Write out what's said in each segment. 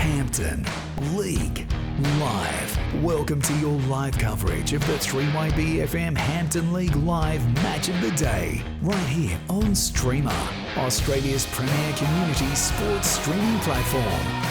Hampton League Live. Welcome to your live coverage of the 3YBFM Hampton League Live Match of the Day, right here on Streamer, Australia's premier community sports streaming platform.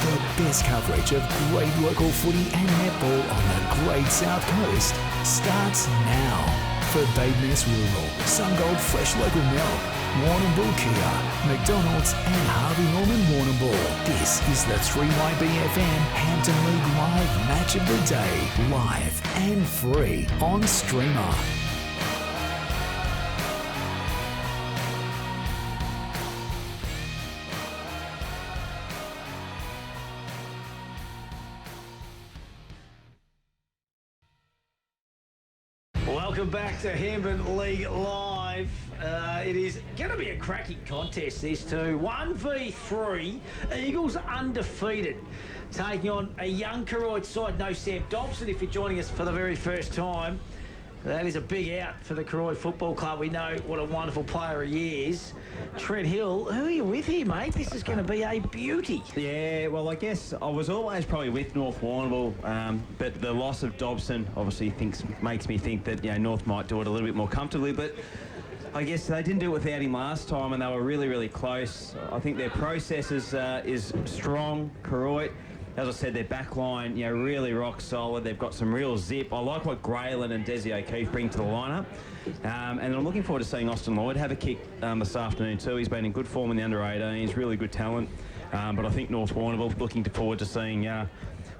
The best coverage of great local footy and netball on the Great South Coast starts now. For Babeness Rural, Sungold Fresh Local Milk, Warrnambool Kia, McDonald's and Harvey Norman Warrnambool. This is the 3YBFM Hampton League Live Match of the Day, live and free on Streamer. Welcome back to Hampton League Live. It is going to be a cracking contest, this too. 1v3, Eagles undefeated, taking on a young Koroit side. No Sam Dobson, if you're joining us for the very first time. That is a big out for the Koroit Football Club. We know what a wonderful player he is. Trent Hill, who are you with here, mate? This is going to be a beauty. Yeah, well, I guess I was always probably with North Warrnambool, but the loss of Dobson obviously makes me think that North might do it a little bit more comfortably. But I guess they didn't do it without him last time, and they were really, really close. I think their process is strong. Koroit, as I said, their back line, really rock solid. They've got some real zip. I like what Graylin and Desi O'Keefe bring to the lineup. And I'm looking forward to seeing Austin Lloyd have a kick this afternoon too. He's been in good form in the under-18s, really good talent. But I think North Warrnambool, looking forward to seeing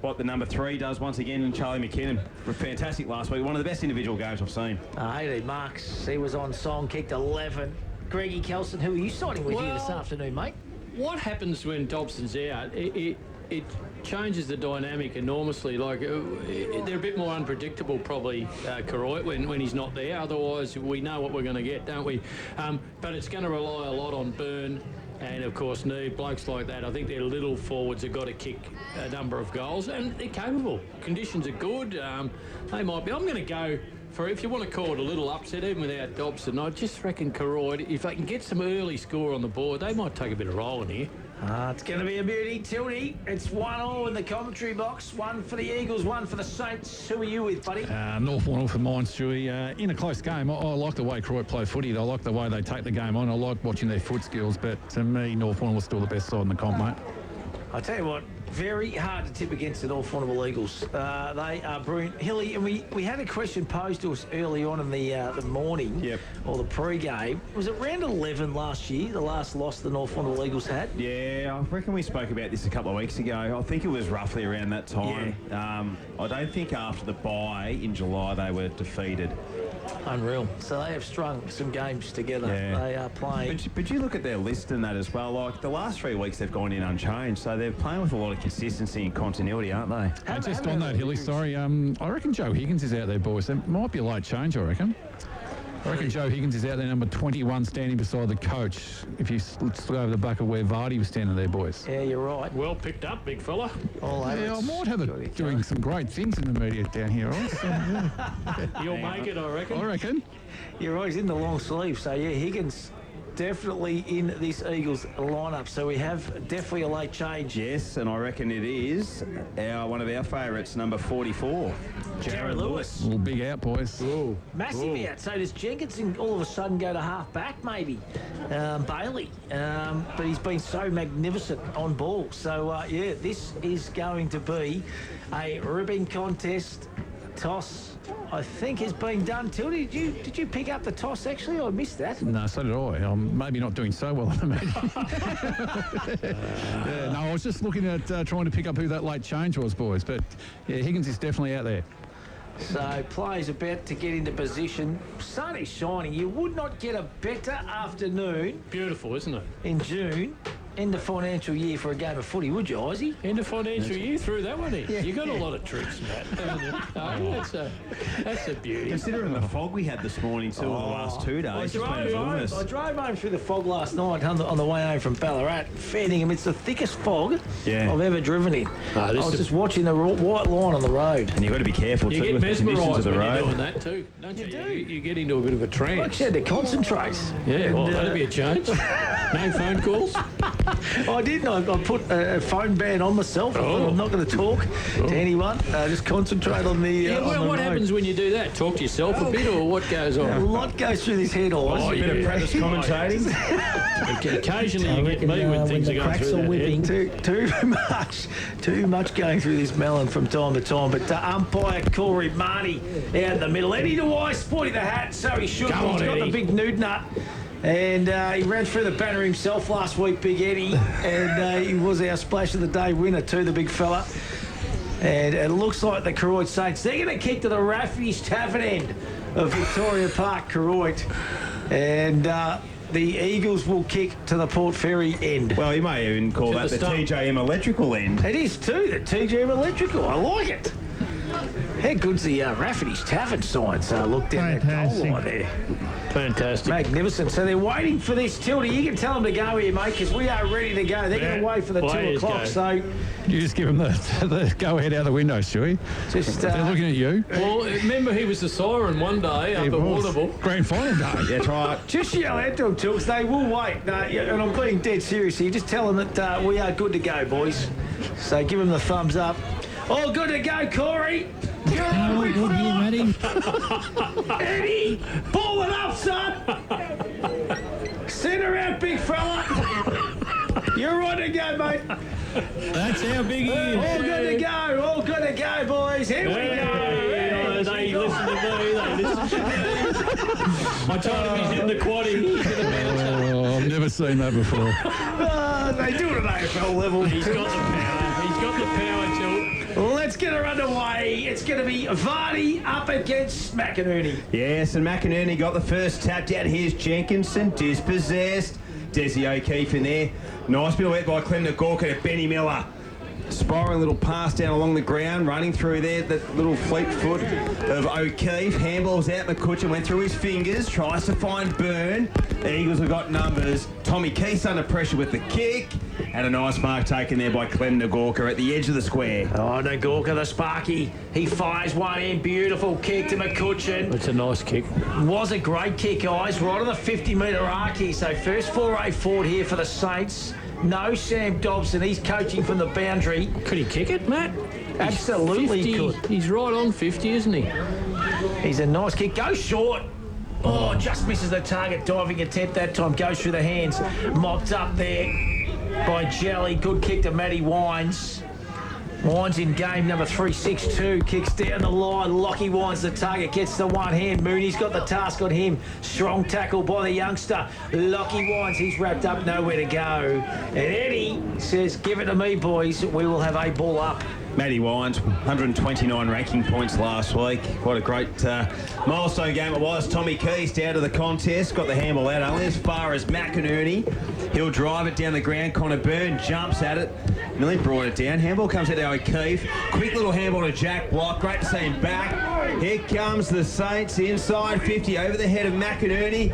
what the number 3 does once again, and Charlie McKinnon. Fantastic last week. One of the best individual games I've seen. 18 marks. He was on song, kicked 11. Greggy Kelson, who are you siding with here this afternoon, mate? What happens when Dobson's out? It changes the dynamic enormously. Like they're a bit more unpredictable, probably, Koroit, when he's not there. Otherwise, we know what we're going to get, don't we? But it's going to rely a lot on Byrne and, of course, Need. Blokes like that. I think their little forwards have got to kick a number of goals, and they're capable. Conditions are good. They might be. I'm going to go for, if you want to call it a little upset, even without Dobson, I just reckon Koroit, if they can get some early score on the board, they might take a bit of roll in here. It's going to be a beauty, Tildy. It's 1-1 in the commentary box. 1 for the Eagles, 1 for the Saints. Who are you with, buddy? North Warrnambool for mine, Stewie. In a close game, I like the way Koroit play footy. I like the way they take the game on. I like watching their foot skills. But to me, North Warrnambool is still the best side in the comp, mate. I tell you what, very hard to tip against the North Warrnambool Eagles. They are brilliant. Hilly, and we had a question posed to us early on in the morning, or the pre-game. Was it round 11 last year, the last loss the North Warrnambool Eagles had? Yeah, I reckon we spoke about this a couple of weeks ago. I think it was roughly around that time. Yeah. I don't think after the bye in July they were defeated. Unreal. So they have strung some games together. Yeah. They are playing. But you look at their list and that as well. Like the last 3 weeks they've gone in unchanged, so they're playing with a lot of consistency and continuity, aren't they? Just on that, Hilly, sorry. I reckon Joe Higgins is out there, boys. There might be a late change, I reckon. Joe Higgins is out there, number 21, standing beside the coach. If you look over the back of where Vardy was standing there, boys. Yeah, you're right. Well picked up, big fella. I might have doing some great things in the media down here, right? So, You'll make it, I reckon. You're right, he's in the long sleeve. So, yeah, Higgins definitely in this Eagles lineup. So we have definitely a late change. Yes, and I reckon it is one of our favourites, number 44, Jared Lewis. Little big out, boys. Ooh. Massive out. So does Jenkinson all of a sudden go to half back, maybe? Bailey. But he's been so magnificent on ball. So, yeah, this is going to be a ribbon contest. Toss, I think, has been done. Tildy, did you pick up the toss, actually? I missed that. No, so did I. I'm maybe not doing so well at the meeting. No, I was just looking at trying to pick up who that late change was, boys. But, yeah, Higgins is definitely out there. So, players about to get into position. Sun is shining. You would not get a better afternoon. Beautiful, isn't it? In June. End of financial year for a game of footy, would you, Ozzy? End of financial year, through that one in. Yeah. You got a lot of tricks, Matt, haven't you? That's a beauty. Considering the fog we had this morning too, the last 2 days. I drove home through the fog last night on the way home from Ballarat, Fanningham. It's the thickest fog I've ever driven in. I was just watching the white line on the road. And you've got to be careful you too get with the conditions of mesmerised the when road. you're doing that too, don't you? You do. You get into a bit of a trance. I actually had to concentrate. Yeah, well, that'd be a change. No phone calls. I didn't. I put a phone ban on myself. I'm not going to talk to anyone. Just concentrate on the. What happens when you do that? Talk to yourself a bit, or what goes on? A lot goes through this head, A bit of practice commentating. Occasionally you get me when things are going through that head. Too much going through this melon from time to time. But umpire Koroit out in the middle. Eddie DeWise sporting the hat, so he should. Come on, He's got Eddie. the big nude nut. And he ran through the banner himself last week, Big Eddie. And he was our Splash of the Day winner too, the big fella. And it looks like the Koroit Saints, they're going to kick to the Raffies Tavern end of Victoria Park, Koroit. And the Eagles will kick to the Port Ferry end. Well, you may even call that the TJM electrical end. It is too, the TGM Electrical. I like it. How good's the Rafferty's Tavern signs look down that goal line there? Fantastic. Magnificent. So they're waiting for this. Tildy, you can tell them to go here, mate, because we are ready to go. They're going to wait for the 2 o'clock. So You just give him the go-ahead out the window, Stewie. just... They're looking at you. Well, remember he was the siren one day up at Warrnambool. Grand final day. That's right. Just yell out to them, Tilks. They will wait. And I'm being dead serious here. Just tell them that we are good to go, boys. So give them the thumbs up. All good to go, Corey. You're on, big fella. Eddie, pull it up, son. Send her out, big fella. You're on to go, mate. That's how big he is. All good to go. All good to go, boys. Here we go. They listen to me. They listen to me. I told him he's in the quaddie. He's in the manager. Oh, I've never seen that before. They do it at AFL level. He's got the power. He's got the power to. Let's get her underway. It's going to be Vardy up against McInerney. Yes, and McInerney got the first tap down. Here's Jenkinson, dispossessed. Desi O'Keefe in there. Nice bit of work by Clem Gorka to Benny Miller. Spiraling little pass down along the ground, running through there, that little fleet foot of O'Keefe. Handballs out, McCutcheon went through his fingers, tries to find Byrne. The Eagles have got numbers. Tommy Keith's under pressure with the kick. And a nice mark taken there by Clem Gorka at the edge of the square. Oh, Gorka, the Sparky. He fires one in. Beautiful kick to McCutcheon. It's a nice kick. Was a great kick, guys. Right on the 50-metre arc here. So first foray forward here for the Saints. No Sam Dobson. He's coaching from the boundary. Could he kick it, Matt? Absolutely He's 50. could. He's right on 50, isn't he? He's a nice kick. Goes short. Oh, just misses the target. Diving attempt that time. Goes through the hands. Mopped up there by Jelly. Good kick to Matty Wines. Wines in game number 362. Kicks down the line. Lockie Wines the target. Gets the one hand. Mooney's got the task on him. Strong tackle by the youngster. Lockie Wines. He's wrapped up. Nowhere to go. And Eddie says, give it to me, boys. We will have a ball up. Matty Wines, 129 ranking points last week. What a great milestone game it was. Tommy Keith out of the contest, got the handball out only as far as McInerney. He'll drive it down the ground. Connor Byrne jumps at it. Nearly brought it down. Handball comes out to O'Keefe. Quick little handball to Jack Block. Great to see him back. Here comes the Saints inside 50 over the head of McInerney.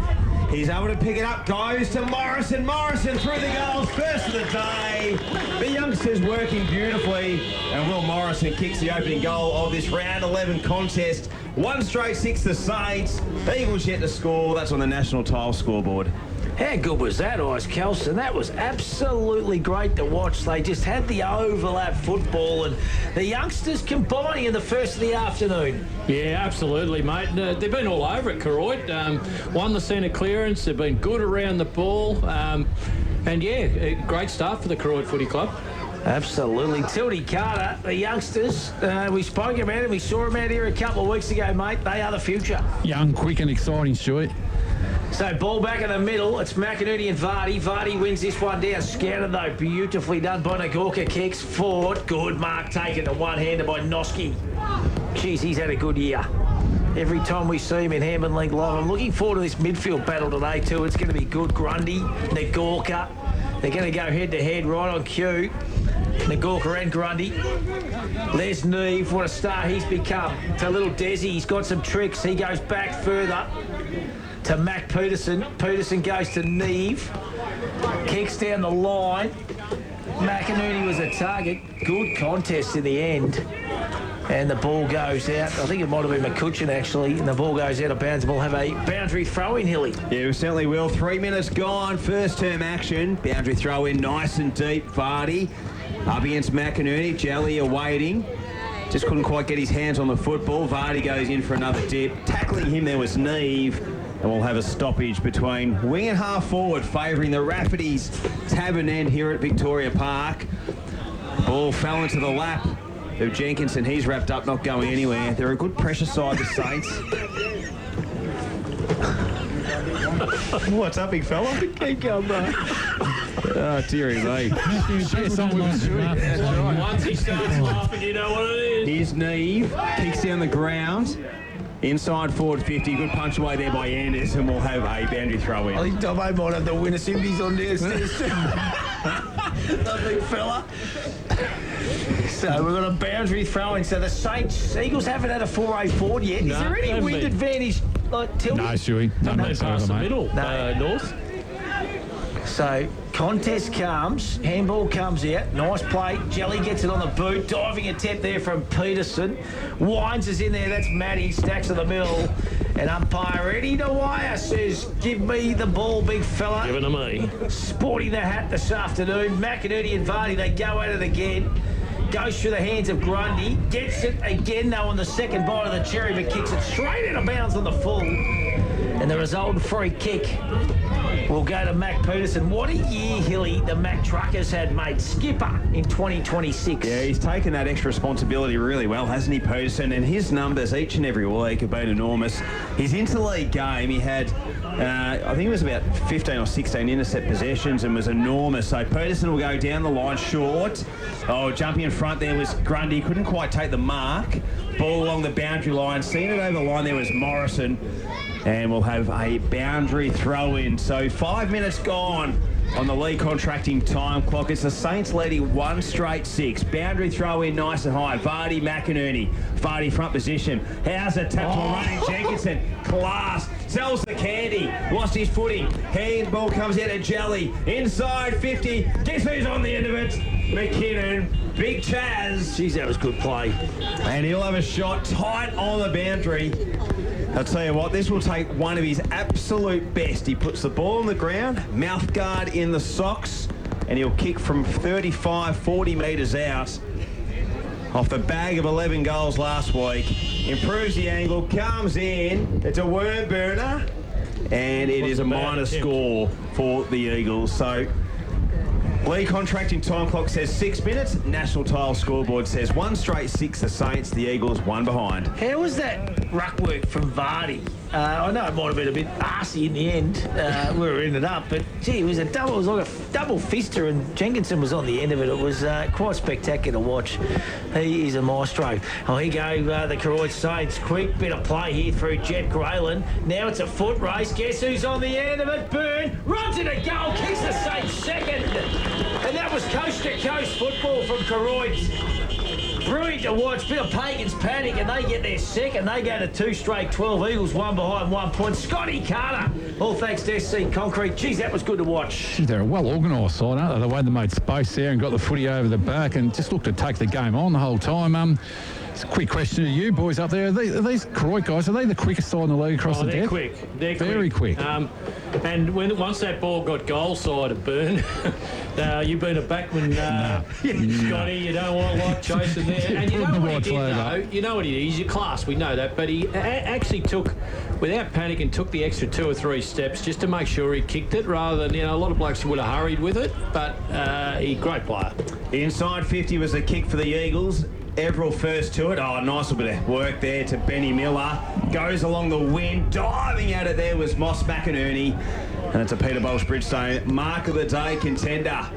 He's able to pick it up, goes to Morrison. Morrison through the goals, first of the day. The youngsters working beautifully, and Will Morrison kicks the opening goal of this round 11 contest. 1 straight 6 the Saints. Eagles yet to score. That's on the national tile scoreboard. How good was that, Ice Kelson? That was absolutely great to watch. They just had the overlap football and the youngsters combining in the first of the afternoon. Yeah, absolutely, mate. They've been all over it, Koroit. Won the centre clearance. They've been good around the ball. And, yeah, a great start for the Koroit Footy Club. Absolutely. Tildy Carter, the youngsters, we spoke about him. We saw him out here a couple of weeks ago, mate. They are the future. Young, quick and exciting, Stuart. So ball back in the middle. It's McInerney and Vardy. Vardy wins this one down. Scouted though. Beautifully done by Nagorka. Kicks forward. Good mark taken to one-hander by Noski. Jeez, he's had a good year. Every time we see him in Hammond League Live, I'm looking forward to this midfield battle today too. It's going to be good. Grundy, Nagorka. They're going to go head-to-head right on cue. Nagorka and Grundy. There's Neve. What a star he's become. To little Desi. He's got some tricks. He goes back further to Mac Peterson. Peterson goes to Neve. Kicks down the line. McInerney was a target. Good contest in the end. And the ball goes out. I think it might have been McCutcheon, actually. And the ball goes out of bounds. We'll have a boundary throw-in, Hilly. Yeah, we certainly will. 3 minutes gone. First term action. Boundary throw-in nice and deep. Vardy up against McInerney. Jelly awaiting. Just couldn't quite get his hands on the football. Vardy goes in for another dip. Tackling him there was Neve. And we'll have a stoppage between wing and half forward, favouring the Rafferty's Tavern End here at Victoria Park. Ball fell into the lap of Jenkinson. He's wrapped up, not going anywhere. They're a good pressure side, the Saints. What's up, big fella? Keep going, bro. Oh, dearie me. Once he starts laughing, you know what it is. Here's Neve, kicks down the ground. Inside forward 50, good punch away there by Anders, and we'll have a boundary throw in. I think Damo might have the winner simbies on there. That big fella. So we've got a boundary throw in. So the Eagles haven't had a 4-0 forward yet. Is there any wind advantage? Like, No, Shuey. Don't they pass the middle, North? So contest comes, handball comes out, nice play. Jelly gets it on the boot, diving attempt there from Peterson. Wines is in there, that's Matty, stacks of the middle. And umpire Eddie Dwyer says, give me the ball, big fella. Give it to me. Sporting the hat this afternoon. McInerney and Vardy, they go at it again. Goes through the hands of Grundy. Gets it again, though, on the second bite of the cherry, but kicks it straight out of bounds on the full. And the result, free kick, will go to Mac Peterson. What a year, Hilly, the Mac Truckers had made skipper in 2026. Yeah, he's taken that extra responsibility really well, hasn't he, Peterson? And his numbers each and every week have been enormous. His interleague game, he had, I think it was about 15 or 16 intercept possessions and was enormous. So Peterson will go down the line short. Oh, jumping in front there was Grundy. Couldn't quite take the mark. Ball along the boundary line. Seeing it over the line there was Morrison. And we'll have a boundary throw-in. So 5 minutes gone on the league contracting time clock. It's the Saints leading 1 straight 6. Boundary throw-in nice and high. Vardy, McInerney. Vardy front position. How's a tackle running? Jenkinson. Class. Sells the candy. Lost his footing. Handball comes out of Jelly. Inside 50. Guess who's on the end of it? McKinnon. Big Chaz. Jeez, that was good play. And he'll have a shot tight on the boundary. I'll tell you what, this will take one of his absolute best. He puts the ball on the ground, mouth guard in the socks, and he'll kick from 35, 40 metres out off the bag of 11 goals last week. Improves the angle, comes in. It's a worm burner, and it is a minor score for the Eagles. So league contracting time clock says 6 minutes. National Tile scoreboard says 1 straight 6. The Saints, the Eagles, 1 behind. How was that ruck work from Vardy? I know it might have been a bit arsey in the end where we ended up, but gee, it was like a double fister, and Jenkinson was on the end of it. It was quite spectacular to watch. He is a maestro. Oh, here go the Koroit Saints. Quick bit of play here through Jet Grayland. Now it's a foot race. Guess who's on the end of it? Byrne runs it a goal, kicks the Saints second. And that was coast-to-coast football from Koroit. Brilliant to watch. Bit of Pagans panic, and they get their second. They go to 2 straight 12 Eagles, 1 behind, 1 point. Scotty Carter, all thanks to SC Concrete. Geez, that was good to watch. They're a well-organised side, aren't they? The way they made space there and got the footy over the back and just looked to take the game on the whole time. It's a quick question to you boys up there. Are these Koroit guys, are they the quickest side in the league across the they're deck? quick. They're very quick. And once that ball got goal side of Byrne, you've been a backman, Scotty. You don't want to like chasing there. And you know what he did, though? You know what he did? He's your class. We know that. But he actually took, without panicking, took the extra 2 or 3 steps just to make sure he kicked it, rather than, a lot of blokes would have hurried with it. But great player. Inside 50 was a kick for the Eagles. Everell first to it. Oh, nice little bit of work there to Benny Miller. Goes along the wing. Diving at it there was Moss McInerney. And it's a Peter Bolsh Bridgestone Mark of the Day contender.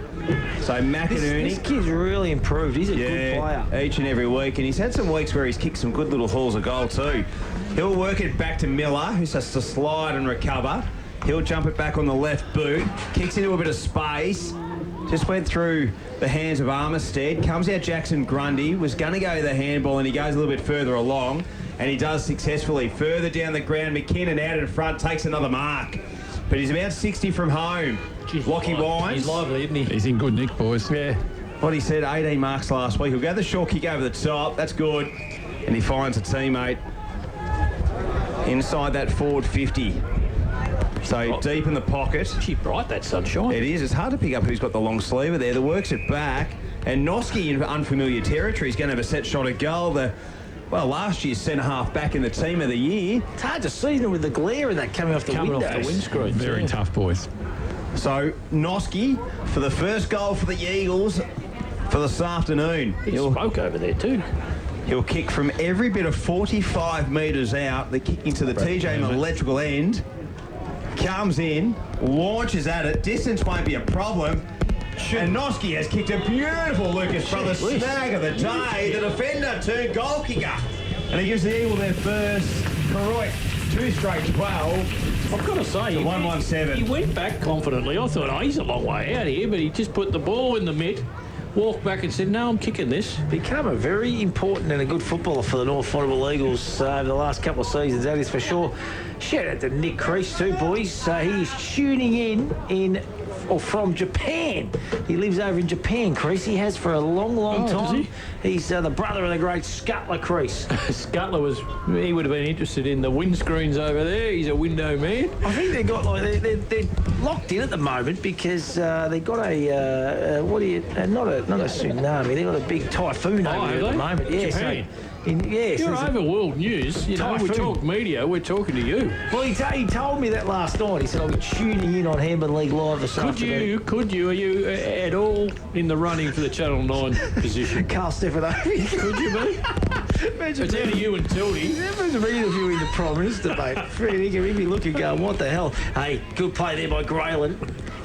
So McInerney. This kid's really improved. He's a good player. Each and every week. And he's had some weeks where he's kicked some good little hauls of goal too. He'll work it back to Miller, who has to slide and recover. He'll jump it back on the left boot. Kicks into a bit of space. Just went through the hands of Armistead. Comes out Jackson Grundy. Was going to go the handball, and he goes a little bit further along. And he does successfully. Further down the ground, McKinnon out in front, takes another mark. But he's about 60 from home. Jeez, Lockie Wines. He's lively, isn't he? He's in good nick, boys. Yeah. what he said, 18 marks last week. He'll go the short kick over the top. That's good. And he finds a teammate inside that forward 50. So deep in the pocket. Gee, bright, that sunshine. It is. It's hard to pick up who's got the long sleever there. The works it back. And Noski in unfamiliar territory is going to have a set shot at goal. Last year's centre-half back in the team of the year. It's hard to see them with the glare of that coming off the windows. Off the windscreen. Very tough, boys. So Noski for the first goal for the Eagles for this afternoon. He spoke over there too. He'll kick from every bit of 45 metres out. The kick into the TJ electrical end. Comes in, launches at it. Distance won't be a problem. And Noski has kicked a beautiful Lucas Brothers snag of the day. The defender turned goal kicker. And he gives the Eagle their first. Koroit, 2 straight 12. I've got to say, 117. He went back confidently. I thought, he's a long way out here, but he just put the ball in the mitt, walked back and said, no, I'm kicking this. Become a very important and a good footballer for the North Warrnambool Eagles over the last couple of seasons, that is for sure. Shout out to Nick Crease too, boys. He's tuning in from Japan. He lives over in Japan, Crease. He has for a long time. He's the brother of the great Scuttler Crease. Scuttler he would have been interested in the windscreens over there. He's a window man. I think they got they're locked in at the moment because they got not a tsunami. They got a big typhoon over there at the moment. Yeah, Japan. You're over world news. You know, we talk media. We're talking to you. Well, he told me that last night. He said, I'll be tuning in on Handball League Live this afternoon. Could you? Are you at all in the running for the Channel 9 position? Carl Stefanovic. Could you be? It's out of you and Tildy. Imagine me interviewing the Prime Minister, mate. He'd be looking going, what the hell? Hey, good play there by Grayland.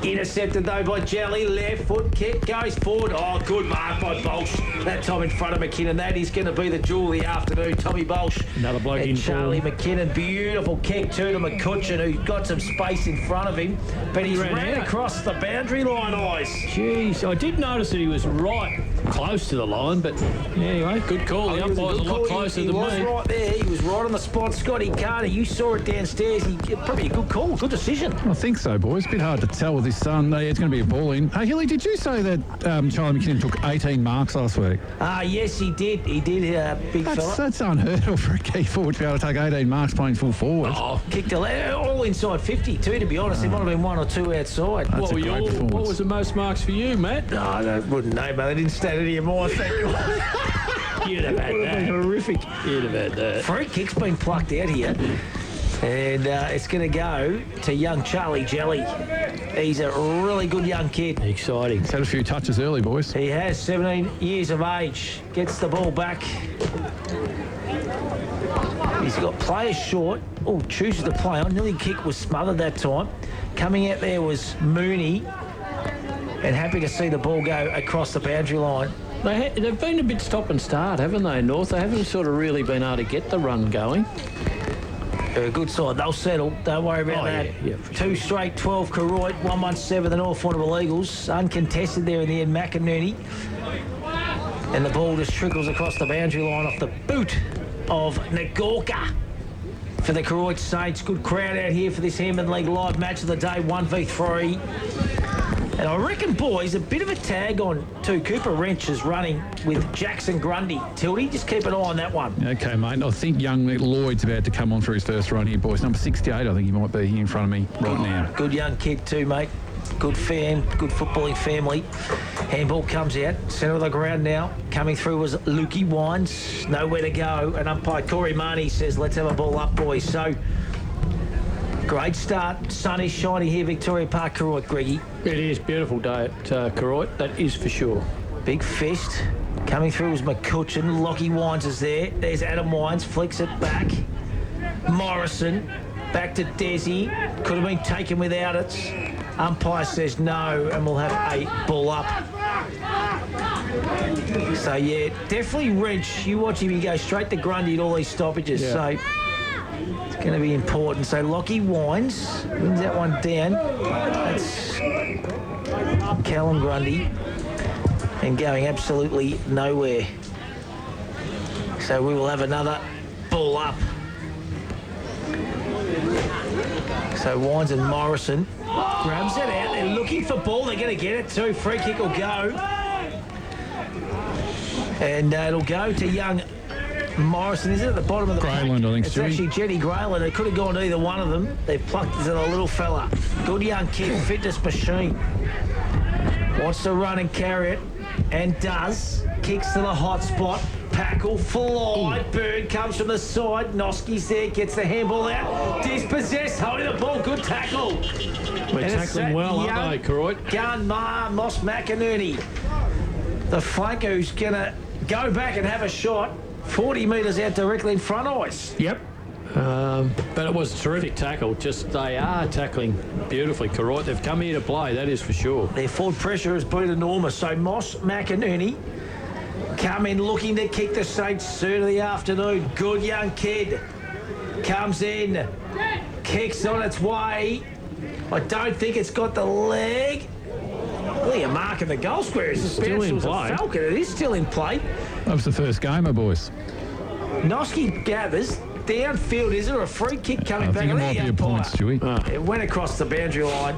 Intercepted though by Jelly. Left foot kick goes forward. Oh, good mark by Bolsh. That time in front of McKinnon. That is going to be the jewel of the afternoon. Tommy Bolsh. Another bloke and in Charlie form. McKinnon. Beautiful kick too to McCutcheon, who got some space in front of him. But he's ran across the boundary line, eyes. Jeez, I did notice that he was right close to the line, but anyway, good call. The umpire's a lot closer than me. He was right there. He was right on the spot. Scotty Carter, you saw it downstairs. Probably a good call, good decision. I think so, boys. A bit hard to tell with his son. It's going to be a ball in. Hey, Hilly, did you say that Charlie McKinnon took 18 marks last week? Yes, he did. He did, big fella. That's unheard of for a key forward to be able to take 18 marks playing full forward. Oh, kicked all inside 50 too, to be honest. There might have been 1 or 2 outside. That's a great performance. What was the most marks for you, Matt? No, I wouldn't know, mate. They didn't stand any of mine. You'd have had that. Horrific. You'd have had that. Free kick's been plucked out here. And it's going to go to young Charlie Jelly. He's a really good young kid. Exciting. He's had a few touches early, boys. He has 17 years of age. Gets the ball back. He's got players short. Oh, chooses to play on. Nearly kick was smothered that time. Coming out there was Mooney. And happy to see the ball go across the boundary line. They've been a bit stop and start, haven't they, North? They haven't sort of really been able to get the run going. A good side. They'll settle. Don't worry about that. Yeah, 2 straight, 12 Koroit, 117 the North Warrnambool Eagles. Uncontested there in the end, McInerney. And the ball just trickles across the boundary line off the boot of Nagorka for the Koroit Saints. Good crowd out here for this Handball League Live match of the day, 1v3. And I reckon, boys, a bit of a tag on too. Cooper Wrench is running with Jackson Grundy. Tildy, just keep an eye on that one. Okay, mate. I think young Lloyd's about to come on for his first run here, boys. Number 68, I think he might be here in front of me right now. Good young kid too, mate. Good fan, good footballing family. Handball comes out, centre of the ground now. Coming through was Lukey Wines. Nowhere to go. And umpire Corey Marnie says, let's have a ball up, boys. So, great start. Sun is shiny here, Victoria Park, Koroit, Greggy. It is beautiful day at Koroit, that is for sure. Big fist. Coming through was McCutcheon. Lockie Wines is there. There's Adam Wines, flicks it back. Morrison, back to Desi. Could have been taken without it. Umpire says no, and we'll have a ball up. So, yeah, definitely Wrench. You watch him, he goes straight to Grundy at all these stoppages. Yeah. So, it's going to be important. So, Lockie Wines wins that one down. That's Callum Grundy. And going absolutely nowhere. So, we will have another ball up. So, Wines and Morrison grabs it out. They're looking for ball. They're going to get it too. Free kick will go. And it'll go to young Morrison, is it, at the bottom of the Grayland, pack? I think, It's Stewie. actually Jenny Grayland. It could have gone to either one of them. They've plucked it to the little fella. Good young kid, fitness machine. Wants to run and carry it, and does. Kicks to the hot spot. Packle, fly. Bird comes from the side. Noski's there, gets the handball out. Dispossessed, holding the ball. Good tackle. We're And it's tackling that well, young aren't they, Koroit? Gun Moss McInerney. The flanker who's going to go back and have a shot 40 metres out directly in front of us. Yep. But it was a terrific tackle. Just they are tackling beautifully, Koroit. They've come here to play, that is for sure. Their forward pressure has been enormous. So Moss McInerney come in looking to kick the Saints third of the afternoon. Good young kid. Comes in. Kicks on its way. I don't think it's got the leg. Well, you're marking the goal square. It's Still in play. Falcon. It is still in play. That was the first gamer, boys. Noski gathers. Downfield, is there a free kick coming I back? think it might be a point, Stewie. It went across the boundary line,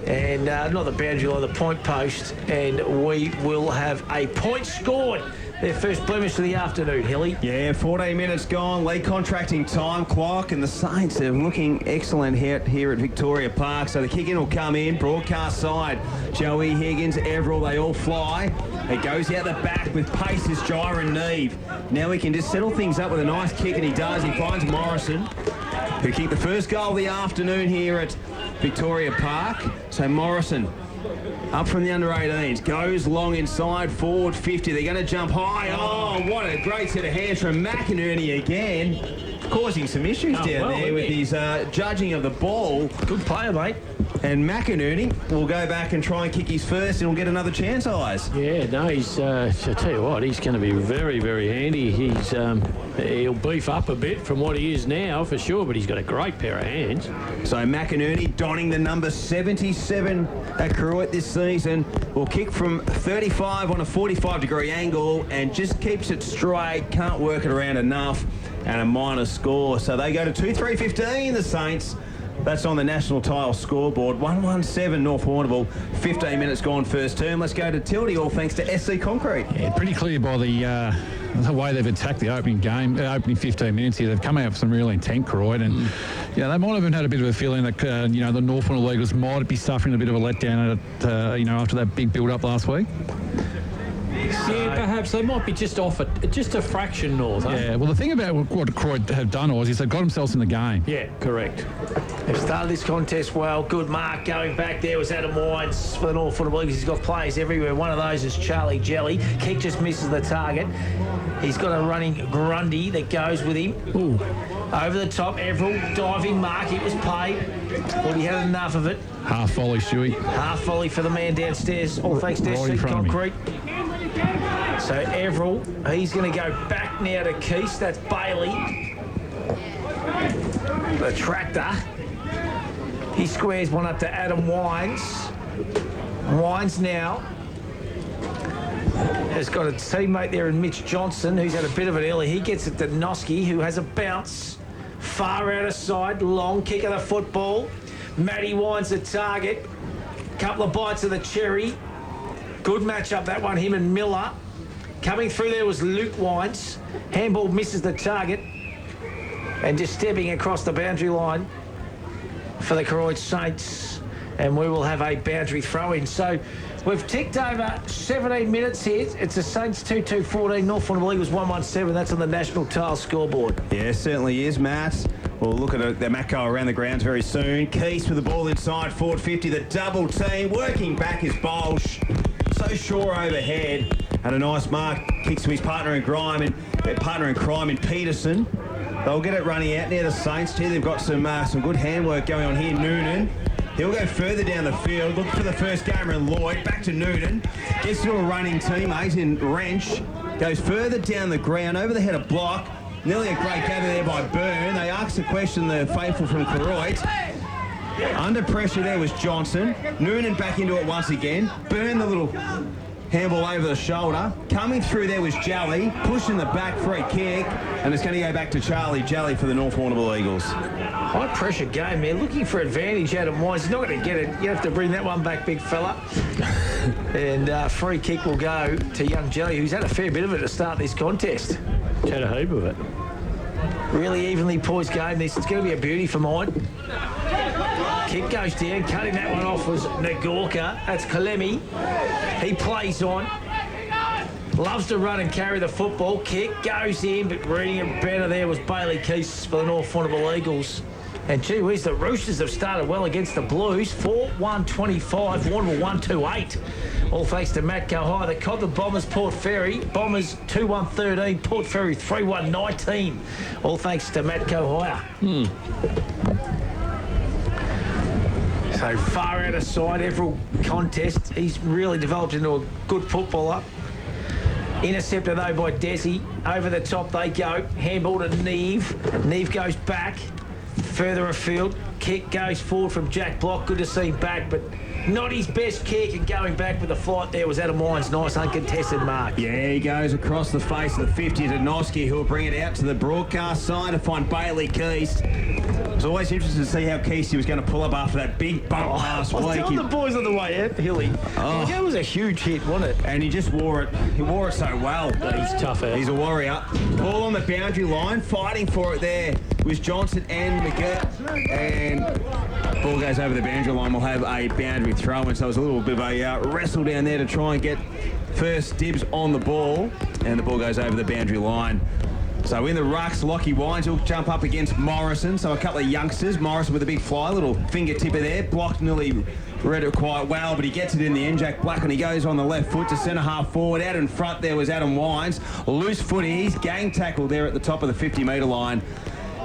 and not the boundary line, the point post, and we will have a point scored. Their first blemish of the afternoon, Hilly. Yeah, 14 minutes gone, league contracting time clock, and the Saints are looking excellent here at Victoria Park. So the kick-in will come in, broadcast side. Joey, Higgins, Everall, they all fly. It goes out the back with pace as Jyron Neve. Now he can just settle things up with a nice kick, and he does. He finds Morrison, who kicked the first goal of the afternoon here at Victoria Park. So Morrison, up from the under-18s, goes long inside, forward 50. They're going to jump high. Oh, what a great set of hands from McInerney again. Causing some issues down there with his judging of the ball. Good player, mate. And McInerney will go back and try and kick his first, and he'll get another chance, Eyes. Yeah, no, he's. I tell you what, he's going to be very, very handy. He'll beef up a bit from what he is now for sure, but he's got a great pair of hands. So McInerney donning the number 77 at Koroit this season will kick from 35 on a 45-degree angle and just keeps it straight. Can't work it around enough, and a minor score. So they go to 2-3-15, the Saints. That's on the national tile scoreboard. 1-1-7 North Warrnambool. 15 minutes gone first term. Let's go to Tildy, all thanks to SC Concrete. Yeah, pretty clear by the way they've attacked the opening game, opening 15 minutes here. They've come out with some real intent, Koroit, and they might have even had a bit of a feeling that the North Warrnambool Eagles might be suffering a bit of a letdown after that big build-up last week. Yeah, perhaps they might be just off just a fraction north. Huh? Yeah, well, the thing about what Koroit have done is they've got themselves in the game. Yeah, correct. They've started this contest well. Good mark going back there was Adam Wines for the North Warrnambool Eagles. He's got players everywhere. One of those is Charlie Jelly. Kick just misses the target. He's got a running Grundy that goes with him. Ooh. Over the top, Everall, diving mark. It was paid. Well, he had enough of it. Half volley, Stewie. Half volley for the man downstairs. All thanks to Right in SC front of me. Concrete. So Everall, he's going to go back now to Keese. That's Bailey. The tractor. He squares one up to Adam Wines. Wines now has got a teammate there in Mitch Johnson, who's had a bit of an early. He gets it to Noski, who has a bounce. Far out of side, long kick of the football. Matty Wines the target. Couple of bites of the cherry. Good matchup, that one, him and Miller. Coming through there was Luke Wines. Handball misses the target. And just stepping across the boundary line for the Koroit Saints. And we will have a boundary throw-in. So we've ticked over 17 minutes here. It's the Saints 2-2-14. North Warrnambool Eagles 1-1-7. That's on the national tile scoreboard. Yeah, certainly is, Matt. We'll look at the Macco around the grounds very soon. Keese with the ball inside, forward 50, the double team. Working back is Bolsh. So sure overhead. And a nice mark. Kicks to his partner in crime in Peterson. They'll get it running out near the Saints. Gee, they've got some good handwork going on here. Noonan. He'll go further down the field. Look for the first gamer in Lloyd. Back to Noonan. Gets to a running teammate in Wrench. Goes further down the ground, over the head of block. Nearly a great gather there by Byrne. They asked the question, the faithful from Koroit. Under pressure there was Johnson. Noonan back into it once again. Byrne the little handball over the shoulder. Coming through there was Jally. Pushing the back free kick. And it's going to go back to Charlie Jally for the North Warrnambool Eagles. High pressure game, man. Looking for advantage, Adam Wines. He's not going to get it. You have to bring that one back, big fella. And free kick will go to young Jelly, who's had a fair bit of it to start this contest. Had a heap of it. Really evenly poised game this. It's going to be a beauty for mine. Kick goes down. Cutting that one off was Nagorka. That's Kalemi. He plays on. Loves to run and carry the football. Kick goes in, but reading it better there was Bailey Keese for the North Warrnambool Eagles. And gee whiz, the Roosters have started well against the Blues. 4-1-25, Warrnambool 1-2-8. All thanks to Matt Cohai. The Cobber Bombers, Port Fairy. Bombers 2-1-13, Port Fairy 3-1-19. All thanks to Matt Cohai. So far out of sight, every contest. He's really developed into a good footballer. Intercepted though by Desi. Over the top they go. Handball to Neve. Neve goes back. Further afield. Kick goes forward from Jack Block. Good to see him back, but not his best kick. And going back with the flight there was Adam Wines. Nice uncontested mark. Yeah, he goes across the face of the 50 to Noski, who will bring it out to the broadcast side to find Bailey Keese. It was always interesting to see how Keese was going to pull up after that big bump last week. I was telling the boys on the way out, Hilly. Oh. That was a huge hit, wasn't it? And he just wore it. He wore it so well. He's tough out. He's a warrior. Ball on the boundary line, fighting for it there was Johnson and McGirt. And ball goes over the boundary line. We'll have a boundary throw. And so it was a little bit of a wrestle down there to try and get first dibs on the ball. And the ball goes over the boundary line. So in the rucks, Lockie Wines will jump up against Morrison. So a couple of youngsters. Morrison with a big fly, little fingertipper there. Blocked, nearly read it quite well, but he gets it in the end. Jack Black, and he goes on the left foot to centre half forward. Out in front there was Adam Wines. Loose footy. He's gang tackled there at the top of the 50-metre line.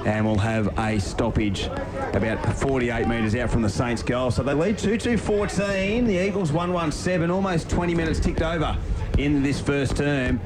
And we'll have a stoppage about 48 metres out from the Saints' goal. So they lead 2-2-14. The Eagles 1-1-7. Almost 20 minutes ticked over in this first term.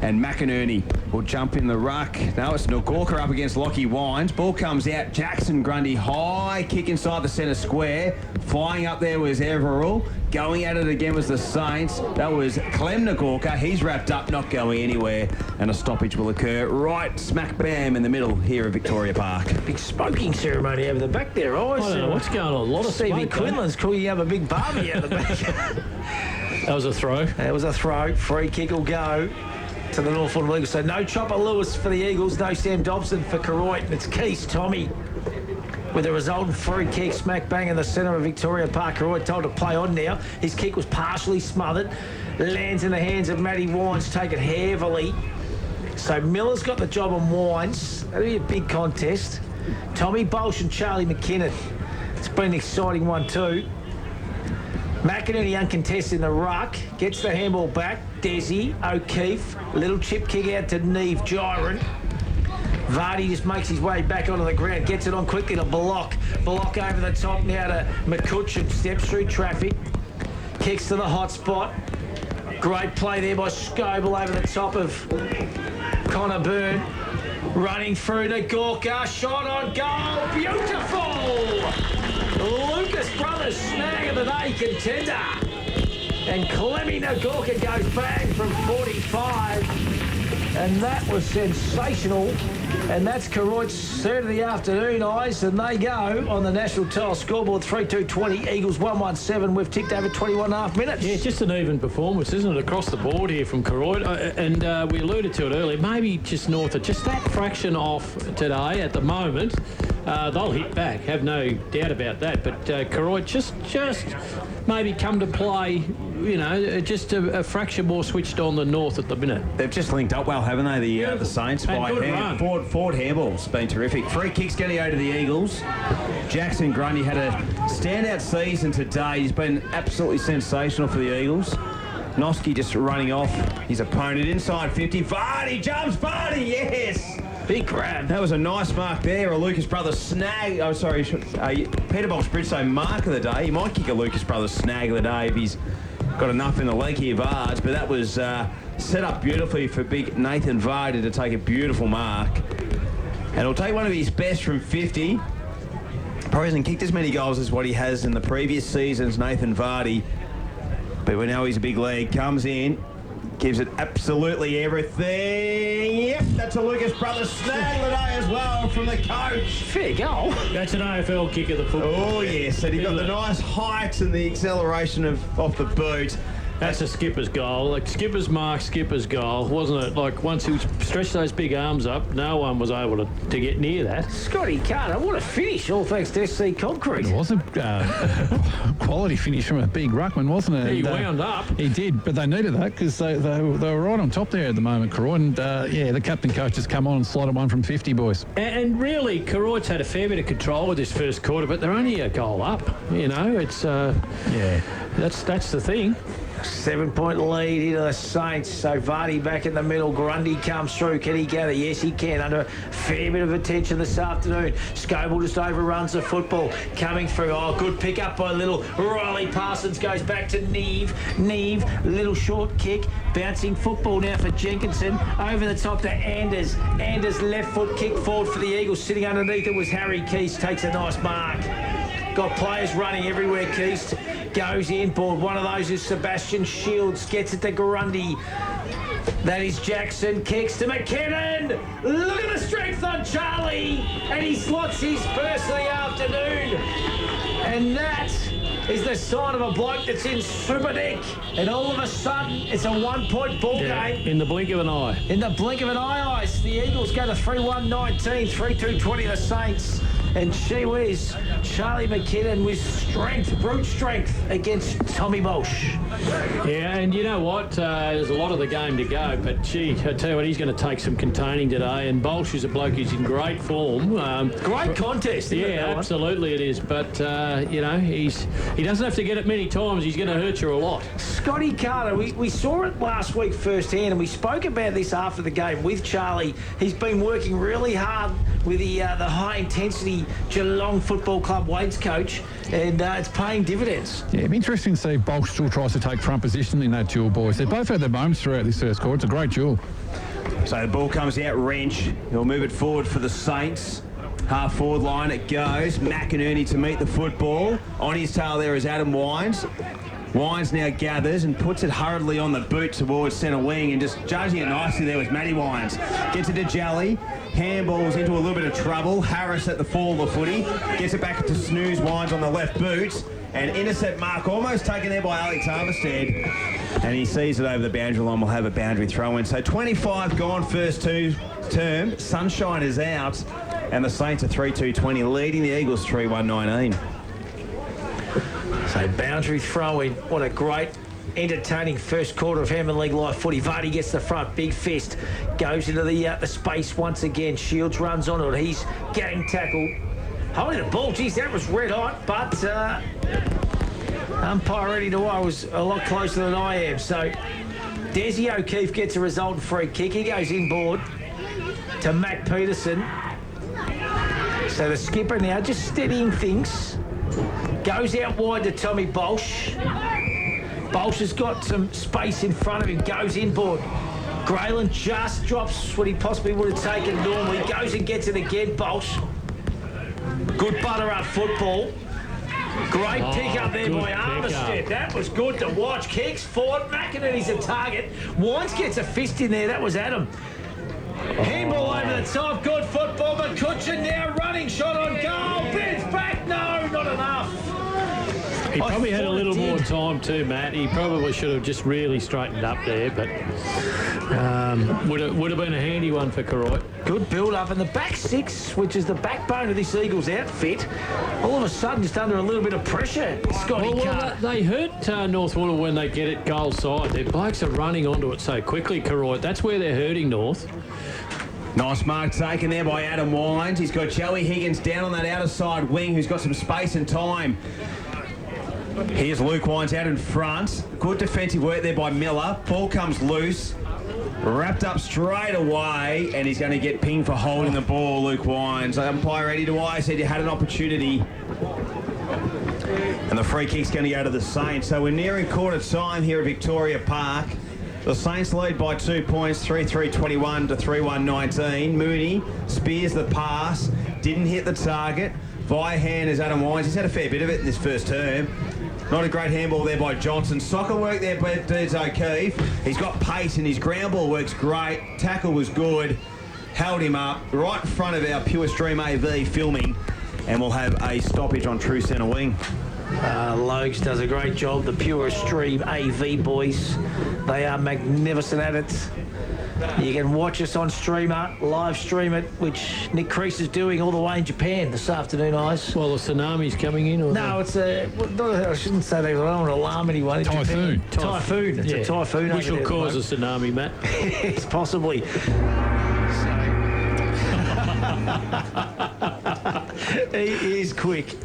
And McInerney will jump in the ruck. Now it's Nagorka up against Lockie Wines. Ball comes out. Jackson Grundy, high kick inside the centre square. Flying up there was Everall. Going at it again was the Saints. That was Clem Nagorka. He's wrapped up, not going anywhere. And a stoppage will occur right smack bam in the middle here at Victoria Park. Big smoking ceremony over the back there. I don't know what's going on. A lot of Stevie smoke, Quinlan's calling you have a big barbie out the back. That was a throw. That was a throw. Free kick will go to the North Warrnambool Eagles. So no Chopper Lewis for the Eagles, no Sam Dobson for Koroit, and it's Keese Tommy with a resultant free kick smack bang in the centre of Victoria Park. Koroit told to play on now. His kick was partially smothered. Lands in the hands of Matty Wines, taken heavily. So Miller's got the job on Wines. That'll be a big contest. Tommy Bolsh and Charlie McKinnon. It's been an exciting one too. McInerney uncontested in the ruck, gets the handball back. Desi, O'Keefe, little chip kick out to Neve Gyron. Vardy just makes his way back onto the ground, gets it on quickly to Block. Block over the top now to McCutcheon, steps through traffic, kicks to the hot spot. Great play there by Scoble over the top of Connor Byrne. Running through to Gorka, shot on goal, beautiful! Lucas Brothers snag of the day contender. And Clemmy Nagorka goes bang from 45. And that was sensational. And that's Koroit's third of the afternoon, eyes. And they go on the National Tile scoreboard 3-2-20. Eagles 1-1-7. We've ticked over 21.5 minutes. Yeah, just an even performance, isn't it, across the board here from Koroit? And we alluded to it earlier. Maybe just north of just that fraction off today at the moment. They'll hit back, have no doubt about that. But Koroit just maybe come to play, you know, just a fraction more switched on than North at the minute. They've just linked up well, haven't they, the Saints? And By good hand. run. Forward handball's been terrific. Free kicks going to go to the Eagles. Jackson Grundy had a standout season today. He's been absolutely sensational for the Eagles. Noski just running off his opponent inside 50. Vardy jumps, Vardy, yes! Big grab. That was a nice mark there. A Lucas Brothers snag. Oh, sorry. Peter Bolt-Spritzo mark of the day. He might kick a Lucas Brothers snag of the day if he's got enough in the leg here, Vards. But that was set up beautifully for big Nathan Vardy to take a beautiful mark. And he'll take one of his best from 50. Probably hasn't kicked as many goals as what he has in the previous seasons, Nathan Vardy. But we know he's a big leg. Comes in. gives it absolutely everything. Yep, that's a Lucas Brothers snag today as well from the coach. Fair goal. That's an AFL kick of the football. Oh, yes, and he got the nice height and the acceleration off the boot. That's a skipper's goal. Like skipper's mark, skipper's goal, wasn't it? Like once he stretched those big arms up, no one was able to get near that. Scotty Carter, what a finish, all thanks to SC Concrete. It was a quality finish from a big ruckman, wasn't it? He And, wound up. He did, but they needed that because they were right on top there at the moment, Koroit. And, the captain coach has come on and slotted one from 50, boys. And really, Koroit's had a fair bit of control with this first quarter, but they're only a goal up. You know, it's that's the thing. 7-point lead into the Saints. So Vardy back in the middle. Grundy comes through. Can he gather? Yes, he can. Under a fair bit of attention this afternoon. Scobell just overruns the football. Coming through. Oh, good pick up by Little. Riley Parsons goes back to Neve. Little short kick. Bouncing football now for Jenkinson. Over the top to Anders. Anders left foot kick forward for the Eagles. Sitting underneath it was Harry Keys. Takes a nice mark. Got players running everywhere. Keast goes in board. One of those is Sebastian Shields. Gets it to Grundy. That is Jackson. Kicks to McKinnon. Look at the strength on Charlie. And he slots his first of the afternoon. And that is the sign of a bloke that's in super nick. And all of a sudden, it's a 1-point ball game. In the blink of an eye. In the blink of an eye, the Eagles go to 3-1-19, 3-2-20 the Saints. And gee whiz, Charlie McKinnon with strength, brute strength against Tommy Walsh. Yeah, and you know what? There's a lot of the game to go, but gee, I tell you what, he's going to take some containing today. And Bolsh is a bloke who's in great form. Great contest, isn't it, yeah, absolutely it is. But he doesn't have to get it many times. He's going to hurt you a lot. Scotty Carter, we saw it last week firsthand, and we spoke about this after the game with Charlie. He's been working really hard with the high intensity Geelong Football Club weights coach, and it's paying dividends. Yeah, it'd be interesting to see Bolsh still tries to take front position in that duel, boys. They both had their moments throughout this first quarter. It's a great duel. So the ball comes out, Wrench. He'll move it forward for the Saints. Half forward line it goes. McInerney to meet the football. On his tail there is Adam Wines. Wines now gathers and puts it hurriedly on the boot towards centre wing, and just judging it nicely there was Matty Wines. Gets it to Jally. Handballs into a little bit of trouble. Harris at the fall of the footy. Gets it back to Snooze. Wines on the left boot. And intercept mark almost taken there by Alex Armistead. And he sees it over the boundary line. We'll have a boundary throw in. So 25 gone first term. Sunshine is out. And the Saints are 3-2-20, leading the Eagles 3-1-19. So boundary throw-in. What a great, entertaining first quarter of Hammond League Live footy. Vardy gets the front, big fist, goes into the space once again. Shields runs on it. He's getting tackled. Holding the ball. Geez, that was red hot, but umpire Eddie Dwyer was a lot closer than I am. So Desi O'Keefe gets a resultant free kick. He goes inboard to Mac Peterson. So the skipper now just steadying things. Goes out wide to Tommy Bolsh. Bolsh has got some space in front of him. Goes inboard. Grayland just drops what he possibly would have taken normally. Goes and gets it again, Bolsh. Good butter-up football. Great pick up there by Armistead. That was good to watch. Kicks forward. McInerney's a target. Wines gets a fist in there. That was Adam. Handball over the top. Good football. But Kutcher now running. Shot on goal. Ben's back. No, not enough. He probably had a little more time too, Matt. He probably should have just really straightened up there, but would have been a handy one for Koroit. Good build-up. And the back six, which is the backbone of this Eagles outfit, all of a sudden just under a little bit of pressure. Scotty Carter. They hurt North Warrnambool when they get it goal side. Their blokes are running onto it so quickly, Koroit. That's where they're hurting North. Nice mark taken there by Adam Wines. He's got Joey Higgins down on that outer side wing, who's got some space and time. Here's Luke Wines out in front. Good defensive work there by Miller. Ball comes loose. Wrapped up straight away, and he's going to get pinged for holding the ball, Luke Wines. Umpire Eddie Dwyer said you had an opportunity. And the free kick's going to go to the Saints. So we're nearing quarter time here at Victoria Park. The Saints lead by 2 points, 3-3-21 to 3-1-19. Mooney spears the pass, didn't hit the target. Via hand is Adam Wines. He's had a fair bit of it in this first term. Not a great handball there by Johnson. Soccer work there by Des O'Keefe. He's got pace and his ground ball works great. Tackle was good. Held him up right in front of our Pure Stream AV filming, and we'll have a stoppage on true centre wing. Logs does a great job. The Pure Stream AV boys, they are magnificent at it. You can watch us on Streamer, live stream it, which Nick Crease is doing all the way in Japan this afternoon, Eyes. Well, the tsunami's coming in, or No, it's a... I shouldn't say that. I don't want to alarm anyone. It's Typhoon. Typhoon. It's a typhoon. Which will cause a tsunami, Matt. Yes, possibly. He is quick.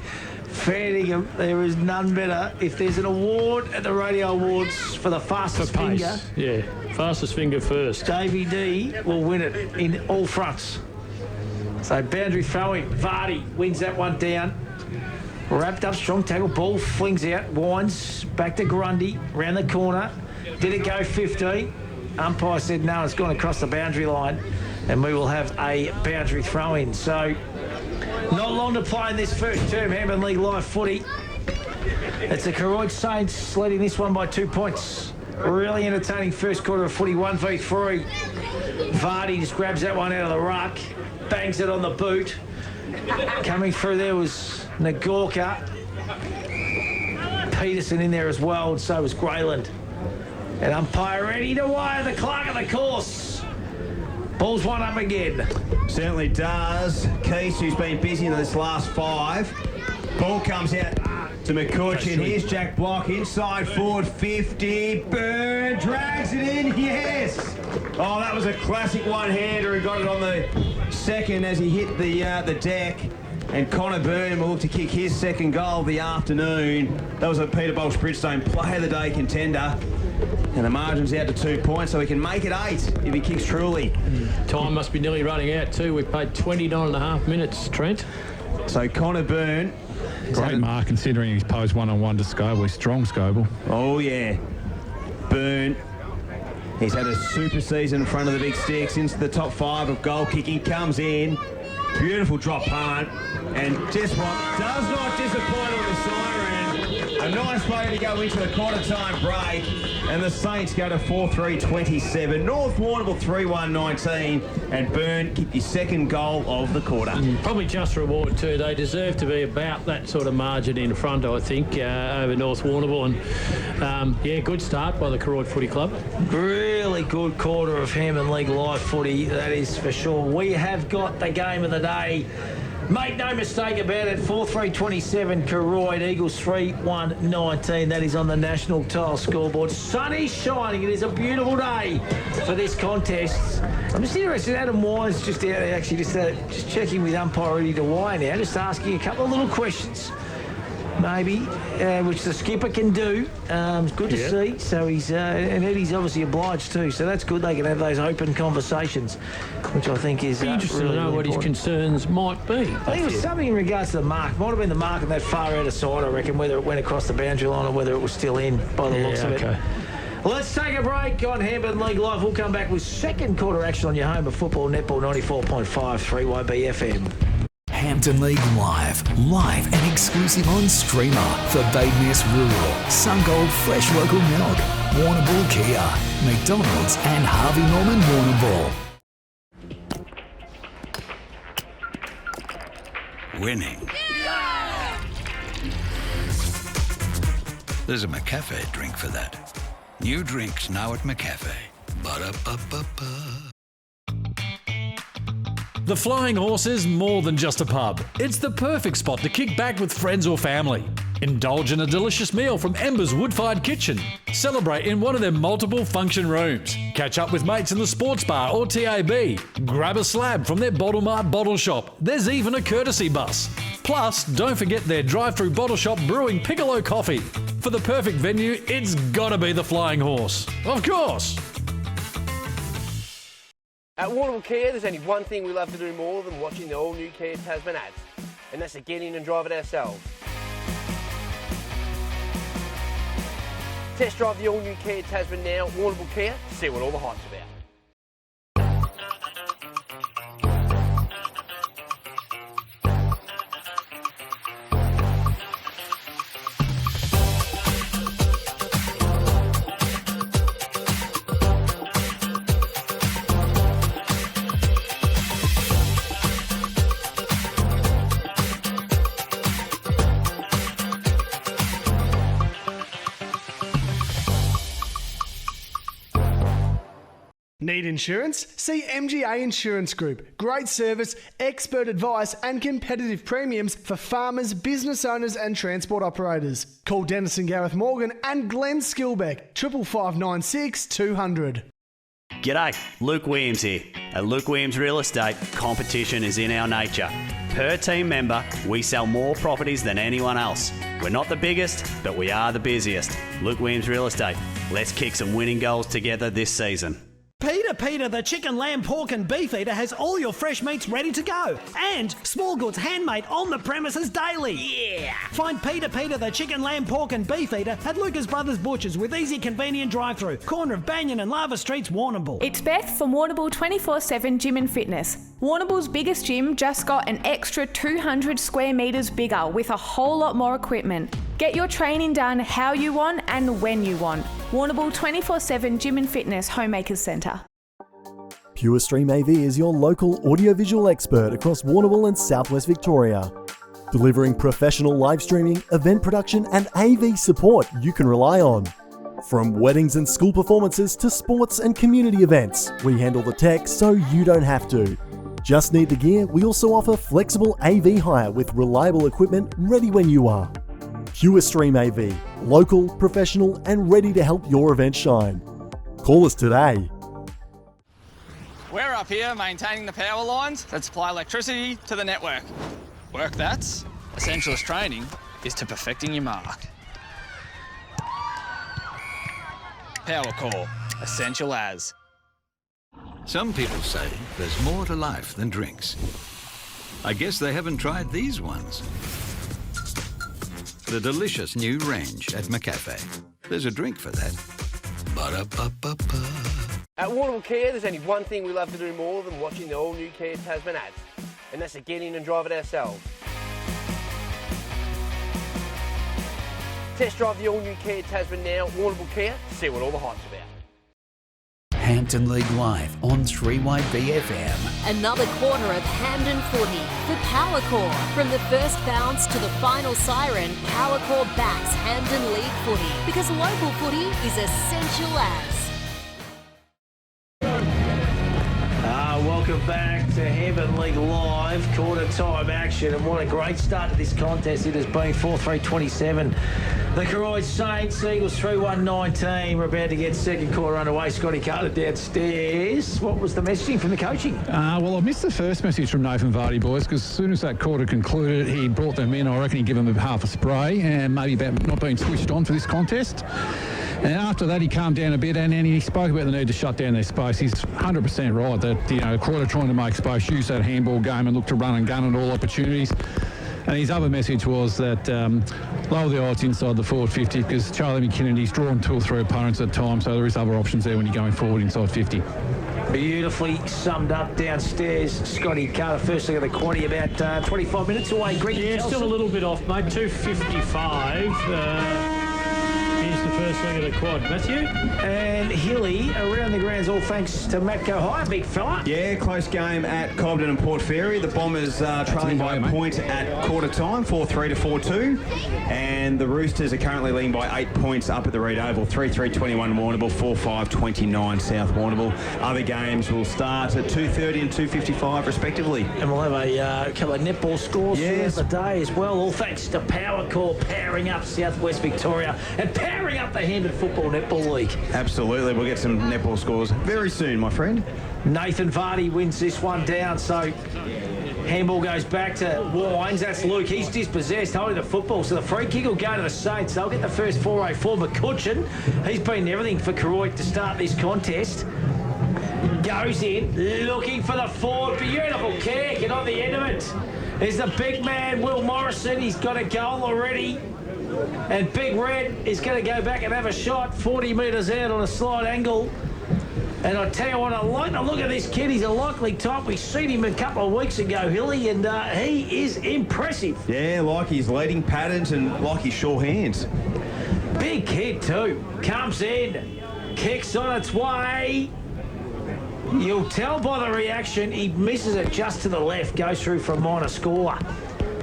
Fair dinkum. There is none better. If there's an award at the Radio Awards for the fastest finger, Yeah, fastest finger first. Davey D will win it in all fronts. So boundary throwing. Vardy wins that one down. Wrapped up, strong tackle. Ball flings out. Winds back to Grundy. Round the corner. Did it go 15? Umpire said no, it's gone across the boundary line. And we will have a boundary throw-in. So, not long to play in this first term, Hampton League Live footy. It's the Koroit Saints leading this one by 2 points. Really entertaining first quarter of footy, 1v3. Vardy just grabs that one out of the ruck, bangs it on the boot. Coming through there was Nagorka. Peterson in there as well, and so was Grayland. And umpire ready to wire the clerk of the course. Ball's one up again. Certainly does. Keese, who's been busy in this last 5. Ball comes out to McCutcheon. Here's Jack Block inside forward 50. Burn drags it in. Yes. Oh, that was a classic one-hander. He got it on the second as he hit the deck. And Connor Byrne will look to kick his second goal of the afternoon. That was a Peter Bolsh Bridgestone Player of the Day contender. And the margin's out to 2 points, so he can make it 8 if he kicks truly. Time must be nearly running out too. We've played 29.5 minutes, Trent. So Connor Byrne. Great mark considering he's posed one-on-one to Scoble. He's strong, Scoble. Oh, yeah. Byrne. He's had a super season in front of the big sticks into the top 5 of goal kicking. Comes in. Beautiful drop punt. And just what does not disappoint on the siren. A nice way to go into the quarter-time break. And the Saints go to 4-3-27. North Warrnambool 3-1-19. And Byrne kicked his second goal of the quarter. Probably just reward too. They deserve to be about that sort of margin in front, I think, over North Warrnambool. And yeah, good start by the Koroit Footy Club. Really good quarter of Hampton League Live footy, that is for sure. We have got the game of the day. Make no mistake about it, 4-3-27 Koroit, Eagles 3-1-19. That is on the national tile scoreboard. Sun is shining. It is a beautiful day for this contest. I'm just interested, Adam Wine's just out there actually just checking with umpire ready to wire now, just asking a couple of little questions. Maybe, which the skipper can do. It's good to see. So he's and Eddie's obviously obliged too. So that's good. They can have those open conversations, which I think is Interesting really, to know really what important. his concerns might be. I think it was something in regards to the mark. Might have been the mark on that far outer side, I reckon, whether it went across the boundary line or whether it was still in by the looks of it. Let's take a break on Hampton League Live. We'll come back with second quarter action on your home of football, Netball 94.5 3YB FM. Hampton League Live and exclusive on Streamer for Badeness Rural, Sungold Fresh Local Milk, Warrnambool Kia, McDonald's and Harvey Norman Warrnambool. Winning. There's a McCafe drink for that. New drinks now at McCafe. Ba-da-ba-ba-ba. The Flying Horse is more than just a pub. It's the perfect spot to kick back with friends or family. Indulge in a delicious meal from Ember's wood-fired kitchen. Celebrate in one of their multiple function rooms. Catch up with mates in the sports bar or TAB. Grab a slab from their Bottle Mart bottle shop. There's even a courtesy bus. Plus, don't forget their drive-through bottle shop brewing Piccolo coffee. For the perfect venue, it's gotta be the Flying Horse. Of course! At Warrnambool Kia, there's only one thing we love to do more than watching the all-new Kia Tasman ads, and that's to get in and drive it ourselves. Test drive the all-new Kia Tasman now at Warrnambool Kia to see what all the hype's about. Need insurance? See MGA Insurance Group. Great service, expert advice and competitive premiums for farmers, business owners and transport operators. Call Dennis and Gareth Morgan and Glenn Skilbeck, 55596 200. G'day, Luke Williams here. At Luke Williams Real Estate, competition is in our nature. Per team member, we sell more properties than anyone else. We're not the biggest, but we are the busiest. Luke Williams Real Estate. Let's kick some winning goals together this season. Peter, the chicken, lamb, pork and beef eater has all your fresh meats ready to go. And small goods handmade on the premises daily. Yeah! Find Peter, the chicken, lamb, pork and beef eater at Lucas Brothers Butchers with easy, convenient drive-through. Corner of Banyan and Lava Streets, Warrnambool. It's Beth from Warrnambool 24/7 Gym and Fitness. Warrnambool's biggest gym just got an extra 200 square metres bigger with a whole lot more equipment. Get your training done how you want and when you want. Warrnambool 24/7 Gym and Fitness Homemakers Centre. Pure Stream AV is your local audiovisual expert across Warrnambool and southwest Victoria. Delivering professional live streaming, event production and AV support you can rely on. From weddings and school performances to sports and community events, we handle the tech so you don't have to. Just need the gear? We also offer flexible AV hire with reliable equipment ready when you are. Pure Stream AV, local, professional and ready to help your event shine. Call us today. We're up here maintaining the power lines that supply electricity to the network. Work that's essential as training is to perfecting your mark. Power Core, essential as. Some people say there's more to life than drinks. I guess they haven't tried these ones. The delicious new range at McCafe. There's a drink for that. Ba-da-ba-ba-ba. At Warrnambool Kia, there's only one thing we love to do more than watching the all-new Kia Tasman ads, and that's to get in and drive it ourselves. Test drive the all-new Kia Tasman now at Warrnambool Kia to see what all the hype's about. Hampton League Live on 3YB FM. Another quarter of Hampden footy for Power Core. From the first bounce to the final siren, Power Core backs Hampden League footy because local footy is essential as. Welcome back to Hampton League Live, quarter time action, and what a great start to this contest it has been. 4-3-27. The Koroit Saints, Eagles 3-1-19. We're about to get second quarter underway. Scotty Carter downstairs. What was the messaging from the coaching? Well, I missed the first message from Nathan Vardy, boys, because as soon as that quarter concluded, he brought them in. I reckon he'd give them half a spray and maybe about not being switched on for this contest. And after that, he calmed down a bit and he spoke about the need to shut down their space. He's 100% right that, quarter trying to make space, use that handball game and look to run and gun at all opportunities. And his other message was that lower the odds inside the forward 50 because Charlie McKinnon, he's drawn 2 or 3 opponents at times, so there is other options there when you're going forward inside 50. Beautifully summed up downstairs, Scotty Carter. First look at the quaddy, about 25 minutes away. Greg, yeah, still a little bit off, mate. 2:55. Here's the first leg of the quad. Matthew? And Hilly around the grounds, all thanks to Matt Gohai, big fella. Yeah, close game at Cobden and Port Fairy. The Bombers trailing by a point at quarter time, 4-3 to 4-2. And the Roosters are currently leading by 8 points up at the Reed Oval. 3-3-21 Warrnambool, 4-5-29 South Warrnambool. Other games will start at 2:30 and 2:55 respectively. And we'll have a couple of netball scores throughout the day as well. All thanks to Power Core powering up Southwest Victoria and powering up the Hampden Football Netball League. Absolutely, we'll get some netball scores very soon, my friend. Nathan Vardy wins this one down, so handball goes back to Wines. That's Luke. He's dispossessed, holding the football. So the free kick will go to the Saints. They'll get the first 4-8 for McCutcheon. He's been everything for Koroit to start this contest. Goes in, looking for the forward. Beautiful kick, and on the end of it is the big man, Will Morrison. He's got a goal already. And Big Red is going to go back and have a shot 40 metres out on a slight angle. And I tell you what, I like the look at this kid. He's a likely type. We've seen him a couple of weeks ago, Hilly, and he is impressive. Yeah, like his leading patterns and like his sure hands. Big kid too. Comes in, kicks on its way. You'll tell by the reaction, he misses it just to the left, goes through for a minor score.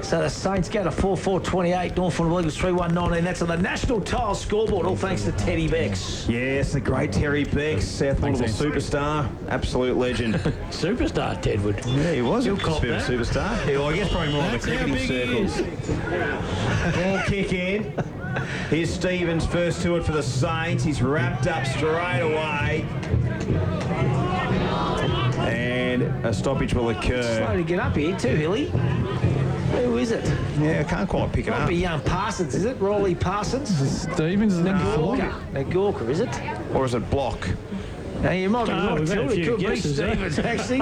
So the Saints go to 4-4-28, North Warrnambool Eagles 3-1-19. That's on the National Tile scoreboard, all thanks to Teddy Becks. Yes, the great Terry Becks, South Warrnambool superstar, absolute legend. Superstar, Tedwood. Yeah, he was a He'll cop bit of a that. superstar. Yeah, well, I guess probably more in the That's how cricketing big he circles. Ball kick in. Here's Stevens, first to it for the Saints. He's wrapped up straight away. And a stoppage will occur. Slow to get up here too, Hilly. Who is it? Yeah, I can't quite pick it Might up. be young Parsons, is it? Rawley Parsons? Stevens is Nagorka, is it? Or is it Block? Now, you might be right, we've had a too. It few could be guesses there. Stevens, actually.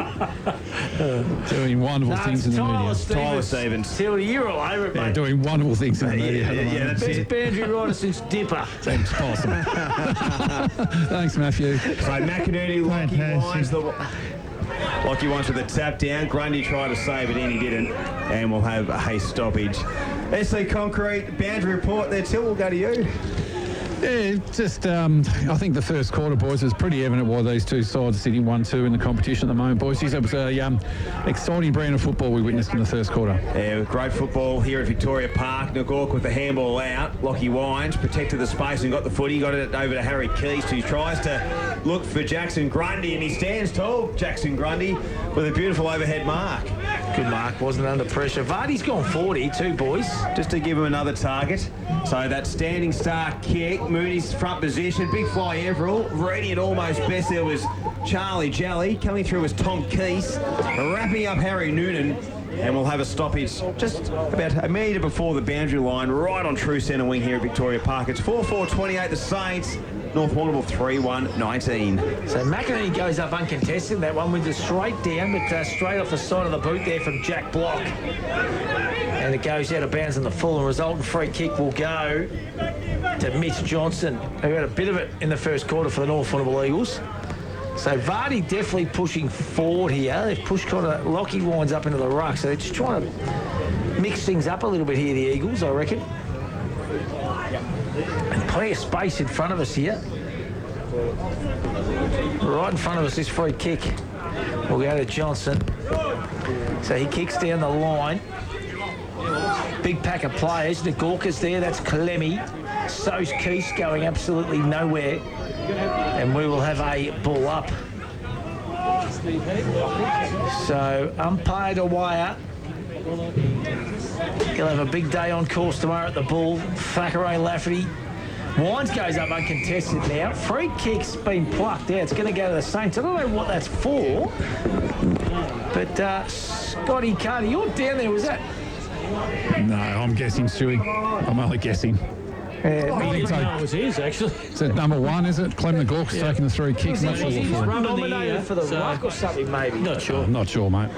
doing wonderful things in the media. Tyler Stevens. Tilda, you're all over it, Yeah, mate. doing wonderful things in the media. Yeah, that's Best it. boundary rider since Dipper. Seems awesome. Thanks, Matthew. So McInerney, Lockie Wines, Lockie Wines with a tap down. Grundy tried to save it in, he didn't. And we'll have a stoppage. SC Concrete, boundary report there. Till, we'll go to you. Yeah, just I think the first quarter, boys, is pretty evident why these two sides are sitting 1-2 in the competition at the moment, boys. It was a exciting brand of football we witnessed in the first quarter. Yeah, great football here at Victoria Park. Nagork with the handball out. Lockie Wines protected the space and got the footy. Got it over to Harry Keast, who tries to look for Jackson Grundy, and he stands tall, Jackson Grundy, with a beautiful overhead mark. Good mark, wasn't under pressure. Vardy's gone 40 too, boys. Just to give him another target. So that standing start kick, Moody's front position, big fly Everall, ready at almost best. There was Charlie Jelly, coming through was Tom Keese, wrapping up Harry Noonan, and we'll have a stoppage just about a metre before the boundary line, right on true centre wing here at Victoria Park. It's 4-4-28, the Saints. North Warrnambool 3-1-19. So McInerney goes up uncontested in that one with the straight down, but straight off the side of the boot there from Jack Block. And it goes out of bounds in the full, and resultant free kick will go to Mitch Johnson, who had a bit of it in the first quarter for the North Warrnambool Eagles. So Vardy definitely pushing forward here. They've pushed kind of Lockie winds up into the ruck, so they're just trying to mix things up a little bit here, the Eagles, I reckon. And plenty of space in front of us here. Right in front of us, this free kick will go to Johnson. So he kicks down the line. Big pack of players. Nagorka's there, that's Clemmy. So's Keese going absolutely nowhere. And we will have a ball up. So umpire Dwyer. He'll have a big day on course tomorrow at the Bull. Thackeray Lafferty. Wines goes up uncontested now. Free kick's been plucked out. It's going to go to the Saints. I don't know what that's for. But Scotty Carter, you're down there. Was that? No, I'm guessing, Stewie. I'm only guessing. I didn't know it was his, actually. Is it number one, is it? Clem Nagork's taking the 3 kicks. Not sure He's what for. nominated for the ruck or something, maybe. Not sure. I'm not sure, mate.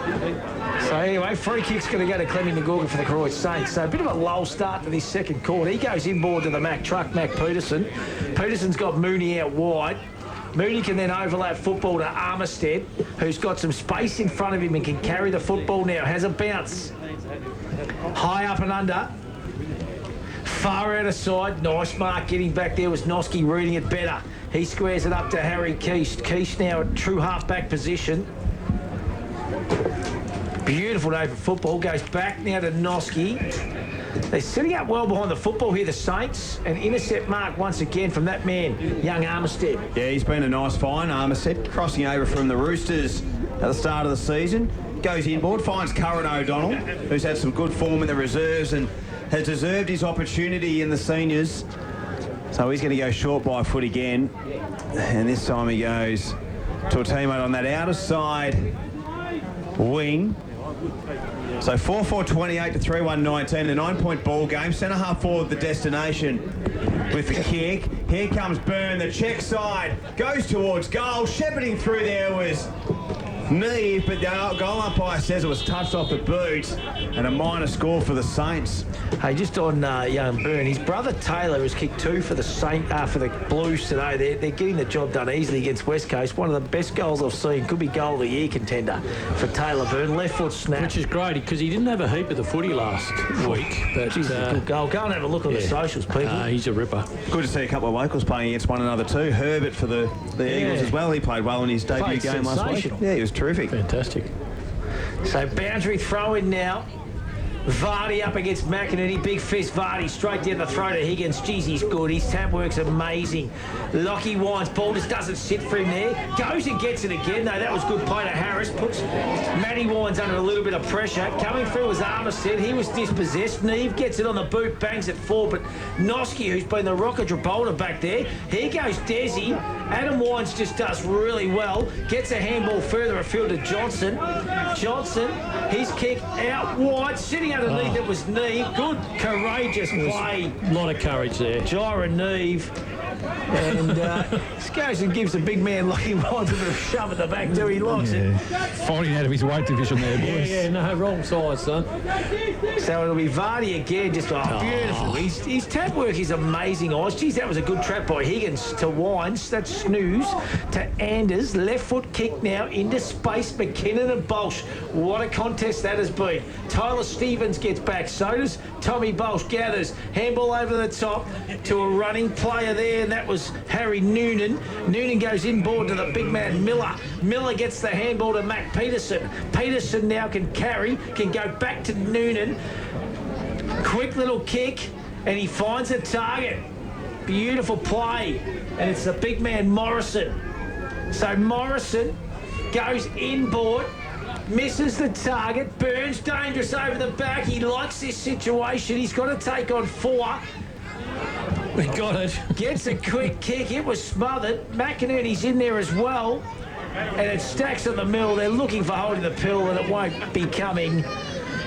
So anyway, free kick's going to go to Clemmy Nagorka for the Koroit Saints. So a bit of a lull start to this second quarter. He goes inboard to the Mack truck, Mac Peterson. Peterson's got Mooney out wide. Mooney can then overlap football to Armistead, who's got some space in front of him and can carry the football now. Has a bounce. High up and under. Far out of side. Nice mark getting back there was Noski reading it better. He squares it up to Harry Keast. Keast now at true half-back position. Beautiful day for football. Goes back now to Noski. They're sitting up well behind the football here, the Saints. An intercept mark once again from that man, young Armistead. Yeah, he's been a nice find, Armistead, crossing over from the Roosters at the start of the season. Goes inboard, finds Curran O'Donnell, who's had some good form in the reserves and has deserved his opportunity in the seniors. So he's going to go short by a foot again. And this time he goes to a teammate on that outer side wing. So 4-4-28 to 3-1-19, a 9-point ball game. Centre half forward the destination with the kick. Here comes Byrne, the check side, goes towards goal. Shepherding through there was Neve, but the goal umpire says it was touched off the boot, and a minor score for the Saints. Hey, just on young Byrne, his brother Taylor has kicked 2 for the Blues today. They're getting the job done easily against West Coast. One of the best goals I've seen. Could be goal of the year contender for Taylor Byrne. Left foot snap. Which is great because he didn't have a heap of the footy last week. But Jeez, a good goal. Go and have a look on the socials, people. He's a ripper. Good to see a couple of locals playing against one another too. Herbert for the Eagles as well. He played well in his debut game last week. Yeah, he was terrific. Fantastic. So boundary throw in now. Vardy up against McInerney. Big fist Vardy straight down the throat of Higgins. Jeez, he's good. His tap work's amazing. Lockie Wines. Ball just doesn't sit for him there. Goes and gets it again. No, that was good play to Harris. Puts Matty Wines under a little bit of pressure. Coming through was Armistead. He was dispossessed. Neve gets it on the boot. Bangs it forward. But Noski, who's been the rocket Drabolta back there. Here goes Desi. Adam Wines just does really well. Gets a handball further afield to Johnson. Johnson, his kick out wide. Sitting underneath it was Neve. Good, courageous play. A lot of courage there. Jira Neve. And this goes and gives the big man Lockie Wines a bit of a shove at the back too. He likes it. Fighting out of his weight division there, boys. Yeah, no, wrong side, son. So it'll be Vardy again. Just beautiful. His tap work is amazing, Oz. Geez, that was a good trap by Higgins to Wines. That's Snooze to Anders. Left foot kick now into space. McKinnon and Bolsh. What a contest that has been. Tyler Stevens gets back. So does Tommy Bolsh. Gathers. Handball over the top to a running player there. And that was Harry Noonan. Noonan goes inboard to the big man Miller. Miller gets the handball to Mac Peterson. Peterson now can carry, can go back to Noonan. Quick little kick, and he finds a target. Beautiful play, and it's the big man Morrison. So Morrison goes inboard, misses the target. Burns dangerous over the back. He likes this situation. He's got to take on 4. We got it. Gets a quick kick. It was smothered. McInerney's in there as well. And it stacks on the middle. They're looking for holding the pill, and it won't be coming.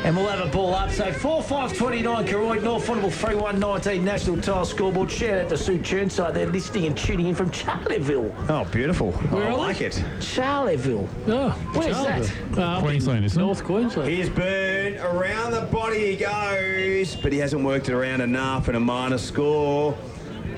And we'll have a ball up. So 4-5-29 Koroit, North Warrnambool 3-1-19 National Tile Scoreboard. Shout out to Sue Churnside. They're listening and tuning in from Charleville. Oh, beautiful. Where I are like they? it. Charleville. Oh, where's Charleville? Queensland, isn't it? North Queensland. He's burned. Around the body he goes, but he hasn't worked it around enough, and a minor score.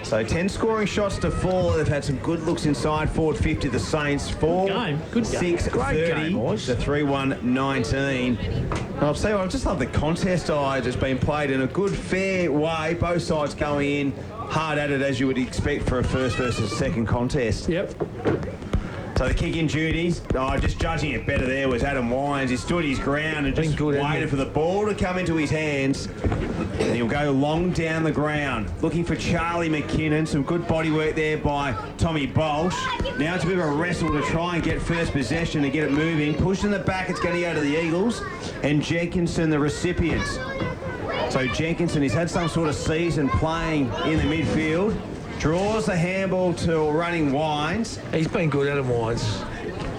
So 10 scoring shots to 4. They've had some good looks inside. Forward 50 the Saints. 4, Good game. 6, Great 30 game, boys. to 3-1-19. And I'll tell you what, I just love the contest that's been played in a good, fair way. Both sides going in hard at it as you would expect for a first versus second contest. Yep. So the kick-in duties, just judging it better there was Adam Wines. He stood his ground and just waited for the ball to come into his hands. And he'll go long down the ground, looking for Charlie McKinnon. Some good body work there by Tommy Bolsh. Now it's a bit of a wrestle to try and get first possession and get it moving. Pushed in the back, it's going to go to the Eagles. And Jenkinson, the recipients. So Jenkinson, he's had some sort of season playing in the midfield. Draws the handball to running Wines. He's been good, Adam Wines.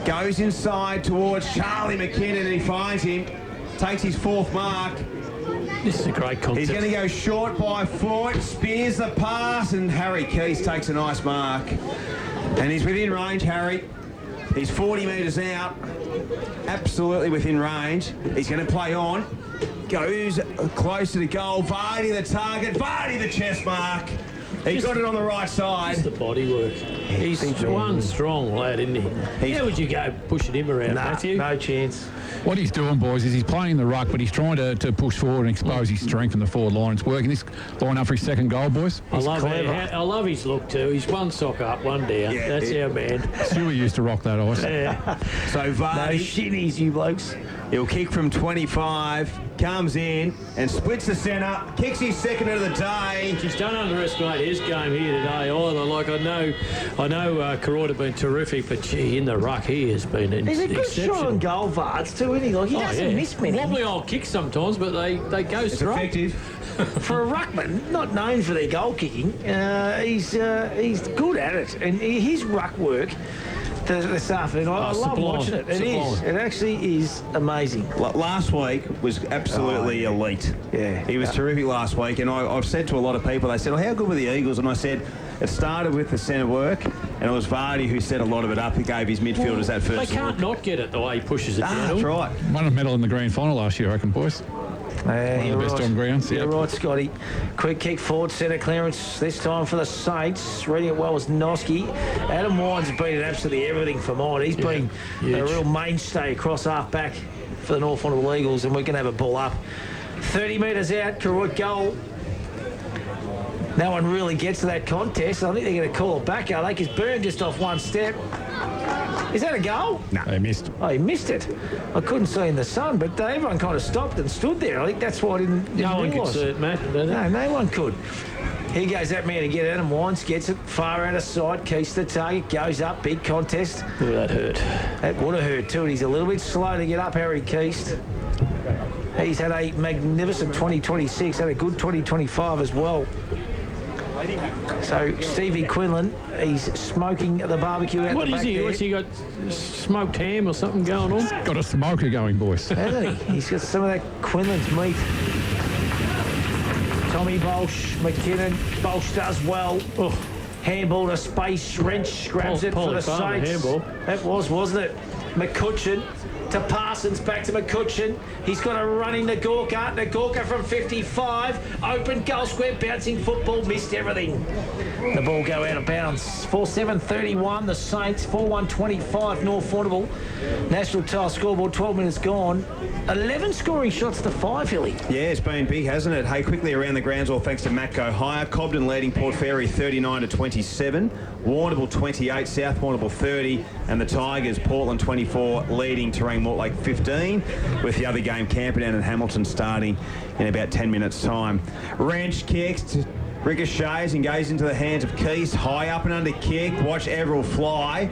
Goes inside towards Charlie McKinnon and he finds him. Takes his 4th mark. This is a great contest. He's going to go short by foot, spears the pass, and Harry Keys takes a nice mark. And he's within range, Harry. He's 40 metres out. Absolutely within range. He's going to play on. Goes close to the goal. Vardy the target. Vardy the chest mark. He got it on the right side. Just the body work. He's one strong lad, isn't he? How would you go pushing him around, Matthew? No chance. What he's doing, boys, is he's playing the ruck, but he's trying to push forward and expose his strength in the forward line. It's working. This line up for his second goal, boys. I love his look too. He's one sock up, one down. Yeah, that's our man. Stewie used to rock that ice. Yeah. So Vardy, No shitties, you blokes. he'll kick from 25, comes in and splits the centre, kicks his second of the day. Just don't underestimate his game here today either. Like I know Koroit have been terrific, but gee, in the ruck he has been He's a good exceptional. shot on goal, Vards, too, isn't he? Like, he doesn't miss many. Wobbly old kicks sometimes, but they go It's straight. effective. For a ruckman, not known for their goal kicking, he's good at it. And his ruck work this afternoon, I love sublime. watching it. It Sublime. is. It actually is amazing. Last week was absolutely elite. Yeah. He was terrific last week, and I've said to a lot of people, they said, how good were the Eagles? And I said, it started with the centre work, and it was Vardy who set a lot of it up. He gave his midfielders that first They can't look. not get it the way he pushes it down. That's right. Won a medal in the grand final last year, I reckon, boys. One of the best on grounds. You're Yeah. right, Scotty. Quick kick forward, centre clearance this time for the Saints. Reading it well was Noski. Adam Wines has been at absolutely everything for mine. He's been a real mainstay across half-back for the North Warrnambool Eagles, and we're going to have a ball up. 30 metres out, Koroit goal. No one really gets to that contest. I think they're going to call it back, are they? Because Byrne just off one step. Is that a goal? No, he missed. Oh, he missed it. I couldn't see in the sun, but everyone kind of stopped and stood there. I think that's why I didn't No one could realise. see it, Matt. Did No, no one could. Here goes that man again. Adam Wines gets it far out of sight. Keeps the target. Goes up. Big contest. Ooh, that hurt. That would have hurt too. And he's a little bit slow to get up, Harry Keast. He's had a magnificent 2026. Had a good 2025 as well. So Stevie Quinlan, he's smoking the barbecue out What the is back he? there. What's he got? Smoked ham or something going on? Got a smoker going, boys. Hasn't he? He's got some of that Quinlan's meat. Tommy Bolsh, McKinnon. Bolsh does well. Oh, handball to space. Wrench grabs it for the Saints. Handball. That was, wasn't it? McCutcheon to Parsons, back to McCutcheon. He's got a running Nagorka. Nagorka from 55. Open goal square, bouncing football, missed everything. The ball go out of bounds. 4-7-31, the Saints. 4-1-25, North Warrnambool. National Tile scoreboard, 12 minutes gone. 11 scoring shots to 5, Hilly. Yeah, it's been big, hasn't it? Hey, quickly around the grounds, all thanks to Matt Go Higher. Cobden leading Port Fairy 39-27. Warrnambool 28, South Warrnambool 30, and the Tigers, Portland 24, leading Terang Mortlake 15, with the other game Camperdown and Hamilton starting in about 10 minutes' time. Wrench kicks, ricochets and goes into the hands of Keast. High up and under kick. Watch Everell fly.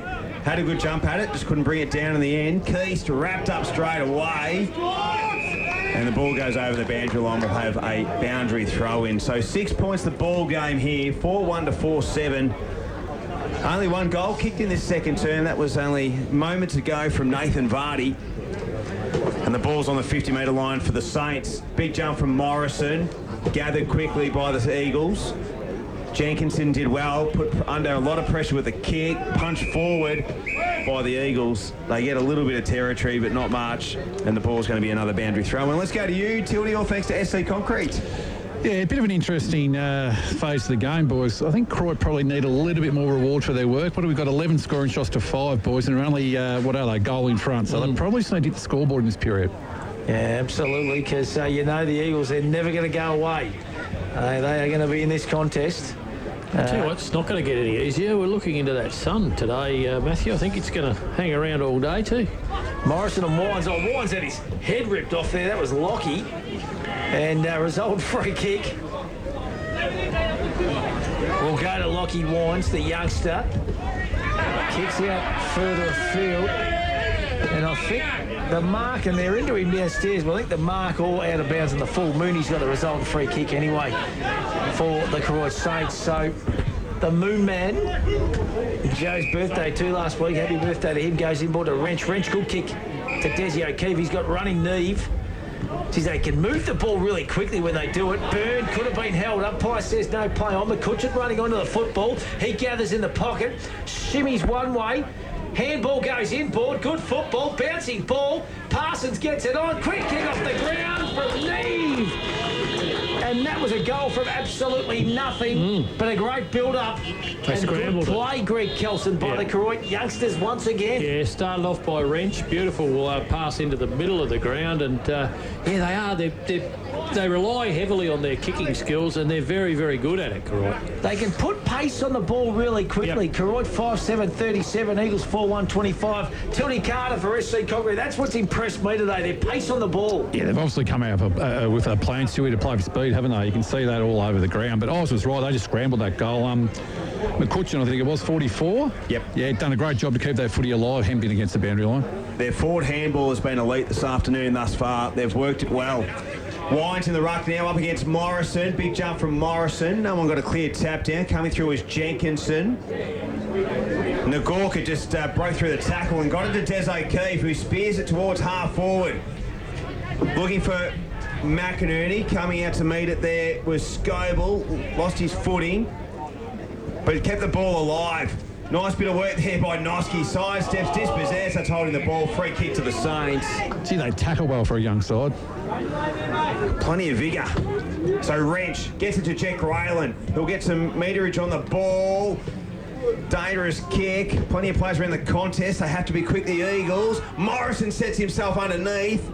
Had a good jump at it, just couldn't bring it down in the end. Keast wrapped up straight away. And the ball goes over the boundary line. We'll have a boundary throw in. So 6 points the ball game here, 4-1 to 4-7. Only one goal kicked in this second term. That was only moments ago from Nathan Vardy. And the ball's on the 50-metre line for the Saints. Big jump from Morrison. Gathered quickly by the Eagles. Jenkinson did well, put under a lot of pressure with a kick. Punched forward by the Eagles. They get a little bit of territory, but not much. And the ball's going to be another boundary throw. And let's go to you, Tildy, all thanks to SC Concrete. Yeah, a bit of an interesting phase of the game, boys. I think Koroit probably need a little bit more reward for their work. What have we got? 11 scoring shots to 5, boys, and they're only, goal in front. So they probably just need to hit the scoreboard in this period. Yeah, absolutely, because you know the Eagles, they're never going to go away. They are going to be in this contest. I tell you what, it's not going to get any easier. We're looking into that sun today, Matthew. I think it's going to hang around all day too. Morrison and Wines. Oh, Wines had his head ripped off there. That was Lockie. And result free kick. We'll go to Lockie Wines, the youngster. Kicks out further afield. And I think the mark, and they're into him downstairs, but I think the mark all out of bounds in the full. Mooney's got the resultant free kick anyway for the Koroit Saints. So the Moon Man, Joe's birthday too last week. Happy birthday to him. Goes inboard to Wrench. Wrench, good kick to Desi O'Keefe. He's got running Neve. Geez, they can move the ball really quickly when they do it. Byrne could have been held up. Pice says no play on. McCutcheon running onto the football. He gathers in the pocket. Shimmies one way. Handball goes inboard. Good football. Bouncing ball. Parsons gets it on. Quick kick off the ground from Neve. And that was a goal from absolutely nothing, but a great build-up. They scrambled good play, Greg Kelson, by the Koroit youngsters once again. Yeah, started off by Wrench. Beautiful pass into the middle of the ground. And, they are. They rely heavily on their kicking skills, and they're very, very good at it, Koroit. They can put pace on the ball really quickly. Yep. Koroit 5-7-37, Eagles 4-1-25. Tildy Carter for SC Concrete. That's what's impressed me today, their pace on the ball. Yeah, they've obviously come out with a plan, Stewie, to play for speed, haven't they? You can see that all over the ground. But Oz was right, they just scrambled that goal. McCutcheon, I think it was, 44. Yep. Yeah, done a great job to keep that footy alive, hemmed in against the boundary line. Their forward handball has been elite this afternoon thus far. They've worked it well. Wines in the ruck now up against Morrison. Big jump from Morrison. No one got a clear tap down. Coming through is Jenkinson. Nagorka just broke through the tackle and got it to Des O'Keefe, who spears it towards half forward. Looking for McInerney. Coming out to meet it there was Scoble. Lost his footing, but kept the ball alive. Nice bit of work there by Noski. Sidesteps, dispossessed. That's holding the ball. Free kick to the Saints. Gee, they tackle well for a young side. Plenty of vigour. So Wrench gets it to Jack Raylan. He'll get some meterage on the ball. Dangerous kick. Plenty of players around the contest. They have to be quick, the Eagles. Morrison sets himself underneath.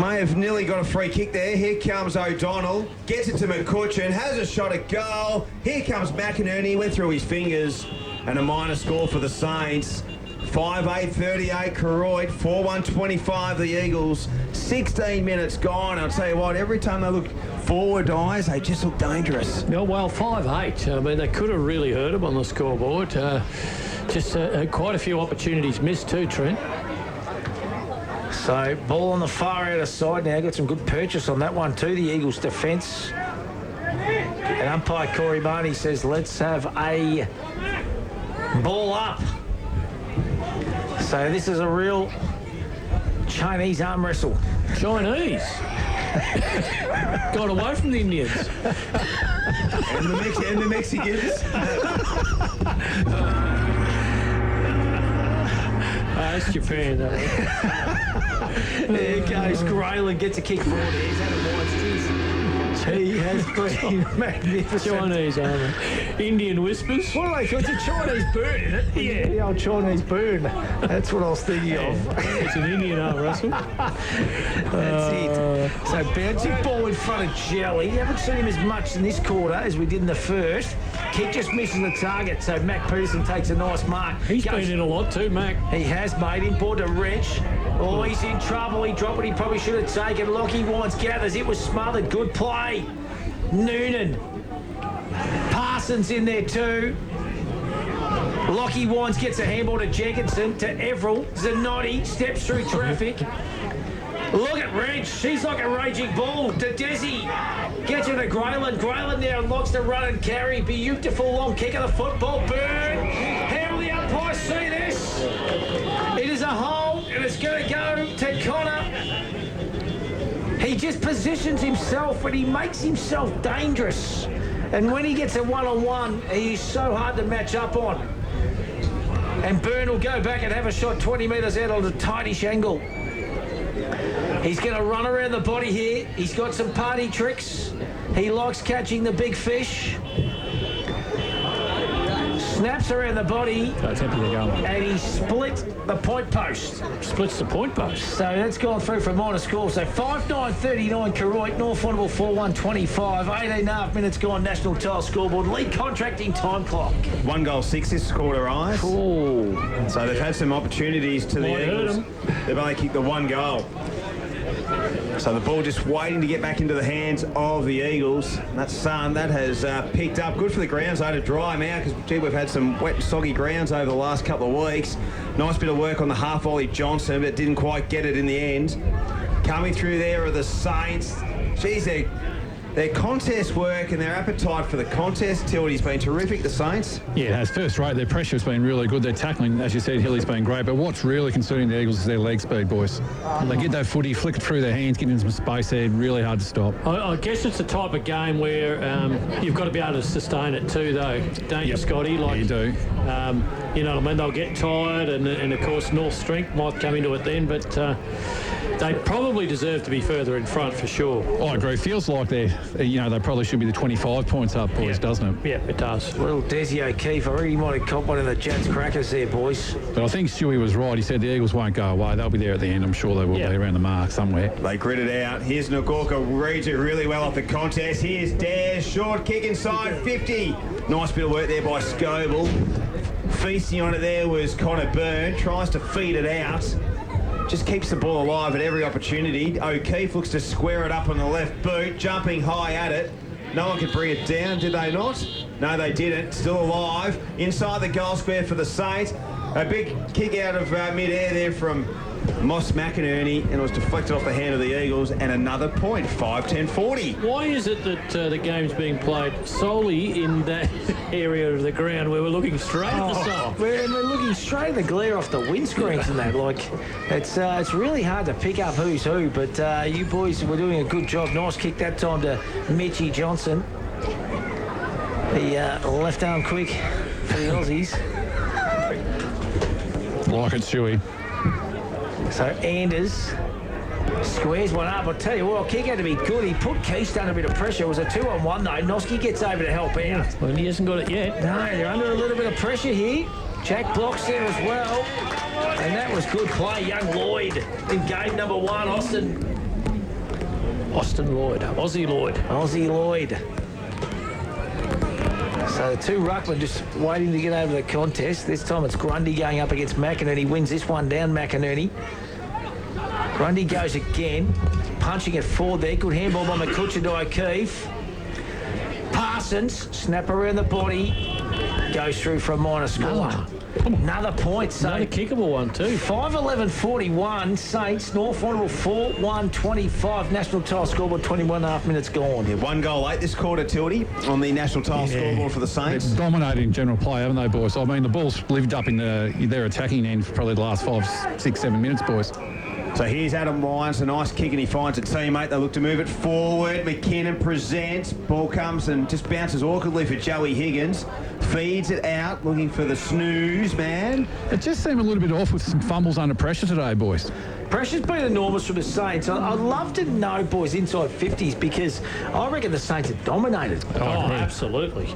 May have nearly got a free kick there. Here comes O'Donnell. Gets it to McCutcheon. Has a shot at goal. Here comes McInerney. Went through his fingers. And a minor score for the Saints. 5-8-38 Koroit, 4-1-25 the Eagles. 16 minutes gone. I'll tell you what, every time they look forward, eyes, they just look dangerous. Yeah, well, 5-8. I mean, they could have really hurt them on the scoreboard. Just quite a few opportunities missed too, Trent. So, ball on the far outer side now. Got some good purchase on that one too, the Eagles' defence. And umpire Corey Barney says, let's have a ball up. So this is a real Chinese arm wrestle. Chinese? Got away from the Indians. and the Mexicans. That's Japan, though. There goes Grayling, gets a kick forward. He's had a wide. He has been magnificent. Chinese armour. Indian whispers. What are they called? It's a Chinese burn, isn't it? Yeah, the old Chinese burn. That's what I was thinking of. It's an Indian arm wrestle. That's it. So bouncing ball in front of Jelly. Haven't seen him as much in this quarter as we did in the first. Kick just misses the target, so Mac Peterson takes a nice mark. He's been in a lot too, Mac. He has, made him. Ball to Wrench. Oh, he's in trouble. He dropped what he probably should have taken. Lockie Wines gathers. It was smothered. Good play. Noonan. Parsons in there too. Lockie Wines gets a handball to Jenkinson, to Everell. Zanotti steps through traffic. Look at Wrench. She's like a raging bull. To Desi. Gets her to Grayling. Grayling now looks to run and carry. Beautiful long kick of the football. Burn. How will the umpires see this? It is a hole, and it's going to go to Connor. He just positions himself, and he makes himself dangerous. And when he gets a one-on-one, he's so hard to match up on. And Byrne will go back and have a shot 20 metres out on a tightish angle. He's going to run around the body here. He's got some party tricks. He likes catching the big fish. Snaps around the body. And he split the point post. Splits the point post. So that's gone through for minor score. So 5-9-39 Koroit, North Warrnambool 4-1-25. 18.5 minutes gone, national tile scoreboard. League contracting time clock. 1 goal 6 this quarter, eyes. Ooh. So they've had some opportunities to the Eagles. They've only kicked the 1 goal. So the ball just waiting to get back into the hands of the Eagles. That sun, that has picked up. Good for the grounds though to dry them out, because we've had some wet and soggy grounds over the last couple of weeks. Nice bit of work on the half volley Johnson, but didn't quite get it in the end. Coming through there are the Saints. Geez, their contest work and their appetite for the contest, Tildy's been terrific, the Saints. Yeah, it has. First rate, their pressure's been really good. Their tackling, as you said, Hilly's been great. But what's really concerning the Eagles is their leg speed, boys. They get that footy, flick it through their hands, get into some space there, really hard to stop. I guess it's the type of game where you've got to be able to sustain it too, though, don't you, Scotty? Like, you do. You know what I mean? They'll get tired, and of course, North strength might come into it then, but they probably deserve to be further in front for sure. I agree. Feels like they probably should be the 25 points up, boys, doesn't it? Yeah, it does. Well, Desi O'Keefe, I really might have caught one of the Jets crackers there, boys. But I think Stewie was right. He said the Eagles won't go away. They'll be there at the end. I'm sure they will be around the mark somewhere. They grit it out. Here's Ngorka, reads it really well off the contest. Here's Daz, short kick inside 50. Nice bit of work there by Scoble. Feasting on it there was Connor Byrne. Tries to feed it out. Just keeps the ball alive at every opportunity. O'Keefe looks to square it up on the left boot, jumping high at it. No one could bring it down, did they not? No, they didn't. Still alive. Inside the goal square for the Saints. A big kick out of mid-air there from Moss McInerney, and it was deflected off the hand of the Eagles, and another point, 5-10-40. Why is it that the game's being played solely in that area of the ground where we're looking straight at the sun? We're looking straight at the glare off the windscreens and that. Like, it's really hard to pick up who's who, but you boys were doing a good job. Nice kick that time to Mitchie Johnson. The left arm quick for the Aussies. Like it, Stewie. So Anders squares one up. I'll tell you what, kick had to be good. He put Keith under a bit of pressure. It was a 2-on-1 though. Noski gets over to help out. Well, he hasn't got it yet. No, they're under a little bit of pressure here. Jack blocks there as well. And that was good play. Young Lloyd in game number 1. Austin Lloyd. Aussie Lloyd. So the two ruckmen just waiting to get over the contest. This time it's Grundy going up against McInerney. Wins this one down, McInerney. Grundy goes again. Punching it forward there. Good handball by McCutcheon to O'Keefe. Parsons, snap around the body. Goes through for a minor score. Another point. So another kickable one too. 5-11-41. Saints. North Warrnambool 4-1-25. National title scoreboard 21.5 minutes gone. Yeah, 1 goal late this quarter, Tildy, on the national title scoreboard for the Saints. They've dominated in general play, haven't they, boys? I mean, the ball's lived up in their attacking end for probably the last 5, 6, 7 minutes, boys. So here's Adam Wines, a nice kick, and he finds a teammate. They look to move it forward. McKinnon presents. Ball comes and just bounces awkwardly for Joey Higgins. Feeds it out, looking for the snooze, man. It just seemed a little bit off with some fumbles under pressure today, boys. Pressure's been enormous from the Saints. I'd love to know, boys, inside 50s, because I reckon the Saints are dominated. Oh, absolutely.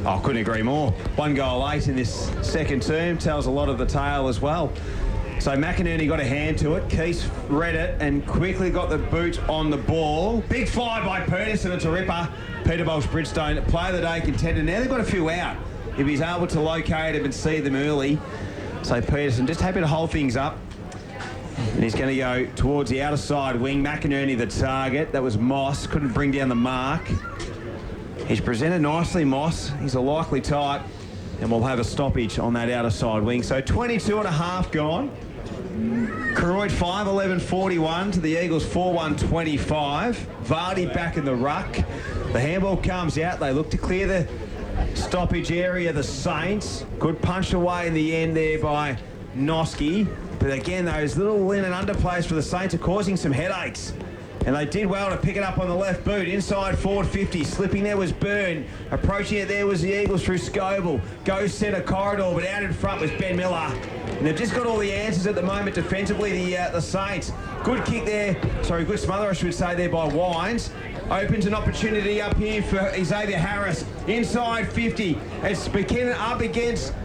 I couldn't agree more. 1 goal late in this second term tells a lot of the tale as well. So McInerney got a hand to it. Keith read it and quickly got the boot on the ball. Big fly by Peterson. It's a ripper. Peter Bridgestone, play of the day contender. Now they've got a few out. If he's able to locate them and see them early. So Peterson just happy to hold things up. And he's going to go towards the outer side wing. McInerney the target. That was Moss. Couldn't bring down the mark. He's presented nicely, Moss. He's a likely type. And we'll have a stoppage on that outer side wing. So 22.5 gone. Koroit 5-11-41 to the Eagles 4-1-25. Vardy back in the ruck. The handball comes out. They look to clear the stoppage area, the Saints. Good punch away in the end there by Noski. But again, those little linen underplays for the Saints are causing some headaches. And they did well to pick it up on the left boot. Inside forward 50. Slipping there was Byrne. Approaching it there was the Eagles through Scoble. Goes centre corridor, but out in front was Ben Miller. And they've just got all the answers at the moment defensively, the Saints. Good kick there. Sorry, good smother, I should say, there by Wines. Opens an opportunity up here for Xavier Harris. Inside 50. It's McKinnon up against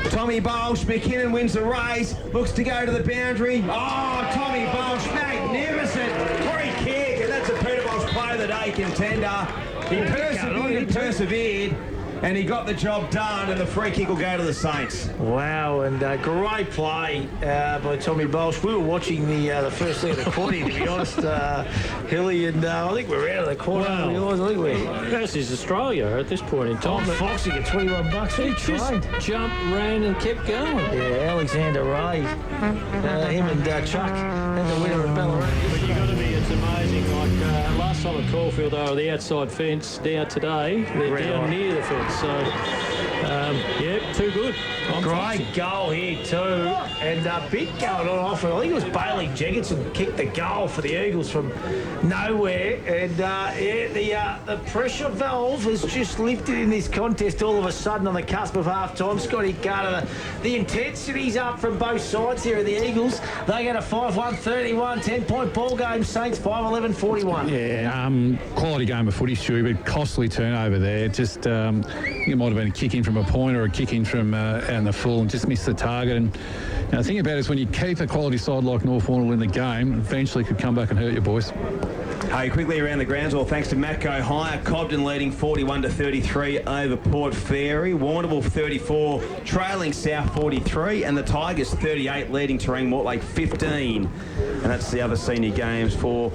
Tommy Bolsh. McKinnon wins the race. Looks to go to the boundary. Oh, Tommy Bolsh, magnificent. Free kick, and that's a Peter Bolsh play of the day contender. He persevered, and he got the job done, and the free kick will go to the Saints. Wow, and great play by Tommy Bolsh. We were watching the first leg of the quarter, to be honest, Hilly, and I think we're out of the quarter. Wow. I think we're versus Australia at this point in time. Foxy at $21. He just jumped, ran, and kept going. Yeah, Alexander Ray, him and Chuck, and the winner of Ballarat. But you've got to be, it's amazing. Like last time at Caulfield, they were the outside fence. Now today, they're down near the fence. So, yeah, too good. Great goal here too, and a bit going on often. I think it was Bailey Jenkinson kicked the goal for the Eagles from nowhere, and the pressure valve has just lifted in this contest all of a sudden on the cusp of half-time. Scotty Carter, the intensity's up from both sides here of the Eagles. They get a 5-1-31, 10-point ball game. Saints 5-11-41. Yeah, quality game of footy, Stewie, but costly turnover there. Just it might have been a kick in from a point or a kick in from out in the full and just missed the target. And the thing about it is when you keep a quality side like North Warrnambool in the game, eventually could come back and hurt you, boys. Hey, quickly around the grounds, all thanks to Matco Hire. Cobden leading 41-33 over Port Fairy. Warrnambool 34, trailing South 43, and the Tigers 38, leading Terang Mortlake 15. And that's the other senior games for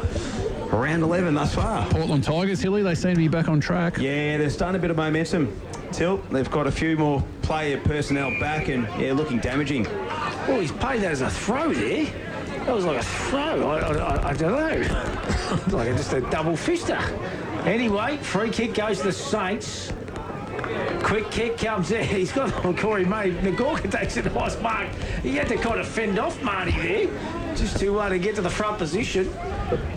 round 11 thus far. Portland Tigers, Hilly, they seem to be back on track. Yeah, they're starting a bit of momentum. Tilt, they've got a few more player personnel back and, yeah, looking damaging. Oh, he's played that as a throw there. That was like a throw. I don't know. Like just a double fister. Anyway, free kick goes to the Saints. Quick kick comes there. He's got Corey May. Nagorka takes a nice mark. He had to kind of fend off Marty there just to get to the front position.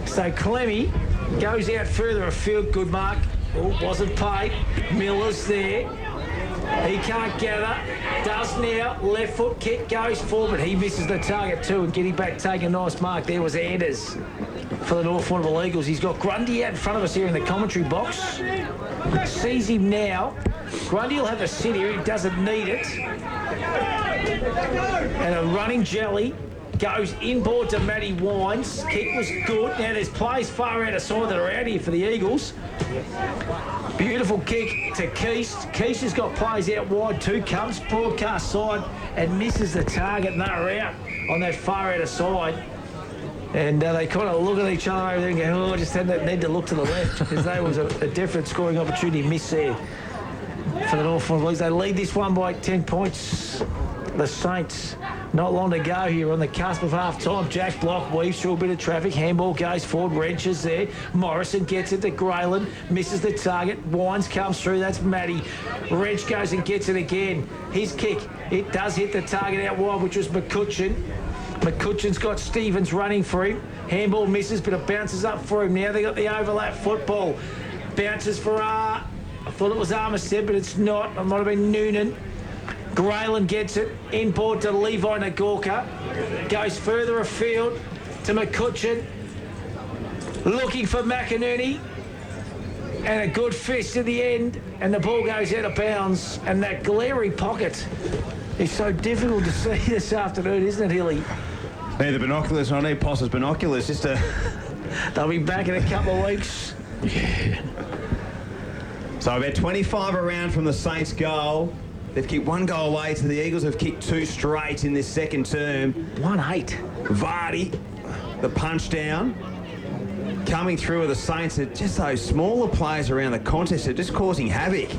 So Clemmy goes out further afield. Good mark. Oh, wasn't paid. Miller's there. He can't gather. Does now. Left foot kick goes forward. He misses the target too, and getting back, taking a nice mark. There was Anders for the North Warrnambool Eagles. He's got Grundy out in front of us here in the commentary box. Sees him now. Grundy will have a sit here. He doesn't need it. And a running jelly goes inboard to Matty Wines. Kick was good. Now there's plays far out of side that are out here for the Eagles. Beautiful kick to Keast. Keast has got plays out wide too. Comes broadcast side and misses the target, and they're out on that far out of side. And they kind of look at each other over there and go, I just had that need to look to the left, because there was a definite scoring opportunity missed there for the North Warrnambool. They lead this one by 10 points. The Saints, not long to go here on the cusp of half-time. Jack Block weaves through a bit of traffic. Handball goes forward, wrenches there. Morrison gets it to Grayland, misses the target. Wines comes through, that's Matty. Wrench goes and gets it again. His kick, it does hit the target out wide, which was McCutcheon. McCutcheon's got Stevens running for him. Handball misses, but it bounces up for him. Now they got the overlap football. Bounces for I thought it was Armistead, but it's not. It might have been Noonan. Grayland gets it, inboard to Levi Nagorka, goes further afield to McCutcheon, looking for McInerney, and a good fist at the end, and the ball goes out of bounds, and that glary pocket is so difficult to see this afternoon, isn't it, Hilly? Need the binoculars, I need Poss's binoculars just to... They'll be back in a couple of weeks. Yeah. So about 25 around from the Saints' goal. They've kicked one goal away to the Eagles. Have kicked two straight in this second term. 1-8. Vardy, the punch down. Coming through with the Saints, are just those smaller players around the contest are just causing havoc.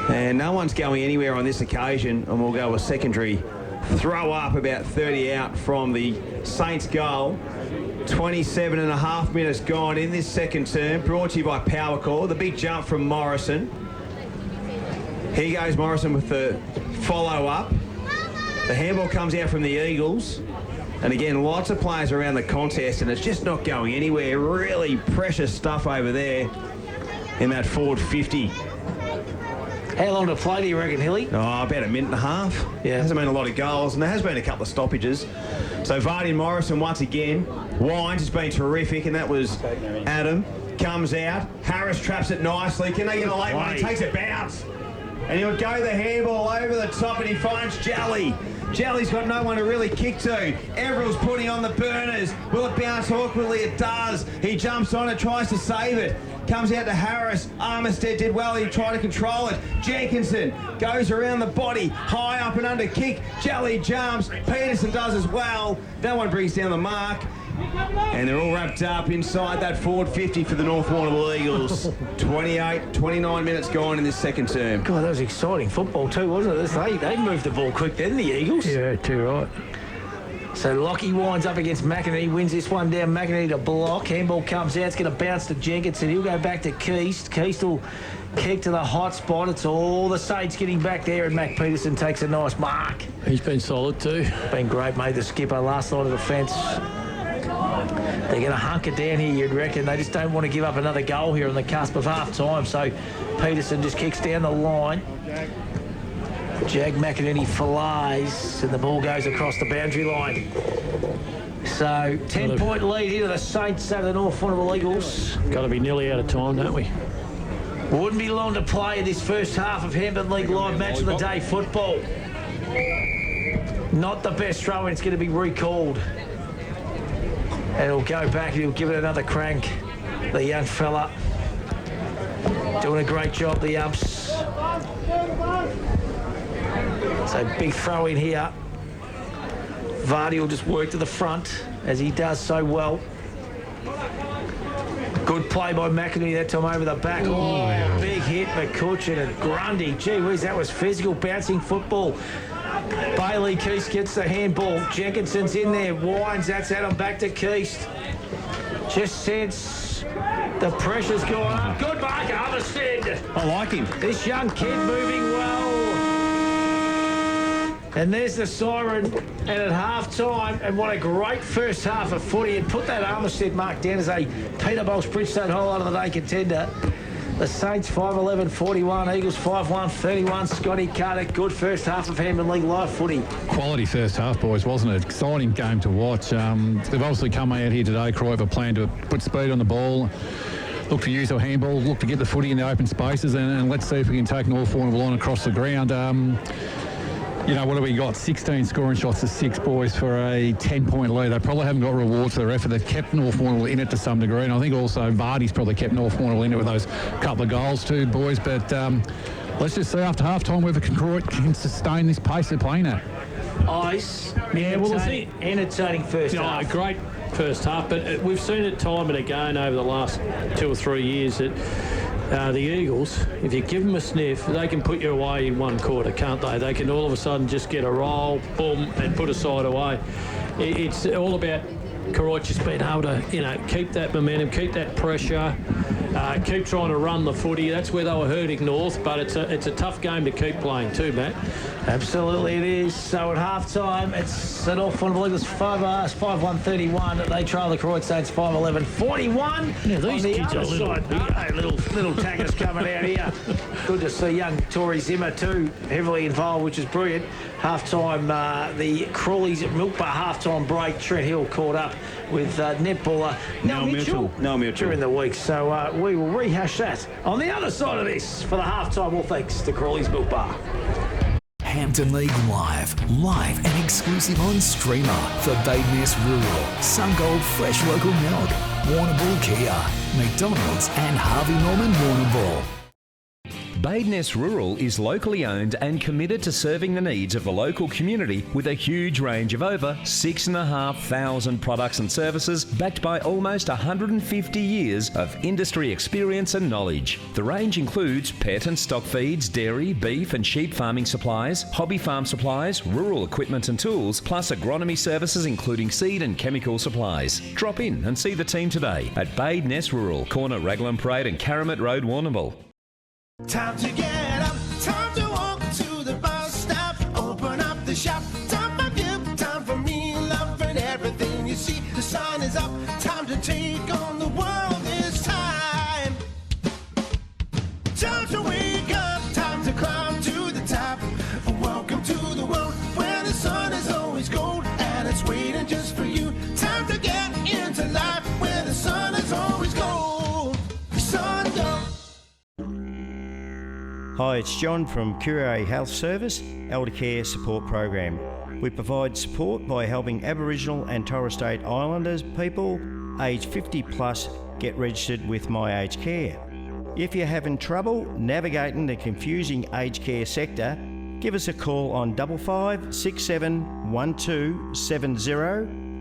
And no one's going anywhere on this occasion, and we'll go a secondary throw up about 30 out from the Saints' goal. 27 and a half minutes gone in this second term, brought to you by Powercore. The big jump from Morrison. Here goes Morrison with the follow-up. The handball comes out from the Eagles. And again, lots of players around the contest, and it's just not going anywhere. Really precious stuff over there in that forward 50. How long to play do you reckon, Hilly? Oh, about a minute and a half. Yeah. Hasn't been a lot of goals, and there has been a couple of stoppages. So Vardy and Morrison once again. Wines has been terrific, and that was Adam. Comes out. Harris traps it nicely. Can they get a late one? He takes a bounce. And he'll go the handball over the top, and he finds Jally. Jally's got no one to really kick to. Everill's putting on the burners. Will it bounce awkwardly? It does. He jumps on it, tries to save it. Comes out to Harris. Armistead did well. He tried to control it. Jenkinson goes around the body. High up and under kick. Jally jumps. Peterson does as well. That one brings down the mark. And they're all wrapped up inside that forward 50 for the North Warrnambool Eagles. 29 minutes gone in this second term. God, that was exciting football too, wasn't it? They moved the ball quick then, the Eagles. Yeah, too right. So Lockie winds up against McInerney, wins this one down. McInerney to block. Handball comes out. It's going to bounce to Jenkinson. He'll go back to Keast. Keast will kick to the hot spot. It's all the Saints getting back there, and Mac Peterson takes a nice mark. He's been solid too. Been great, mate. The skipper last line of defence. They're going to hunker down here, you'd reckon. They just don't want to give up another goal here on the cusp of half-time. So Peterson just kicks down the line. Jag McInerney flies, and the ball goes across the boundary line. So 10-point lead here to the Saints over the North Warrnambool Eagles. Got to be nearly out of time, don't we? Wouldn't be long to play in this first half of Handball League Live Match of the Day football. Not the best throw, and it's going to be recalled. And he'll go back and he'll give it another crank. The young fella doing a great job, the umps. So big throw in here. Vardy will just work to the front, as he does so well. Good play by McInerney that time over the back. Oh, big hit, McCutcheon and Grundy. Gee whiz, that was physical, bouncing football. Bailey Keast gets the handball. Jenkinson's in there. Wines, that's Adam back to Keast. Just sense the pressure's gone up. Good mark, Armistead. I like him. This young kid moving well. And there's the siren, and at half-time, and what a great first half of footy. And put that Armistead mark down as a Peterbolt Bridgestone Highlight of the Day contender. The Saints 5-11-41, Eagles 5-1-31. Scotty Carter, good first half of Handball League Live footy. Quality first half, boys, wasn't it? Exciting game to watch. They've obviously come out here today, Koroit, with a plan to put speed on the ball, look to use our handball, look to get the footy in the open spaces, and let's see if we can take North Warrnambool on across the ground. you know, what have we got? 16 scoring shots to 6 boys for a 10-point lead. They probably haven't got rewards for their effort. They've kept North Warrnambool in it to some degree, and I think also Vardy's probably kept North Warrnambool in it with those couple of goals too, boys. But let's just see after half-time whether Koroit can sustain this pace they're playing at. Ice. Yeah, well, entertaining first half. Great first half, but we've seen it time and again over the last 2 or 3 years that the Eagles, if you give them a sniff, they can put you away in one quarter, can't they? They can all of a sudden just get a roll, boom, and put a side away. It's all about Koroit just being able to, you know, keep that momentum, keep that pressure, keep trying to run the footy. That's where they were hurting North, but it's a tough game to keep playing too, Matt. Absolutely it is. So at half-time, it's an off one. I believe it was 5-1-31. They trail the Koroit Saints 5-11-41. Yeah, these on the kids other are side, little taggers coming out here. Good to see young Tory Zimmer too, heavily involved, which is brilliant. Half-time, the Crawleys at Milk Bar half-time break. Trent Hill caught up with netballer Nell Mitchell during the week. So we will rehash that on the other side of this for the half-time. All thanks to Crawley's Milk Bar. Hampton League live and exclusive on streamer for Badeness Rural, Sungold Fresh Local Milk, Warrnambool Kia, McDonald's and Harvey Norman Warrnambool. Badeness Rural is locally owned and committed to serving the needs of the local community with a huge range of over 6,500 products and services backed by almost 150 years of industry experience and knowledge. The range includes pet and stock feeds, dairy, beef and sheep farming supplies, hobby farm supplies, rural equipment and tools, plus agronomy services including seed and chemical supplies. Drop in and see the team today at Badeness Rural, corner Raglan Parade and Karamat Road, Warrnambool. Time to get up, time to walk to the bus stop, open up the shop, time for gift, time for me, love and everything you see. The sun is up, time to take on the world this time. Time to wake up, time to climb to the top. Welcome to the world where the sun is always gold and it's waiting just for you. Time to get into life where the sun is always gold. Sun gold. Hi, it's John from Koroit Health Service, Elder Care Support Program. We provide support by helping Aboriginal and Torres Strait Islanders people aged 50 plus get registered with My Aged Care. If you're having trouble navigating the confusing aged care sector, give us a call on 55 67 1270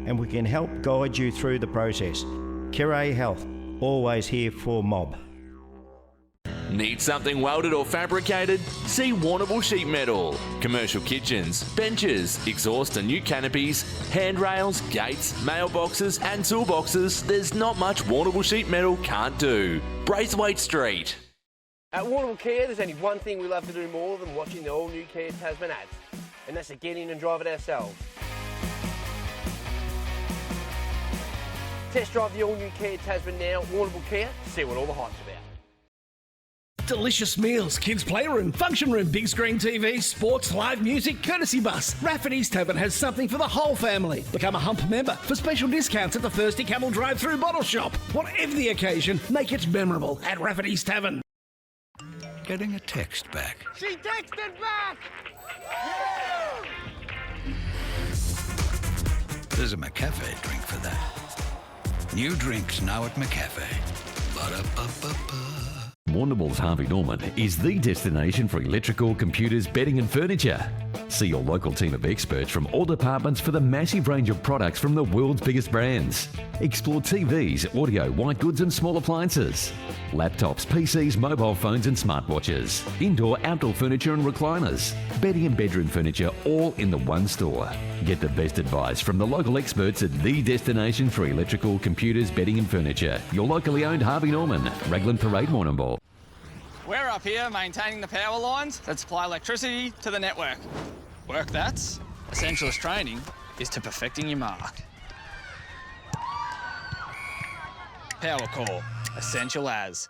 and we can help guide you through the process. Koroit Health, always here for mob. Need something welded or fabricated? See Warrnambool Sheet Metal. Commercial kitchens, benches, exhaust and new canopies, handrails, gates, mailboxes and toolboxes. There's not much Warrnambool Sheet Metal can't do. Braithwaite Street. At Warrnambool Kia, there's only one thing we love to do more than watching the all-new Kia Tasman ads, and that's to get in and drive it ourselves. Test drive the all-new Kia Tasman now at Warrnambool Kia to see what all the hype's about. Delicious meals, kids' playroom, function room, big screen TV, sports, live music, courtesy bus. Rafferty's Tavern has something for the whole family. Become a Hump member for special discounts at the Thirsty Camel drive-through bottle shop. Whatever the occasion, make it memorable at Rafferty's Tavern. Getting a text back. She texted back! Yeah! There's a McCafe drink for that. New drinks now at McCafe. Ba-da-ba-ba-ba. Warrnambool's Harvey Norman is the destination for electrical, computers, bedding and furniture. See your local team of experts from all departments for the massive range of products from the world's biggest brands. Explore TVs, audio, white goods and small appliances. Laptops, PCs, mobile phones and smartwatches. Indoor, outdoor furniture and recliners. Bedding and bedroom furniture all in the one store. Get the best advice from the local experts at the destination for electrical, computers, bedding and furniture. Your locally owned Harvey Norman, Raglan Parade, Warrnambool. We're up here maintaining the power lines that supply electricity to the network. Work that's essentialist training is to perfecting your mark. Power core, essential as.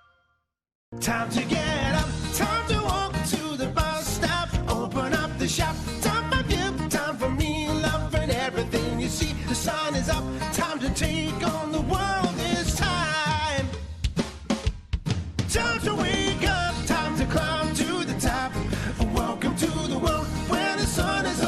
Time to get up, time to walk to the bus stop, open up the shop, time for gift, time for me, love and everything you see. The sun is up, time to take on the world this time. Time to wake up, time to climb to the top. Welcome to the world where the sun is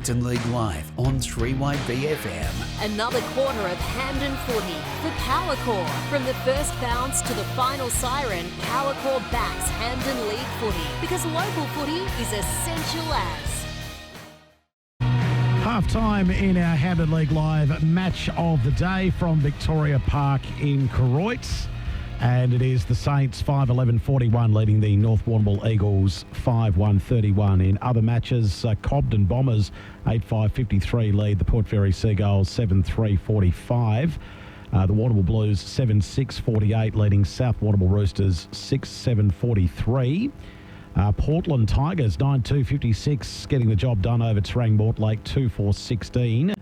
Hampton League Live on 3YB FM. Another quarter of Hampden footy. The Power Core. From the first bounce to the final siren, Power Core backs Hampden League footy because local footy is essential as. Half time in our Hampden League Live match of the day from Victoria Park in Koroit. And it is the Saints 5-11-41 leading the North Warrnambool Eagles 5-1-31. In other matches, Cobden Bombers 8-5-53 lead the Port Fairy Seagulls 7-3-45. The Warrnambool Blues 7-6-48 leading South Warrnambool Roosters 6-7-43. Portland Tigers 9-2-56 getting the job done over Terang Mortlake 2-4-16.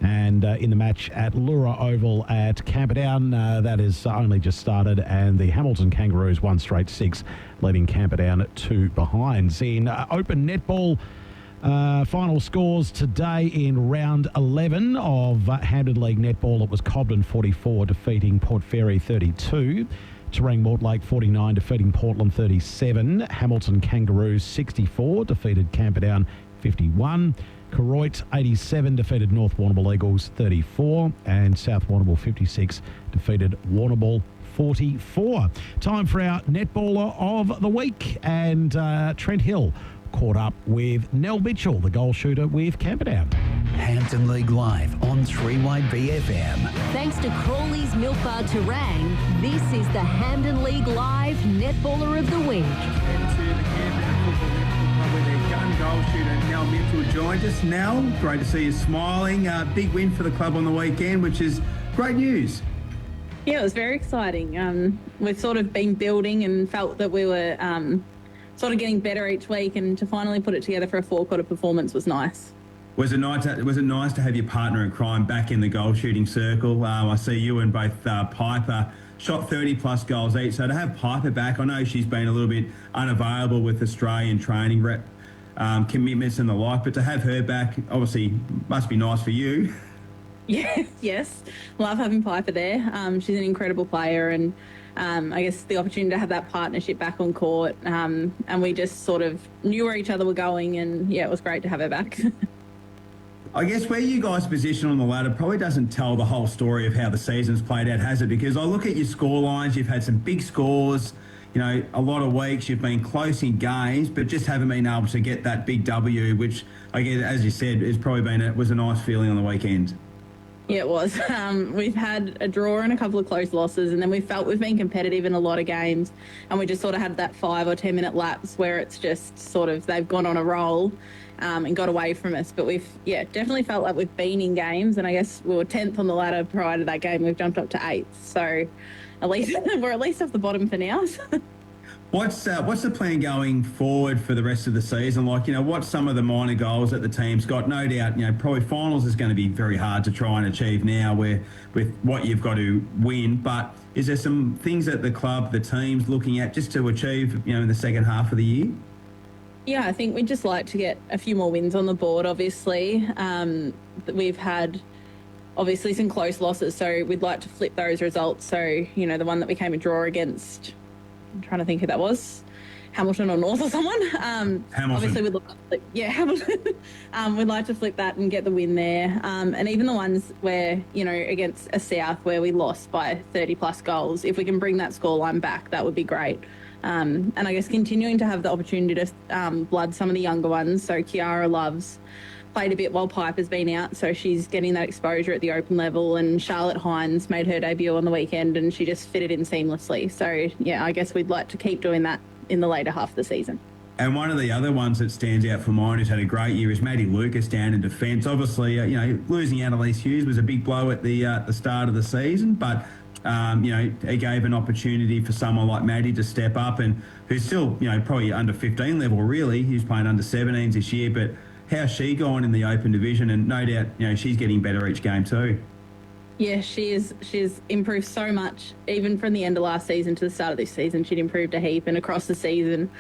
And in the match at Lura Oval at Camperdown, that is only just started, and the Hamilton Kangaroos 1 straight 6, leading Camperdown 2 behinds. In open netball, final scores today in round 11 of Hampden League Netball, it was Cobden 44 defeating Port Fairy 32. Terang Mortlake 49 defeating Portland 37. Hamilton Kangaroos 64 defeated Camperdown 51. Koroit 87 defeated North Warrnambool Eagles 34, and South Warrnambool 56 defeated Warrnambool 44. Time for our netballer of the week, and Trent Hill caught up with Nell Mitchell, the goal shooter with Camperdown. Hampton League Live on 3YB FM. Thanks to Crawley's Milk Bar Terang, this is the Hampden League Live Netballer of the Week. With their gun goal shooter Nell Mitchell joined us. Nell, great to see you smiling. Big win for the club on the weekend, which is great news. Yeah, it was very exciting. We've sort of been building and felt that we were sort of getting better each week, and to finally put it together for a four-quarter performance was nice. Was it nice to have your partner in crime back in the goal shooting circle? I see you and both Piper shot 30-plus goals each. So to have Piper back, I know she's been a little bit unavailable with Australian training commitments and the like, but to have her back, obviously, must be nice for you. Yes. Love having Piper there. She's an incredible player, and I guess the opportunity to have that partnership back on court, and we just sort of knew where each other were going, and yeah, it was great to have her back. I guess where you guys position on the ladder probably doesn't tell the whole story of how the season's played out, has it? Because I look at your score lines, you've had some big scores, you know, a lot of weeks, you've been close in games, but just haven't been able to get that big W, which I guess, as you said, was a nice feeling on the weekend. Yeah, it was. We've had a draw and a couple of close losses, and then we felt we've been competitive in a lot of games, and we just sort of had that 5 or 10 minute lapse where it's just sort of they've gone on a roll and got away from us. But we've, definitely felt like we've been in games, and I guess we were 10th on the ladder prior to that game. We've jumped up to 8th, so at least we're at least off the bottom for now. What's the plan going forward for the rest of the season? Like, you know, what's some of the minor goals that the team's got? No doubt, you know, probably finals is going to be very hard to try and achieve now with what you've got to win. But is there some things that the club, the team's looking at just to achieve, you know, in the second half of the year? Yeah, I think we'd just like to get a few more wins on the board, obviously. We've had obviously some close losses, so we'd like to flip those results. So, you know, the one that we came a draw against, I'm trying to think who that was, Hamilton or North or someone. Hamilton. Obviously, we'd look, Hamilton. We'd like to flip that and get the win there. And even the ones where, you know, against a South where we lost by 30 plus goals, if we can bring that scoreline back, that would be great. And I guess continuing to have the opportunity to blood some of the younger ones. So Kiara Love's played a bit while Piper's been out, so she's getting that exposure at the open level, and Charlotte Hines made her debut on the weekend and she just fitted in seamlessly. So yeah, I guess we'd like to keep doing that in the later half of the season. And one of the other ones that stands out for mine, who's had a great year, is Maddie Lucas down in defence. Obviously, you know, losing out Elise Hughes was a big blow at the start of the season, but you know, it gave an opportunity for someone like Maddie to step up, and who's still, you know, probably under 15 level really. He's playing under 17s this year, but how's she gone in the open division? And no doubt, you know, she's getting better each game too. Yeah, she's improved so much, even from the end of last season to the start of this season. She'd improved a heap, and across the season,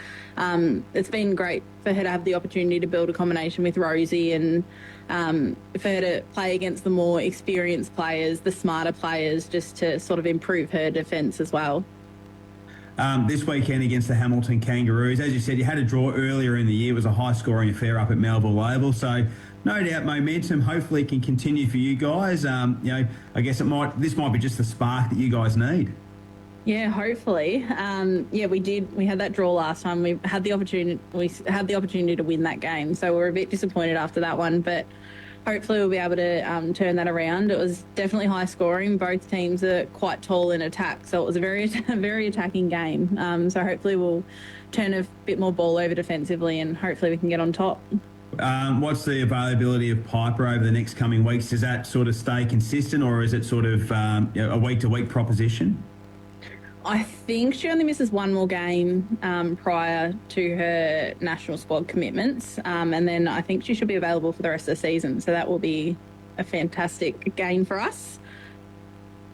it's been great for her to have the opportunity to build a combination with Rosie, and for her to play against the more experienced players, the smarter players, just to sort of improve her defence as well. This weekend against the Hamilton Kangaroos, as you said, you had a draw earlier in the year. It was a high-scoring affair up at Melville Oval. So no doubt momentum hopefully can continue for you guys. I guess this might be just the spark that you guys need. Yeah, hopefully. We had that draw last time. We had the opportunity to win that game, so we're a bit disappointed after that one, but hopefully we'll be able to turn that around. It was definitely high scoring. Both teams are quite tall in attack, so it was a very attacking game. So hopefully we'll turn a bit more ball over defensively, and hopefully we can get on top. What's the availability of Piper over the next coming weeks? Does that sort of stay consistent, or is it sort of a week-to-week proposition? I think she only misses one more game prior to her national squad commitments, and then I think she should be available for the rest of the season. So that will be a fantastic gain for us.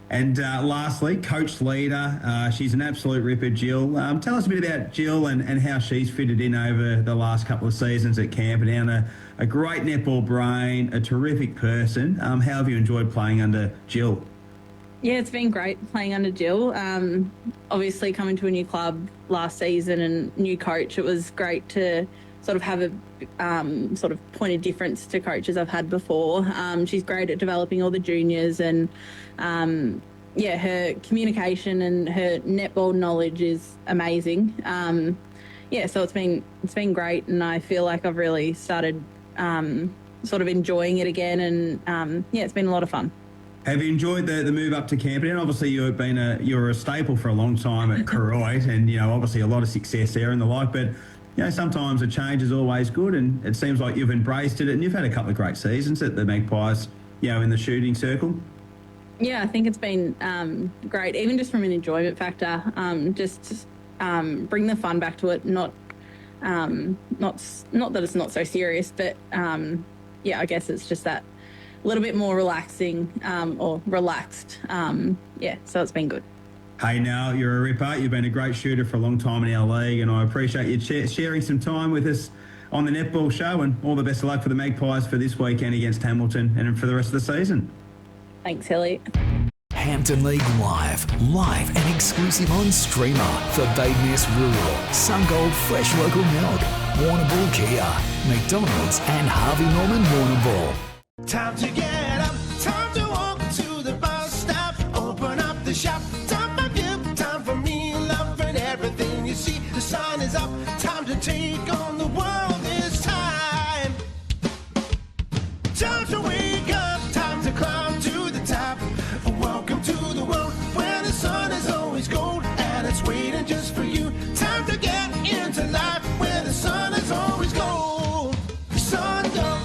And lastly, coach leader, she's an absolute ripper, Jill. Tell us a bit about Jill and how she's fitted in over the last couple of seasons at Camperdown. A great netball brain, a terrific person. How have you enjoyed playing under Jill? Yeah, it's been great playing under Jill. Obviously, coming to a new club last season and new coach, it was great to sort of have a sort of point of difference to coaches I've had before. She's great at developing all the juniors, and her communication and her netball knowledge is amazing. So it's been great, and I feel like I've really started sort of enjoying it again, and it's been a lot of fun. Have you enjoyed the move up to Camperdown? Obviously, you're a staple for a long time at Koroit, and obviously a lot of success there and the like. But sometimes a change is always good, and it seems like you've embraced it, and you've had a couple of great seasons at the Magpies, in the shooting circle. Yeah, I think it's been great, even just from an enjoyment factor. Just bring the fun back to it. Not that it's not so serious, but I guess it's just that. A little bit more relaxing or relaxed. So it's been good. Hey, now, you're a ripper. You've been a great shooter for a long time in our league, and I appreciate you sharing some time with us on the netball show, and all the best of luck for the Magpies for this weekend against Hamilton and for the rest of the season. Thanks, Hilly. Hampton League live and exclusive on streamer for Badeness Rural, Sungold Fresh Local Milk, Warrnambool Kia, McDonald's and Harvey Norman Warrnambool. Time to get up, time to walk to the bus stop, open up the shop, time for you, time for me, love and everything you see. The sun is up, time to take on the world this time. Time to wake up, time to climb to the top. Welcome to the world where the sun is always gold and it's waiting just for you. Time to get into life where the sun is always gold. The sun goes.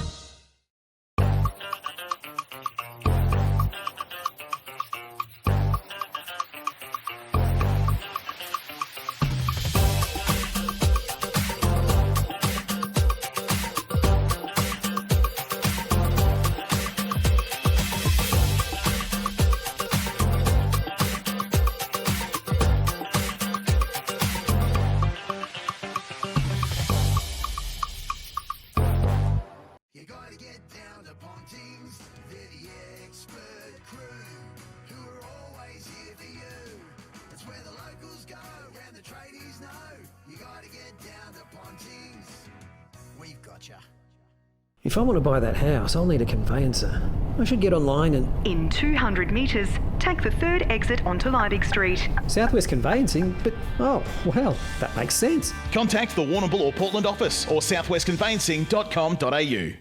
If I want to buy that house, I'll need a conveyancer. I should get online and... In 200 metres, take the third exit onto Liebig Street. Southwest Conveyancing? But, oh, well, that makes sense. Contact the Warrnambool or Portland office or southwestconveyancing.com.au.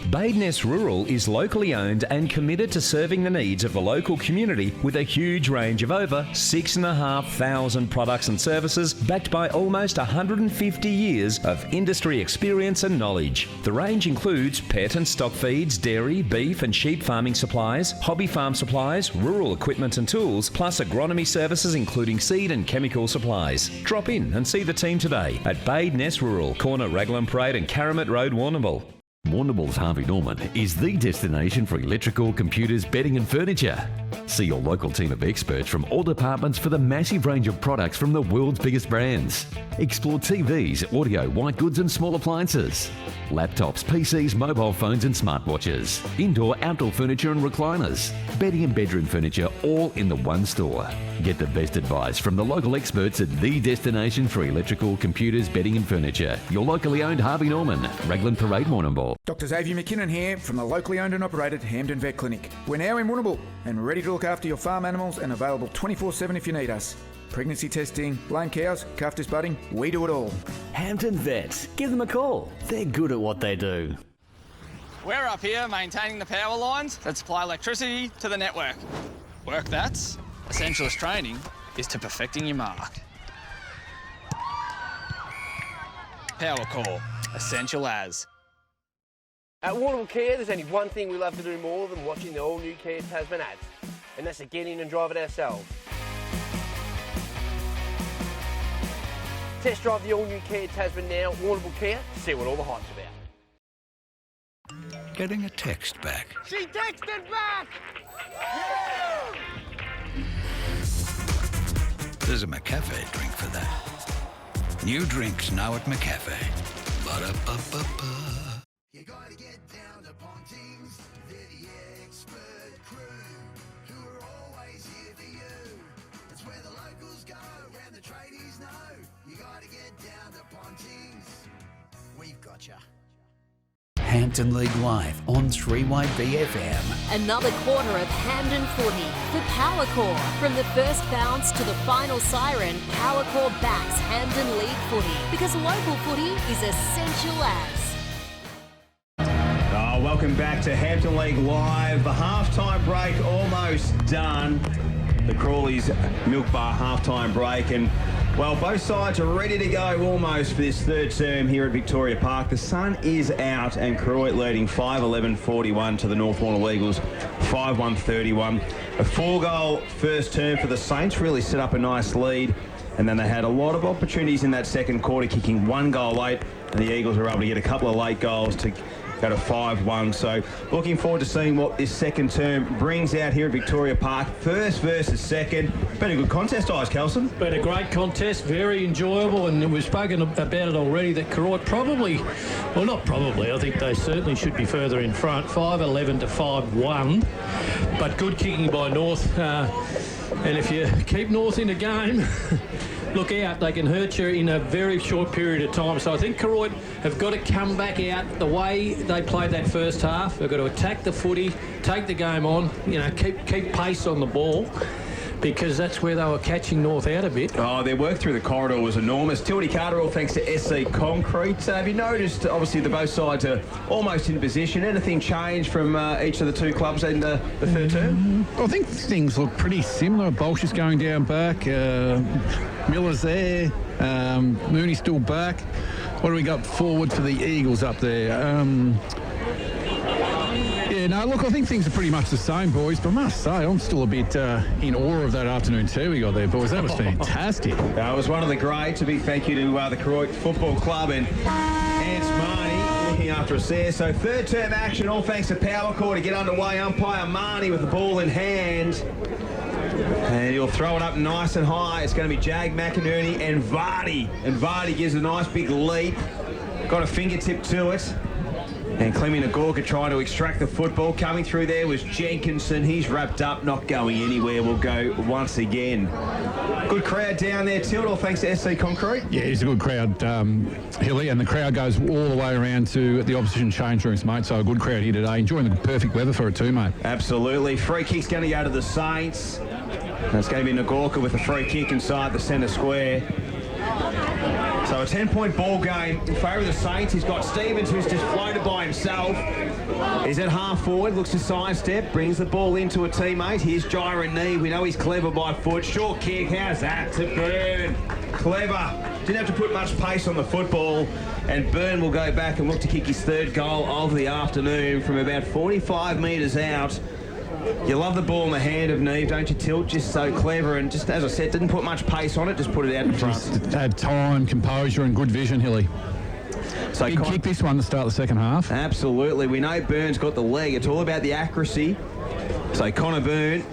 Badeness Rural is locally owned and committed to serving the needs of the local community with a huge range of over 6,500 products and services backed by almost 150 years of industry experience and knowledge. The range includes pet and stock feeds, dairy, beef and sheep farming supplies, hobby farm supplies, rural equipment and tools, plus agronomy services including seed and chemical supplies. Drop in and see the team today at Badeness Rural, corner Raglan Parade and Caramit Road, Warrnambool. Warrnambool's Harvey Norman is the destination for electrical, computers, bedding and furniture. See your local team of experts from all departments for the massive range of products from the world's biggest brands. Explore TVs, audio, white goods and small appliances. Laptops, PCs, mobile phones and smartwatches. Indoor, outdoor furniture and recliners. Bedding and bedroom furniture all in the one store. Get the best advice from the local experts at the destination for electrical, computers, bedding and furniture. Your locally owned Harvey Norman, Raglan Parade, Warrnambool. Dr. Xavier McKinnon here from the locally owned and operated Hampden Vet Clinic. We're now in Warrnambool and ready to look after your farm animals and available 24/7 if you need us. Pregnancy testing, lame cows, calf disbudding, we do it all. Hampden Vets. Give them a call. They're good at what they do. We're up here maintaining the power lines that supply electricity to the network. Work that's essential as training is to perfecting your mark. Power Core, essential as. At Warrnambool Kia, there's only one thing we love to do more than watching the all-new Kia Tasman ads, and that's to get in and drive it ourselves. Test drive the all-new Kia Tasman now at Warrnambool Kia to see what all the hype's about. Getting a text back. She texted back! There's a McCafe drink for that. New drinks now at McCafe. Ba-da-ba-ba-ba. You gotta get down to Pontings. They're the expert crew who are always here for you. It's where the locals go and the tradies know. You gotta get down to Pontings. We've got ya. Hampton League Live on 3YB FM. Another quarter of Hampden footy for Power Core. From the first bounce to the final siren, Power Core backs Hampden League footy because local footy is essential as. Welcome back to Hampton League Live. The halftime break almost done. The Crawleys Milk Bar halftime break, and well, both sides are ready to go almost for this third term here at Victoria Park. The sun is out and Koroit leading 5-11-41 to the North Warrnambool Eagles 5-1-31. A 4-goal first term for the Saints really set up a nice lead, and then they had a lot of opportunities in that second quarter, kicking 1 goal late, and the Eagles were able to get a couple of late goals to go to 5-1. So looking forward to seeing what this second term brings out here at Victoria Park. First versus second. Been a good contest, Kelson. Been a great contest, very enjoyable, and we've spoken about it already that Koroit probably, well not probably, I think they certainly should be further in front, 5-11 to 5-1, but good kicking by North, and if you keep North in the game, look out, they can hurt you in a very short period of time. So I think Koroit have got to come back out the way they played that first half. They've got to attack the footy, take the game on, keep pace on the ball, because that's where they were catching North out a bit. Oh, their work through the corridor was enormous. Tildy Carter, all thanks to SC Concrete. Have you noticed, obviously, the both sides are almost in position. Anything change from each of the two clubs in the third term? I think things look pretty similar. Bolsher's going down back. Miller's there. Mooney's still back. What do we got forward for the Eagles up there? Look, I think things are pretty much the same, boys, but I must say, I'm still a bit in awe of that afternoon tea we got there, boys. That was fantastic. That was one of the greats. A big thank you to the Koroit Football Club and Ants Marnie looking after us there. So third term action, all thanks to Power Core to get underway. Umpire Marnie with the ball in hand. And he'll throw it up nice and high. It's going to be Jag McInerney and Vardy. And Vardy gives a nice big leap. Got a fingertip to it. And Clemmy Nagorka trying to extract the football. Coming through there was Jenkinson. He's wrapped up, not going anywhere. We'll go once again. Good crowd down there, Tilda, thanks to SC Concrete. Yeah, it's a good crowd, Hilly, and the crowd goes all the way around to the opposition change rooms, mate. So a good crowd here today. Enjoying the perfect weather for it too, mate. Absolutely. Free kick's going to go to the Saints. And it's going to be Nagorka with a free kick inside the centre square. So a 10-point ball game in favour of the Saints. He's got Stevens, who's just floated by himself. He's at half forward, looks to sidestep, brings the ball into a teammate. Here's Jira Neve. We know he's clever by foot. Short kick, how's that? To Byrne. Clever. Didn't have to put much pace on the football. And Byrne will go back and look to kick his third goal of the afternoon from about 45 metres out. You love the ball in the hand of Neve, don't you, Tilt? Just so clever and just, as I said, didn't put much pace on it, just put it out in front. Just had time, composure and good vision, Hilly. So big kick this one to start the second half. Absolutely. We know Byrne's got the leg. It's all about the accuracy. So Connor Byrne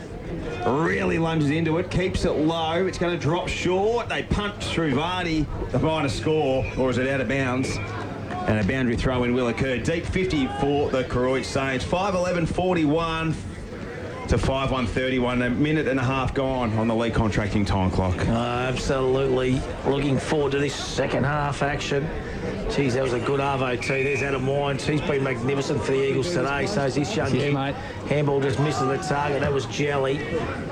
really lunges into it, keeps it low. It's going to drop short. They punt through Vardy. The final score, or is it out of bounds? And a boundary throw-in will occur. Deep 50 for the Koroit Saints. 5:11.41 to 5:1.31. A minute and a half gone on the league contracting time clock. Absolutely looking forward to this second half action. Geez, that was a good arvo too. There's Adam Wines. He's been magnificent for the Eagles today. So is this young kid. Handball just misses the target. That was Jelly.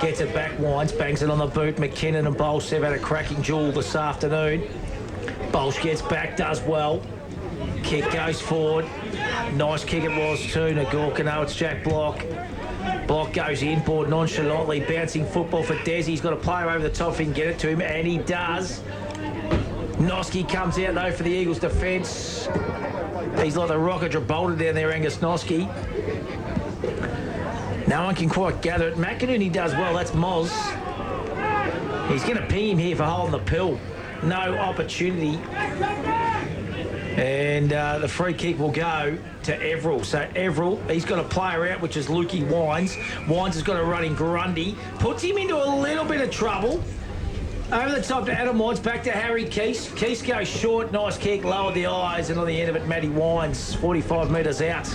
Gets it back. Wines bangs it on the boot. McKinnon and Bolsh have had a cracking duel this afternoon. Bolsh gets back, does well. Kick goes forward. Nice kick it was too. Nagorka, no, it's Jack Block. Block goes inboard nonchalantly. Bouncing football for Desi. He's got a player over the top if he can get it to him, and he does. Noski comes out though for the Eagles defence. He's like the rocket bolted down there, Angus Noski. No one can quite gather it. McInerney does well. That's Moz. He's going to ping him here for holding the pill. No opportunity. And the free kick will go to Everell. So Everell, he's got a player out, which is Lukey Wines. Wines has got a running Grundy. Puts him into a little bit of trouble. Over the top to Adam Wines, back to Harry Keese. Keese goes short, nice kick, lowered the eyes, and on the end of it, Matty Wines, 45 metres out.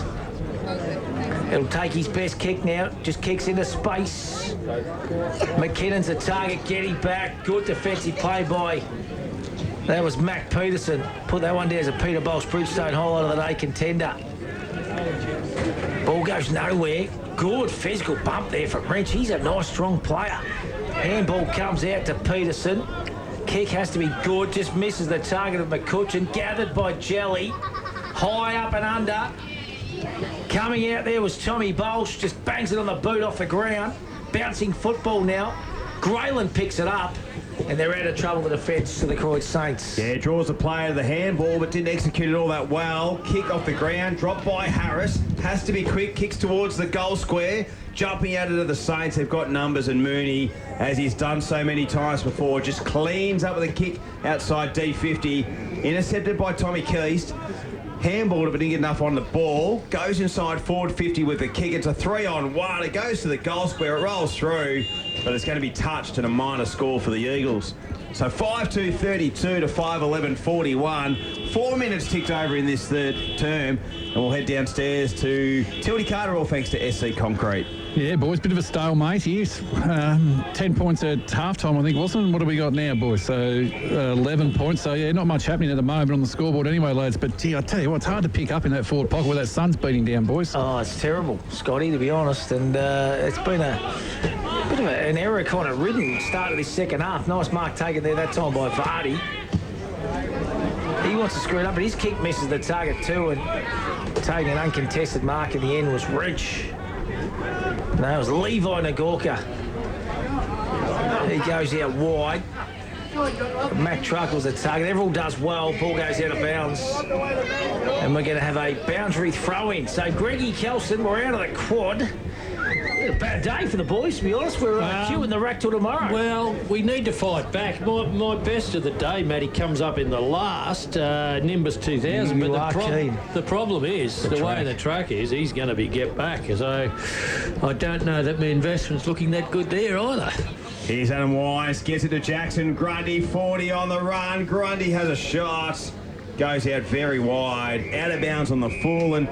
It'll take his best kick now, just kicks into space. McKinnon's a target, getting back. Good defensive play by... That was Mac Peterson. Put that one down as a Peter Bolsh Bridgestone highlight of the day contender. Ball goes nowhere. Good physical bump there from Wrench. He's a nice, strong player. Handball comes out to Peterson. Kick has to be good. Just misses the target of McCutcheon. Gathered by Jelly. High up and under. Coming out there was Tommy Bolsh. Just bangs it on the boot off the ground. Bouncing football now. Grayland picks it up. And they're out of trouble, the defence to the Koroit Saints. Yeah, draws the play to the handball, but didn't execute it all that well. Kick off the ground, dropped by Harris. Has to be quick, kicks towards the goal square. Jumping out into the Saints, they've got numbers, and Mooney, as he's done so many times before, just cleans up with a kick outside D50. Intercepted by Tommy Keast. Handballed it, but didn't get enough on the ball. Goes inside forward 50 with the kick. It's a 3-on-1. It goes to the goal square. It rolls through, but it's going to be touched and a minor score for the Eagles. So 5:2.32 to 5:11.41. 4 minutes ticked over in this third term, and we'll head downstairs to Tildy Carter, all thanks to SC Concrete. Yeah, boys, bit of a stalemate here. 10 points at half-time, I think, wasn't it? What have we got now, boys? So 11 points. So, yeah, not much happening at the moment on the scoreboard anyway, lads. But, gee, I tell you what, it's hard to pick up in that forward pocket where that sun's beating down, boys. Oh, it's terrible, Scotty, to be honest. And it's been a bit of an error kind of ridden start of this second half. Nice mark taken there that time by Vardy. He wants to screw it up, but his kick misses the target too, and taking an uncontested mark in the end was Rich. No, it was Levi Nagorka. He goes out wide. Matt Truckle's the target. Everall does well. Ball goes out of bounds. And we're going to have a boundary throw-in. So Greggy Kelson, we're out of the quad. A bad day for the boys, to be honest. We're queuing the rack till tomorrow. Well, we need to fight back. My best of the day, Matty, comes up in the last Nimbus 2000. But the problem is, the way the track is, he's going to be get back. So I don't know that my investment's looking that good there either. Here's Adam Wise, gets it to Jackson. Grundy, 40 on the run. Grundy has a shot. Goes out very wide. Out of bounds on the full. And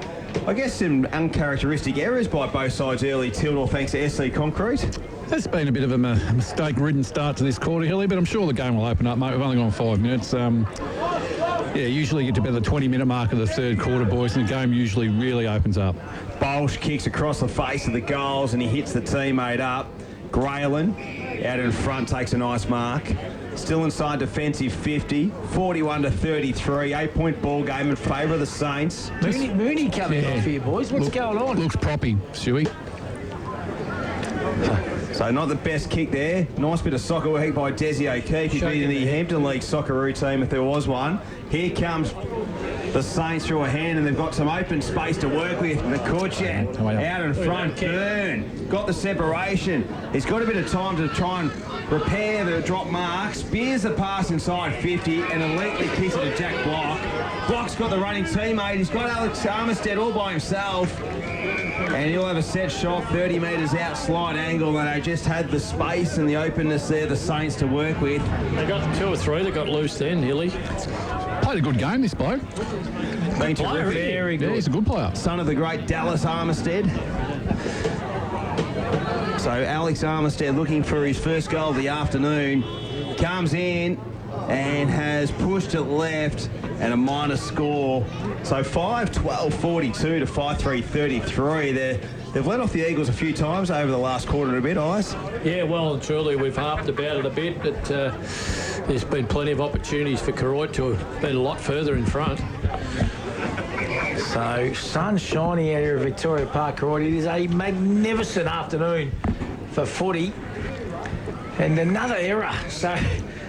I guess some uncharacteristic errors by both sides early, Tildor, thanks to SC Concrete. It's been a bit of a mistake-ridden start to this quarter, Hilly, but I'm sure the game will open up, mate. We've only gone 5 minutes. Yeah, usually get to about the 20-minute mark of the third quarter, boys, and the game usually really opens up. Bolsh kicks across the face of the goals, and he hits the teammate up. Grayland out in front takes a nice mark. Still inside defensive 50, 41 to 33, 8-point ball game in favour of the Saints. Mooney coming off here, boys. What's going on? Looks proppy, Stewie. So not the best kick there. Nice bit of soccer work by Desi O'Keefe. He'd be in the Hampton League Socceroo team if there was one. Here comes the Saints through a hand, and they've got some open space to work with. McCutcheon out in front. Burn got the separation. He's got a bit of time to try and repair the drop mark. Spears the pass inside 50 and elitely kicks it to Jack Block. Block's got the running teammate. He's got Alex Armistead all by himself. And he'll have a set shot, 30 metres out, slight angle, and they just had the space and the openness there, the Saints, to work with. They got 2 or 3 that got loose then, Hilly. Played a good game, this bloke. Been terrific. Very good. Yeah, he's a good player. Son of the great Dallas Armistead. So Alex Armistead looking for his first goal of the afternoon. Comes in and has pushed it left and a minus score. So 5-12-42 to 5-3-33. They've let off the Eagles a few times over the last quarter and a bit, Ice. Yeah, well and truly we've harped about it a bit, but there's been plenty of opportunities for Koroit to have been a lot further in front. So, sun shining out here at Victoria Park, Koroit. It is a magnificent afternoon for footy. And another error. So,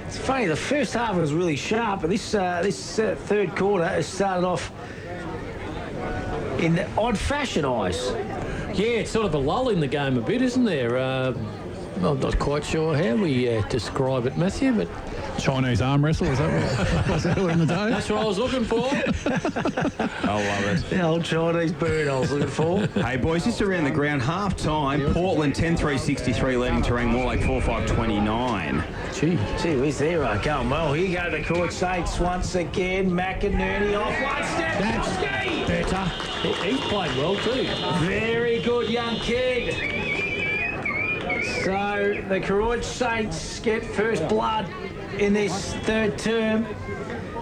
it's funny, the first half was really sharp, but this third quarter has started off in the odd fashion, Ice. Yeah, it's sort of a lull in the game a bit, isn't there? I'm not quite sure how we describe it, Matthew, but... Chinese arm wrestle, is that what was earlier in the day? That's what I was looking for. I love it. The old Chinese bird I was looking for. Hey, boys, just around the ground, half-time, Portland 10-3-63, leading Terang Morlake 4-5-29. Gee whiz, there are going well. Here go the Koroit Saints once again. McInerney off one step. That's better. He's played well too. Very good, young kid. So the Koroit Saints get first blood in this third term,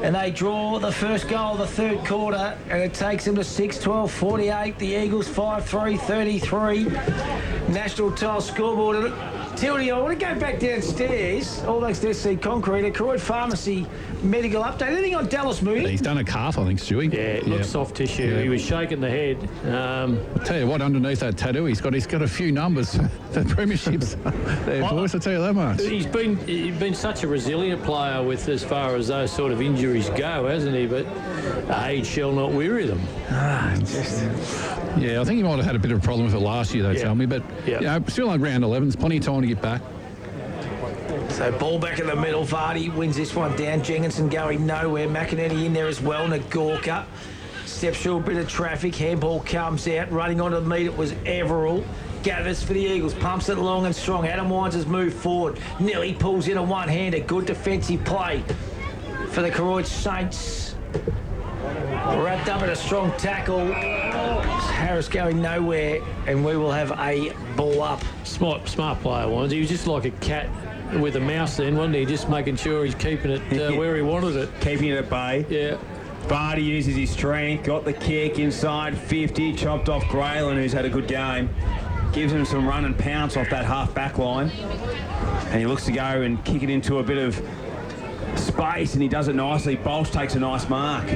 and they draw the first goal of the third quarter, and it takes them to 6-12-48. The Eagles 5-3-33. National tile scoreboard. Tildy, I want to go back downstairs, all next to SC Concrete, a Koroit Pharmacy medical update. Anything on Dallas Mooney? He's done a calf, I think, Stewie. Yeah, it looks soft tissue. Yeah. He was shaking the head. I'll tell you what, underneath that tattoo, he's got a few numbers for premierships there, boys. I'll tell you that much. He's been such a resilient player with as far as those sort of injuries go, hasn't he? But age shall not weary them. Yeah, I think he might have had a bit of a problem with it last year, they tell me. But you know, still like round 11, there's plenty of time to get back. So ball back in the middle. Vardy wins this one down. Jenkinson going nowhere. McInerney in there as well. Nagorka steps through a bit of traffic. Handball comes out. Running onto the meat, it was Everall. Gathers for the Eagles. Pumps it long and strong. Adam Wines has moved forward. Nearly pulls in a one-hander. Good defensive play for the Koroit Saints. Wrapped up in a strong tackle. Harris going nowhere, and we will have a ball up. Smart player, Wines. He was just like a cat with a mouse then, wasn't he? Just making sure he's keeping it where he wanted it. Keeping it at bay. Yeah. Vardy uses his strength, got the kick inside 50, chopped off Grayland, who's had a good game. Gives him some run and pounce off that half back line. And he looks to go and kick it into a bit of space, and he does it nicely. Bolsh takes a nice mark.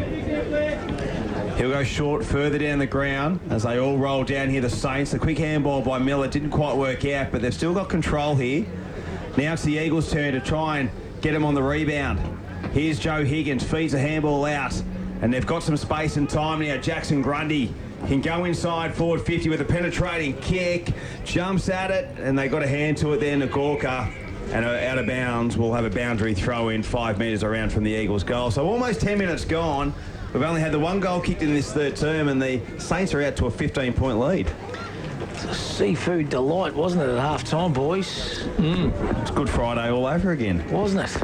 He'll go short further down the ground as they all roll down here, the Saints. The quick handball by Miller didn't quite work out, but they've still got control here. Now it's the Eagles' turn to try and get him on the rebound. Here's Joe Higgins, feeds a handball out, and they've got some space and time now. Jackson Grundy can go inside forward 50 with a penetrating kick, jumps at it, and they got a hand to it there, Nagorka. And out of bounds, we'll have a boundary throw in 5 metres around from the Eagles' goal. So almost 10 minutes gone. We've only had the one goal kicked in this third term, and the Saints are out to a 15-point lead. It's a seafood delight, wasn't it, at half-time, boys? It's Good Friday all over again. Wasn't it?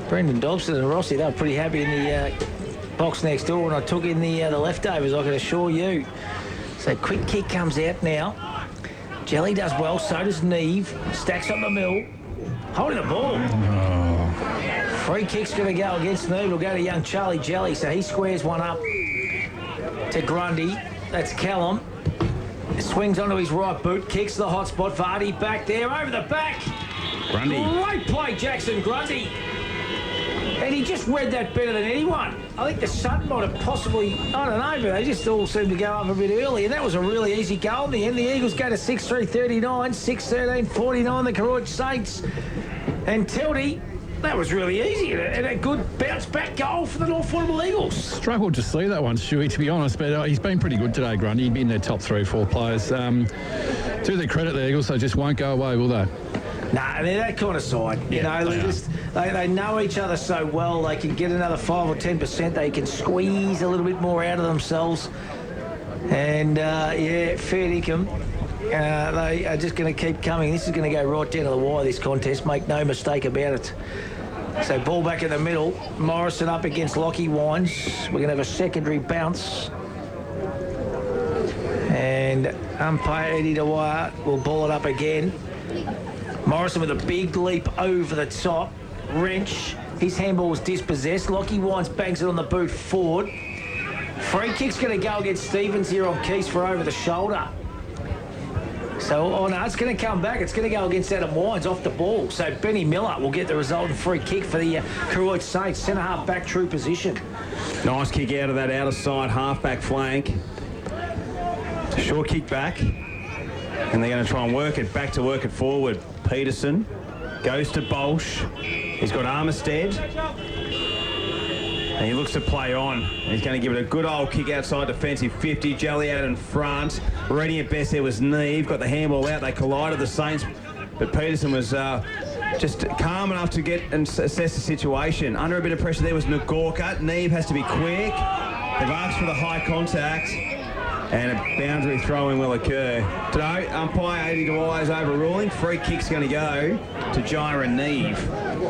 Brendan Dobson and Rossi, they were pretty happy in the box next door when I took in the leftovers, I can assure you. So quick kick comes out now. Jelly does well, so does Neve. Stacks up the middle. Holding the ball. Free kick's going to go against Neve. It'll go to young Charlie Jelly, so he squares one up to Grundy. That's Callum. Swings onto his right boot, kicks the hot spot. Vardy back there, over the back. Grundy. Great play, Jackson Grundy. And he just read that better than anyone. I think the Sun might have possibly, I don't know, but they just all seemed to go up a bit early, and that was a really easy goal in the end. The Eagles go to 6-3-39, 6-13-49, the Koroit Saints. And Tildy, That was really easy and a good bounce-back goal for the North Warrnambool Eagles. Struggled to see that one, Stewie, to be honest, but he's been pretty good today, Grundy. He's been their top 3 or 4 players. To their credit, the Eagles, they just won't go away, will they? Nah, they're that kind of side. You know, they know each other so well. They can get another 5 or 10%. They can squeeze a little bit more out of themselves. And, fair dinkum. They are just going to keep coming. This is going to go right down to the wire, this contest. Make no mistake about it. So ball back in the middle. Morrison up against Lockie Wines. We're going to have a secondary bounce. And umpire Eddie Dwyer will ball it up again. Morrison with a big leap over the top. Wrench. His handball was dispossessed. Lockie Wines bangs it on the boot forward. Free kick's going to go against Stevens here on Keys for over the shoulder. So, no, it's going to come back. It's going to go against Adam Wines off the ball. So, Benny Miller will get the resultant free kick for the Koroit Saints, centre-half back true position. Nice kick out of that outer side half-back flank. Short kick back. And they're going to try and work it back to work it forward. Peterson goes to Bolsch. He's got Armistead. And he looks to play on. He's going to give it a good old kick outside defensive 50. Jelly out in front. Ready at best there was Neve. Got the handball out. They collided, the Saints. But Peterson was just calm enough to get and assess the situation. Under a bit of pressure there was Nagorka. Neve has to be quick. They've asked for the high contact. And a boundary throw-in will occur. Today, umpire Eddie Dwyer is overruling. Free kick's going to go to Jaira Neve.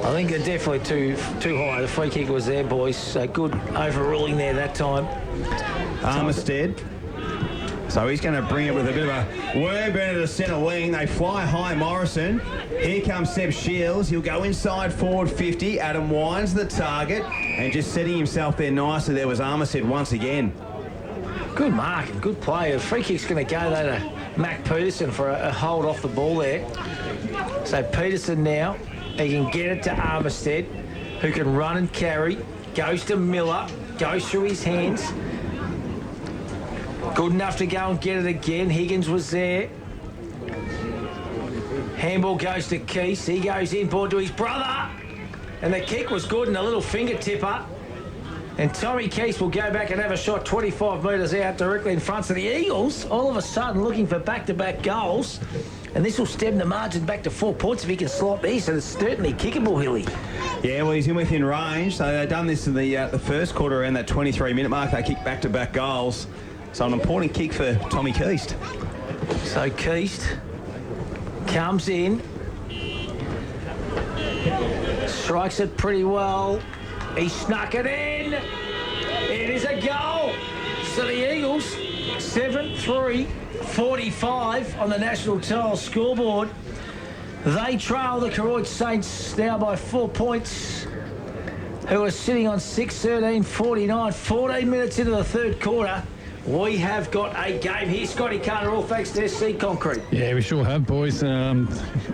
I think they're definitely too high. The free kick was there, boys. So good overruling there that time. Armistead. So he's going to bring it with a bit of a worm burn to the centre wing. They fly high, Morrison. Here comes Seb Shields. He'll go inside forward 50. Adam Wines the target. And just setting himself there nicely, there was Armistead once again. Good mark and good play. The free kick's going to go there to Mac Peterson for a hold off the ball there. So Peterson now, he can get it to Armistead, who can run and carry. Goes to Miller, goes through his hands. Good enough to go and get it again. Higgins was there. Handball goes to Keese. He goes in, ball to his brother. And the kick was good and a little finger tipper. And Tommy Keese will go back and have a shot 25 metres out directly in front of the Eagles. All of a sudden looking for back-to-back goals. And this will stem the margin back to 4 points if he can slot these. And it's certainly kickable, Hilly. Yeah, well, he's in within range. So they've done this in the first quarter around that 23-minute mark. They kick back-to-back goals. So an important kick for Tommy Keast. So Keast comes in. Strikes it pretty well. He snuck it in. It is a goal. So the Eagles, 7-3-45 on the National Tile scoreboard. They trail the Koroit Saints now by 4 points, who are sitting on 6-13-49, 14 minutes into the third quarter. We have got a game here. Scotty Carter, all thanks to SC Concrete. Yeah, we sure have, boys. I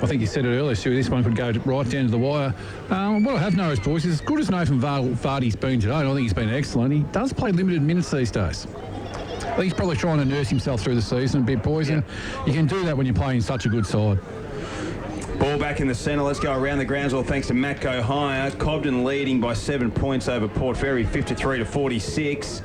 think you said it earlier, Stu, this one could go right down to the wire. What I have noticed, boys, is as good as Nathan Vardy's been today, and I think he's been excellent, he does play limited minutes these days. I think he's probably trying to nurse himself through the season a bit, boys, and you can do that when you're playing such a good side. Ball back in the centre. Let's go around the grounds, all thanks to Matt Gohire. Cobden leading by 7 points over Port Fairy, 53-46.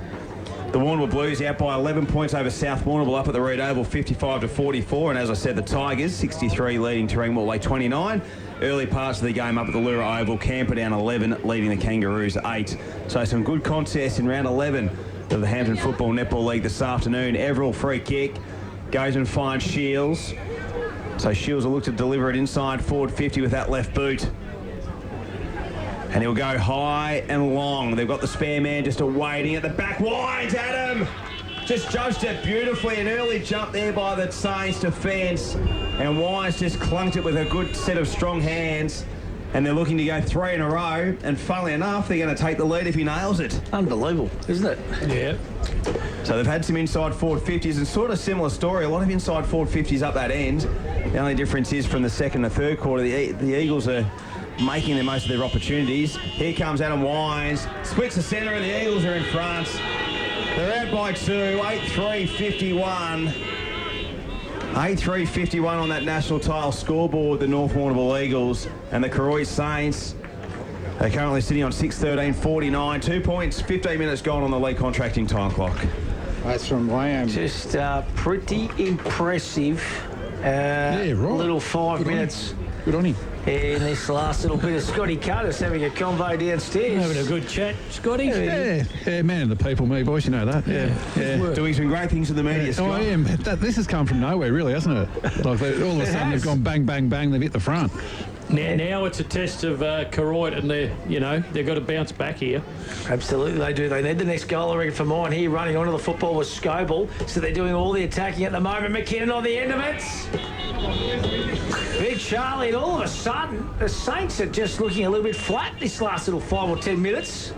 The Warrnambool Blues out by 11 points over South Warrnambool up at the Reed Oval, 55-44. And as I said, the Tigers, 63 leading Terangmore Lake 29. Early parts of the game up at the Lura Oval, Camperdown 11 leading the Kangaroos 8. So some good contests in round 11 of the Hampton Football Netball League this afternoon. Everall free kick, goes and finds Shields. So Shields will look to deliver it inside forward 50 with that left boot. And he'll go high and long. They've got the spare man just awaiting at the back. Wines, Adam! Just judged it beautifully. An early jump there by the Saints defence. And Wines just clunked it with a good set of strong hands. And they're looking to go 3 in a row. And funnily enough, they're going to take the lead if he nails it. Unbelievable, isn't it? Yeah. So they've had some inside forward 50s and sort of similar story. A lot of inside forward 50s up that end. The only difference is from the second and third quarter, the Eagles are making the most of their opportunities. Here comes Adam Wines, splits the centre and the Eagles are in front. They're out by 2, 8-3-51. 8-3-51 on that National Tile scoreboard, the North Warrnambool Eagles. And the Koroit Saints They're currently sitting on 6:13.49. 2 points, 15 minutes gone on the league contracting time clock. That's from Lamb. Just pretty impressive. Little 5 minutes. Good on him. In this last little bit of Scotty Curtis having a convo downstairs. Having a good chat, Scotty. Yeah, man of the people, me, boys, you know that. Yeah. Doing some great things in the media, Scott. Oh, I am. This has come from nowhere, really, hasn't it? Like, all of a sudden they've gone bang, bang, bang, they've hit the front. Now it's a test of Koroit, and they've got to bounce back here. Absolutely, they do. They need the next goal, I reckon, for mine here. Running onto the football was Sungold, so they're doing all the attacking at the moment. McKinnon on the end of it. Big Charlie, and all of a sudden, the Saints are just looking a little bit flat this last little 5 or 10 minutes.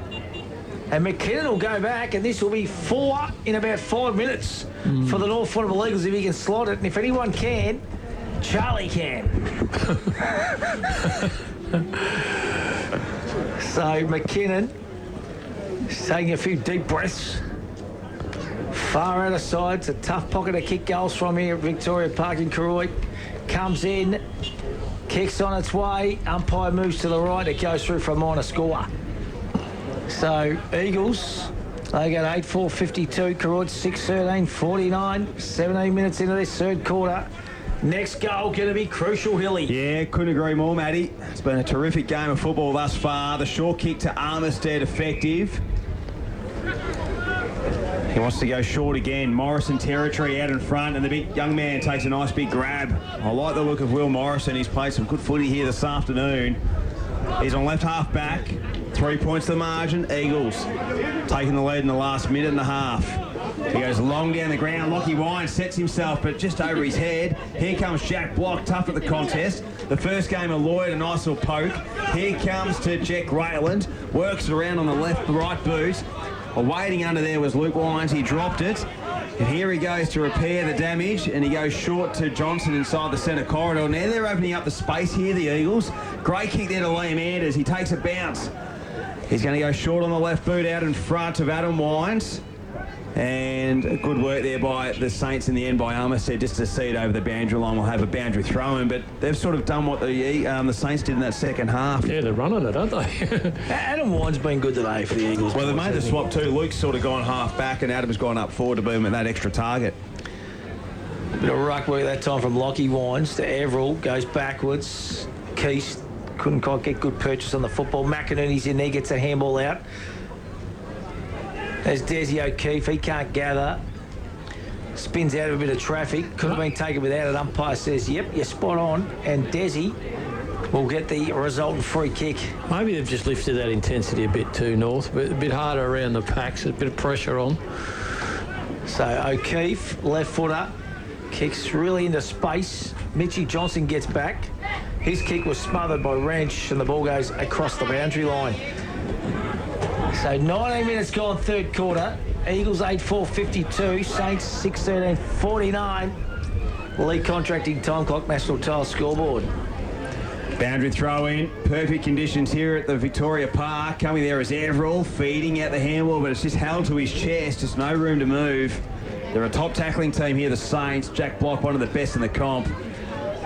And McKinnon will go back, and this will be 4 in about 5 minutes for the North Warrnambool Eagles if he can slot it. And if anyone can, Charlie can. So McKinnon is taking a few deep breaths. Far out of side. It's a tough pocket to kick goals from here at Victoria Park in Koroit. Comes in, kicks on its way. Umpire moves to the right. It goes through for a minor score. So Eagles, they got 8-4-52. Koroit 6-13-49. 17 minutes into this third quarter. Next goal going to be crucial, Hilly. Yeah, couldn't agree more, Matty. It's been a terrific game of football thus far. The short kick to Armistead effective. He wants to go short again. Morrison territory out in front, and the big young man takes a nice big grab. I like the look of Will Morrison. He's played some good footy here this afternoon. He's on left half back. 3 points to the margin. Eagles taking the lead in the last minute and a half. He goes long down the ground. Lockie Wine sets himself, but just over his head. Here comes Jack Block, tough at the contest. The first game of Lloyd, a nice little poke. Here comes to Jack Rayland. Works around on the right boot. Waiting under there was Luke Wines. He dropped it. And here he goes to repair the damage, and he goes short to Johnson inside the centre corridor. Now they're opening up the space here, the Eagles. Great kick there to Liam Anders. He takes a bounce. He's going to go short on the left boot out in front of Adam Wines. And good work there by the Saints in the end by Armistead just to see it over the boundary line. We'll have a boundary throw-in, but they've sort of done what the Saints did in that second half. Yeah, they're running it, aren't they? Adam Wine's been good today for the Eagles. Well, they've made the swap too. Luke's sort of gone half back and Adam's gone up forward to boom at that extra target. Bit of ruck work that time from Lockie Wines to Everell. Goes backwards. Keast couldn't quite get good purchase on the football. McInerney's in there, gets a handball out. There's Desi O'Keefe, he can't gather. Spins out of a bit of traffic. Could have been taken without it. Umpire says, yep, you're spot on. And Desi will get the resultant free kick. Maybe they've just lifted that intensity a bit too, North. A bit harder around the packs, a bit of pressure on. So O'Keefe, left footer, kicks really into space. Mitchie Johnson gets back. His kick was smothered by Wrench and the ball goes across the boundary line. So 19 minutes gone, third quarter. Eagles 8-4-52, Saints 6-13-49. League contracting time clock, National Tile scoreboard. Boundary throw in, perfect conditions here at the Victoria Park. Coming there is Everell, feeding out the handball, but it's just held to his chest, just no room to move. They're a top tackling team here, the Saints. Jack Block, one of the best in the comp.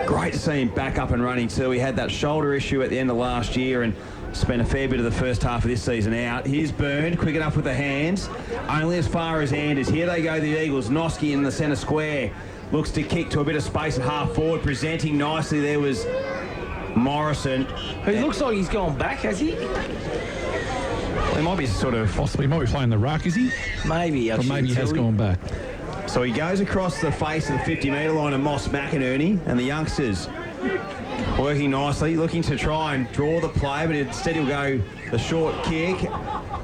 Great to see him back up and running too. He had that shoulder issue at the end of last year and spent a fair bit of the first half of this season out. Here's Byrne, quick enough with the hands. Only as far as Anders. Here they go, the Eagles. Noski in the centre square. Looks to kick to a bit of space at half forward. Presenting nicely there was Morrison. Who looks like he's gone back, has he? He might be sort of... Possibly, he might be playing the ruck, is he? Maybe. Or maybe he has gone back. So he goes across the face of the 50-metre line of Moss McInerney and the youngsters working nicely, looking to try and draw the play, but instead he'll go the short kick.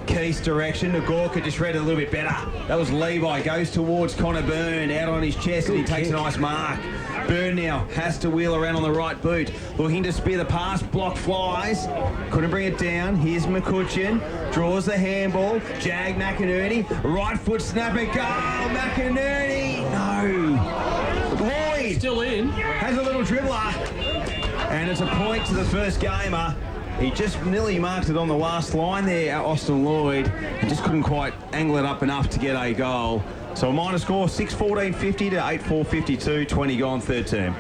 Keith's direction. Nagorka just read it a little bit better. That was Levi. Goes towards Connor Byrne. Out on his chest and he takes a nice mark. Byrne now has to wheel around on the right boot. Looking to spear the pass. Block flies. Couldn't bring it down. Here's McCutcheon. Draws the handball. Jag McInerney. Right foot snap it. Goal. McInerney. No. Lloyd. Still in. Has a little dribbler. And it's a point to the first gamer. He just nearly marked it on the last line there, Austin Lloyd. He just couldn't quite angle it up enough to get a goal. So a minor score, 6-14-50 to 8-4-52, 20 gone, third term.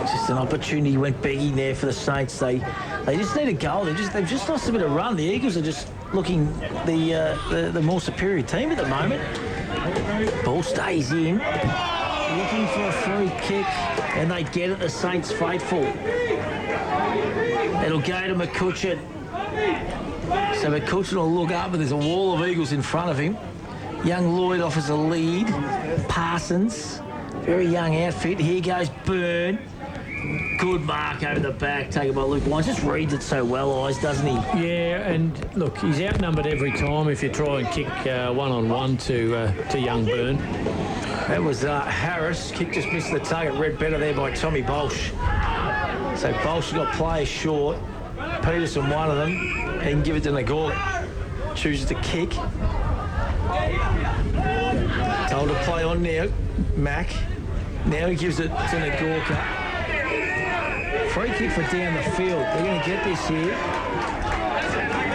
Just Missed an opportunity, went begging there for the Saints. They just need a goal. They've just lost a bit of run. The Eagles are just looking the more superior team at the moment. Ball stays in. Looking for a free kick, and they get it, the Saints faithful. It'll go to McCutcheon. So McCutcheon will look up, and there's a wall of Eagles in front of him. Young Lloyd offers a lead. Parsons, very young outfit. Here goes Byrne. Good mark over the back, taken by Luke Lyons. Just reads it so well, Eyes, doesn't he? Yeah, and look, he's outnumbered every time if you try and kick one-on-one to young Byrne. That was Harris. Kick just missed the target. Read better there by Tommy Bolsh. So Bolsh got players short. Peterson, one of them. He can give it to Nagorka. Chooses to kick. Told to play on now. Mack. Now he gives it to Nagorka. Free kick for down the field. They're going to get this here.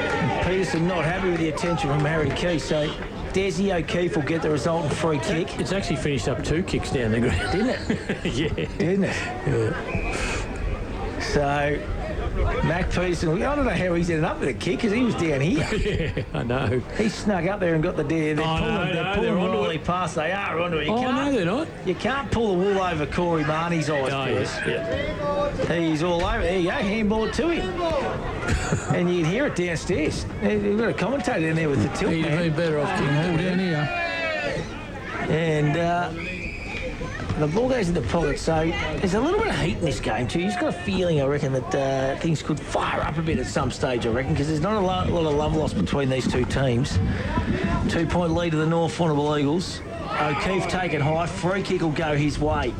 And Peterson not happy with the attention from Harry Key. So Desi O'Keefe will get the resultant free kick. It's actually finished up 2 kicks down the ground. Didn't it? Yeah. Didn't it? Yeah. So Mac Peterson, I don't know how he's ended up with a kick because he was down here. Yeah, I know. He snuck up there and got the dare. They're pulling Riley past. They are onto it. No, they're not. You can't pull the wool over Corey Marnie's eyes. Oh, yes, yeah. He's all over. There you go, handball to him. And you can hear it downstairs. We've got a commentator in there with the tilt. He'd have been better off kicking the ball down here. And the ball goes in the pocket, so there's a little bit of heat in this game too. You've got a feeling, I reckon, that things could fire up a bit at some stage, I reckon, because there's not a lot of love lost between these two teams. 2-point lead to the North Warrnambool Eagles. O'Keefe taken high. Free kick will go his way.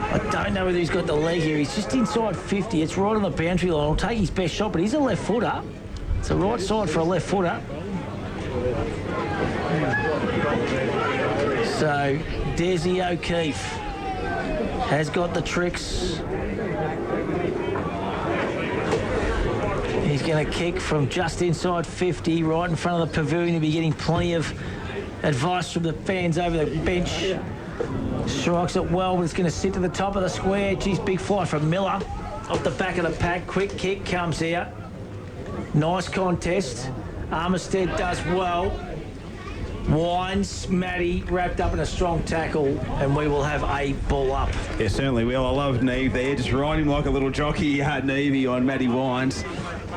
I don't know whether he's got the leg here. He's just inside 50. It's right on the boundary line. He'll take his best shot, but he's a left footer. It's the right side for a left footer. So Desi O'Keefe has got the tricks. He's going to kick from just inside 50, right in front of the pavilion. He'll be getting plenty of advice from the fans over the bench. Strikes it well, but it's going to sit to the top of the square. Geez, big fly from Miller. Off the back of the pack, quick kick comes out. Nice contest. Armistead does well. Wines, Matty wrapped up in a strong tackle, and we will have a ball up. Yeah, certainly will. I love Neve there. Just ride him like a little jockey, Nevey on Matty Wines.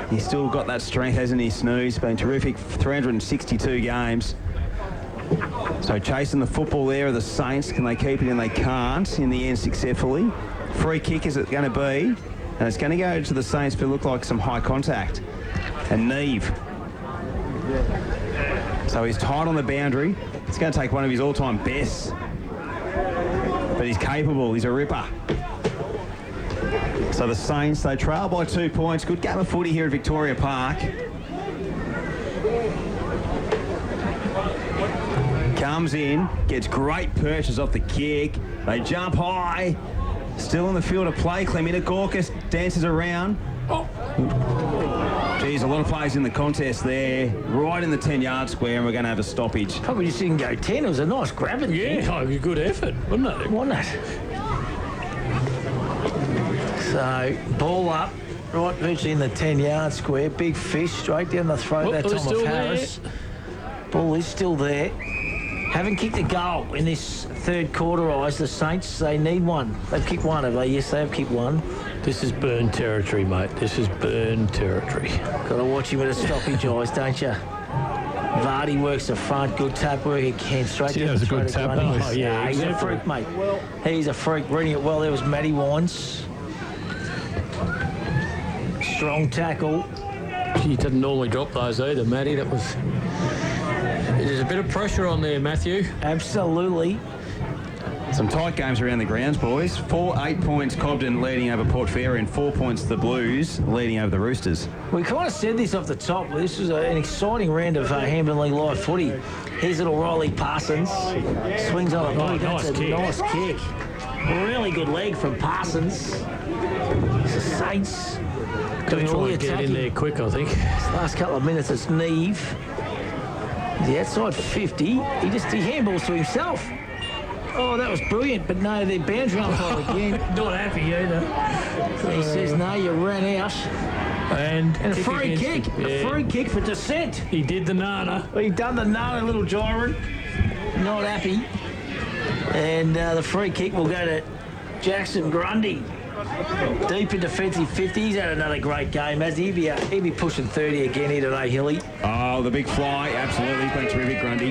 He's still got that strength, hasn't he, Snooze? Been terrific, 362 games. So chasing the football there are the Saints. Can they keep it? And they can't in the end successfully. Free kick is it going to be? And it's going to go to the Saints, but look like some high contact. And Neve. So he's tight on the boundary. It's going to take one of his all-time bests. But he's capable. He's a ripper. So the Saints, they trail by 2 points. Good game of footy here at Victoria Park. Comes in, gets great purchase off the kick. They jump high. Still in the field of play. Clementa Gorkas dances around. Geez, a lot of players in the contest there. Right in the 10-yard square, and we're going to have a stoppage. Probably just didn't go 10. It was a nice grab. Yeah, a good effort, wasn't it? Wasn't it? So, ball up, right virtually in the 10-yard square. Big fish straight down the throat that time of Harris. Ball is still there. Haven't kicked a goal in this third quarter, Eyes. The Saints, they need one. They've kicked one, have they? Yes, they have kicked one. This is Burn territory, mate. This is Burn territory. Got to watch him at a stoppage, Eyes, don't you? Vardy works the front. Good tap work again. Straight That down was the a throat good of tap. Grundy. Oh, yeah, He's a freak, mate. He's a freak. Reading it well. There was Matty Wines. Strong tackle. He didn't normally drop those either, Matty. That was... There's a bit of pressure on there, Matthew. Absolutely. Some tight games around the grounds, boys. 8 points Cobden leading over Port Fairy, and 4 points the Blues leading over the Roosters. We kind of said this off the top. This was an exciting round of Hampden League live footy. Here's little Riley Parsons. Swings on the body. That's a nice kick. Really good leg from Parsons. The Saints Going to try and get in there quick, I think. This last couple of minutes, it's Neve. The outside 50. He handballs to himself. Oh, that was brilliant, but no, they're boundary umpire again. Not happy either. He says, no, you ran out. And a free kick. A free kick for Dissent. He did the nana. He done the nana, little Gyron. Not happy. And the free kick will go to Jackson Grundy. Deep in defensive 50. He's had another great game, has he? He'll be pushing 30 again here today, Hilly. Oh, the big fly, absolutely. He's been terrific, Grundy.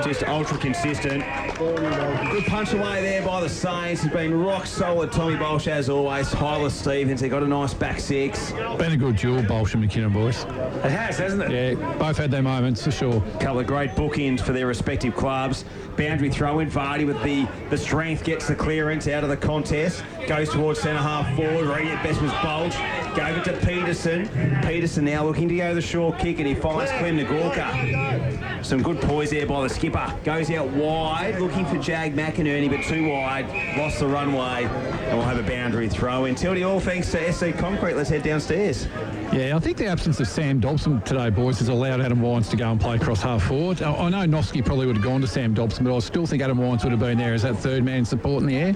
Just ultra consistent. Good punch away there by the Saints. He's been rock solid. Tommy Bolsh, as always. Hyla Stevens, he got a nice back six. Been a good duel, Bolsh and McKinnon, boys. It has, hasn't it? Yeah, both had their moments, for sure. A couple of great bookends for their respective clubs. Boundary throw-in. Vardy with the strength gets the clearance out of the contest. Goes towards centre-half forward. Ready at best was Bolsh. Gave it to Peterson. Peterson now looking to go the short kick, and he finds Clem Nagorka. Some good poise there by the skipper. Goes out wide, looking for Jag McInerney, but too wide. Lost the runway, and we'll have a boundary throw-in. Tildy, all thanks to SC Concrete. Let's head downstairs. Yeah, I think the absence of Sam Dobson today, boys, has allowed Adam Wines to go and play across half forward. I know Noski probably would have gone to Sam Dobson, but I still think Adam Wines would have been there as that third man support in the air.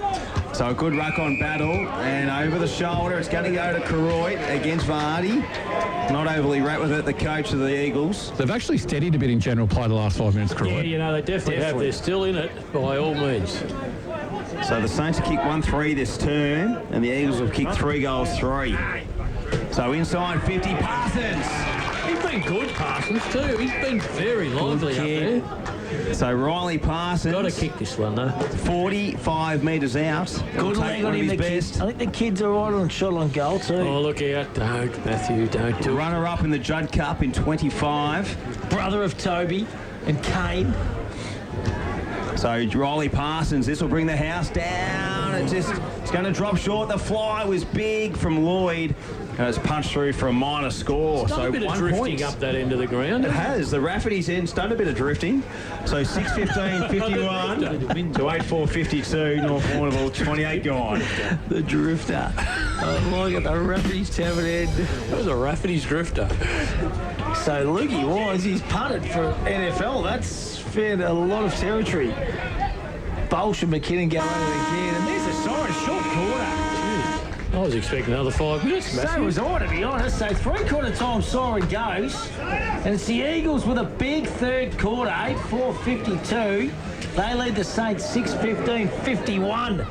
So a good ruck-on battle, and over the shoulder, it's going to go to Koroit against Vardy. Not overly wrapped with it, the coach of the Eagles. They've actually steadied a bit in general play the last 5 minutes, Koroit. Yeah, you know, they definitely have. They're still in it, by all means. So the Saints have kicked 1-3 this term, and the Eagles have kicked 3 goals 3. So inside 50, Parsons. He's been good, Parsons, too. He's been very lively up there. So Riley Parsons. Got to kick this one, though. 45 metres out. Good leg on him, the kids. I think the kids are right on shot on goal, too. Oh, look out. Don't, Matthew, don't do it. Runner-up in the Judd Cup in 25. Brother of Toby and Kane. So Riley Parsons, this will bring the house down. It's going to drop short. The fly was big from Lloyd. And it's punched through for a minor score. It's done a bit of drifting up that end of the ground. It has. The Rafferty's end's done a bit of drifting. So 6:15.51 to 8:4.52. North Warrnambool, 28 gone. The drifter. Look at the Rafferty's tavern end. That was a Rafferty's drifter. So Lukey Wise, he's punted for NFL. That's fair a lot of territory. Bolsh and McKinnon go at it again. And there's a siren, short quarter. I was expecting another 5 minutes, Matthew. So was I, to be honest. So 3/4 time siren goes. And it's the Eagles with a big third quarter, 8:4.52. They lead the Saints 6:15.51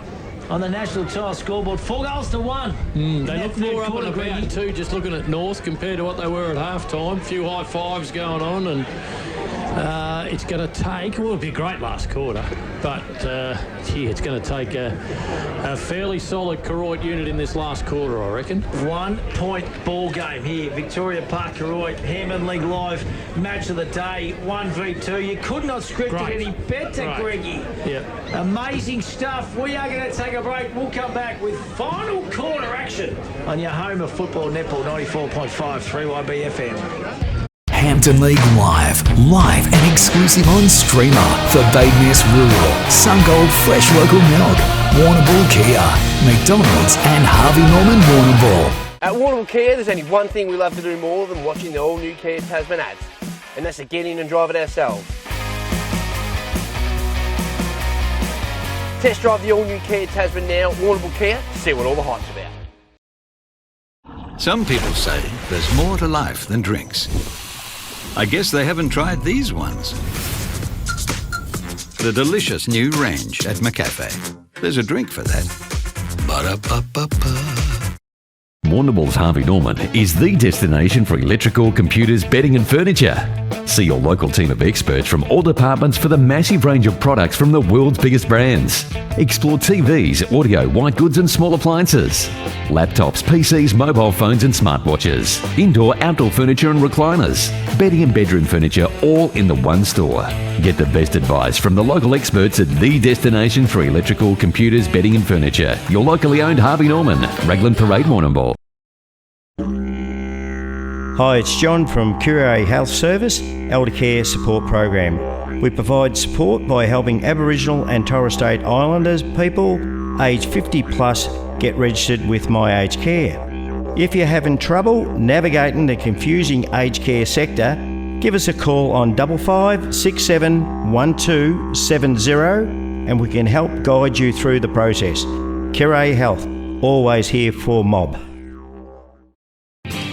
on the national title scoreboard. 4 goals to 1. They look more up and about too, just looking at North compared to what they were at half-time. A few high fives going on, and it's going to take, well, it'll be a great last quarter, but it's going to take a fairly solid Koroit unit in this last quarter, I reckon. 1 point ball game here. Victoria Park, Koroit, Hammond League Live, match of the day, 1v2. You could not script it any better, Greggy. Yep. Amazing stuff. We are going to take a break. We'll come back with final quarter action on your home of football netball, 94.5 3YB FM. Hampton League Live and exclusive on streamer for Badeness Rural, Sungold Fresh Local Milk, Warrnambool Kia, McDonald's and Harvey Norman Warrnambool. At Warrnambool Kia, there's only one thing we love to do more than watching the all-new Kia Tasman ads, and that's to get in and drive it ourselves. Test drive the all-new Kia Tasman now at Warrnambool Kia to see what all the hype's about. Some people say there's more to life than drinks. I guess they haven't tried these ones. The delicious new range at McCafe. There's a drink for that. Ba-da-ba-ba-ba. Warrnambool's Harvey Norman is the destination for electrical, computers, bedding and furniture. See your local team of experts from all departments for the massive range of products from the world's biggest brands. Explore TVs, audio, white goods and small appliances. Laptops, PCs, mobile phones and smartwatches. Indoor, outdoor furniture and recliners. Bedding and bedroom furniture all in the one store. Get the best advice from the local experts at the destination for electrical, computers, bedding and furniture. Your locally owned Harvey Norman, Raglan Parade, Warrnambool. Hi, it's John from Curie Health Service, Elder Care Support Program. We provide support by helping Aboriginal and Torres Strait Islanders people aged 50 plus get registered with My Aged Care. If you're having trouble navigating the confusing aged care sector, give us a call on 5567 1270 and we can help guide you through the process. Koroit Health, always here for Mob.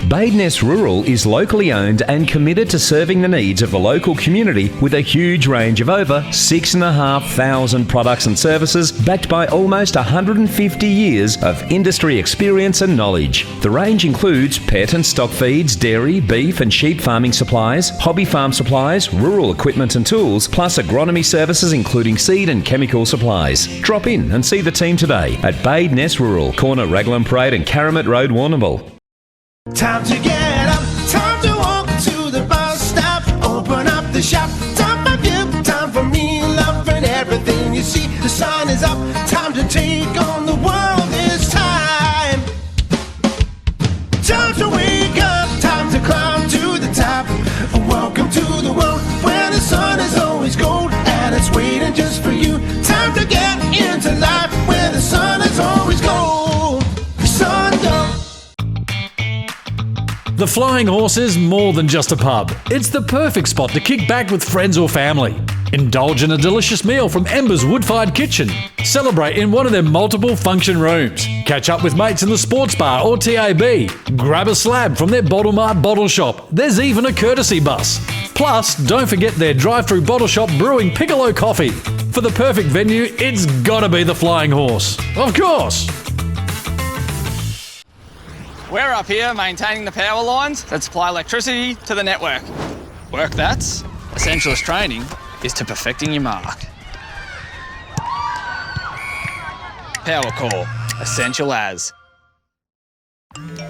Badeness Rural is locally owned and committed to serving the needs of the local community with a huge range of over 6,500 products and services backed by almost 150 years of industry experience and knowledge. The range includes pet and stock feeds, dairy, beef and sheep farming supplies, hobby farm supplies, rural equipment and tools, plus agronomy services including seed and chemical supplies. Drop in and see the team today at Badeness Rural, corner Raglan Parade and Karamat Road, Warrnambool. Time to get up, time to walk to the bus stop, open up the shop, time for gift, time for me, love and everything you see. The sun is up, time to take on the world this time. Time to wake up, time to climb to the top. Welcome to the world where the sun is always gold and it's waiting just for you. Time to get into life where the sun is always gold. Sungold. The Flying Horse is more than just a pub. It's the perfect spot to kick back with friends or family. Indulge in a delicious meal from Ember's wood-fired kitchen. Celebrate in one of their multiple function rooms. Catch up with mates in the sports bar or TAB. Grab a slab from their Bottle Mart bottle shop. There's even a courtesy bus. Plus, don't forget their drive-through bottle shop brewing Piccolo coffee. For the perfect venue, it's gotta be the Flying Horse. Of course! We're up here maintaining the power lines that supply electricity to the network. Work that's essentialist training is to perfecting your mark. Power core, essential as.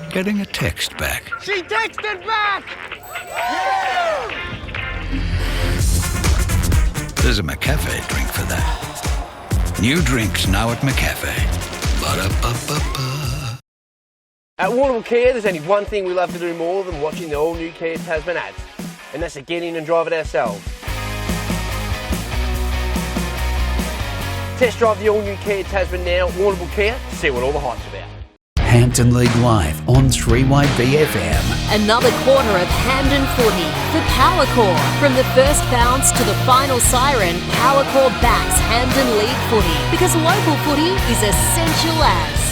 Getting a text back. She texted back! There's a McCafe drink for that. New drinks now at McCafe. Ba-da-ba-ba-ba. At Warrnambool Kia, there's only one thing we love to do more than watching the all-new Kia Tasman ads, and that's to get in and drive it ourselves. Test drive the all-new Kia Tasman now at Warrnambool Kia to see what all the hype's about. Hampton League Live on 3YB FM. Another quarter of Hampden footy. The Power Core. From the first bounce to the final siren, Power Core backs Hampden League footy because local footy is essential as.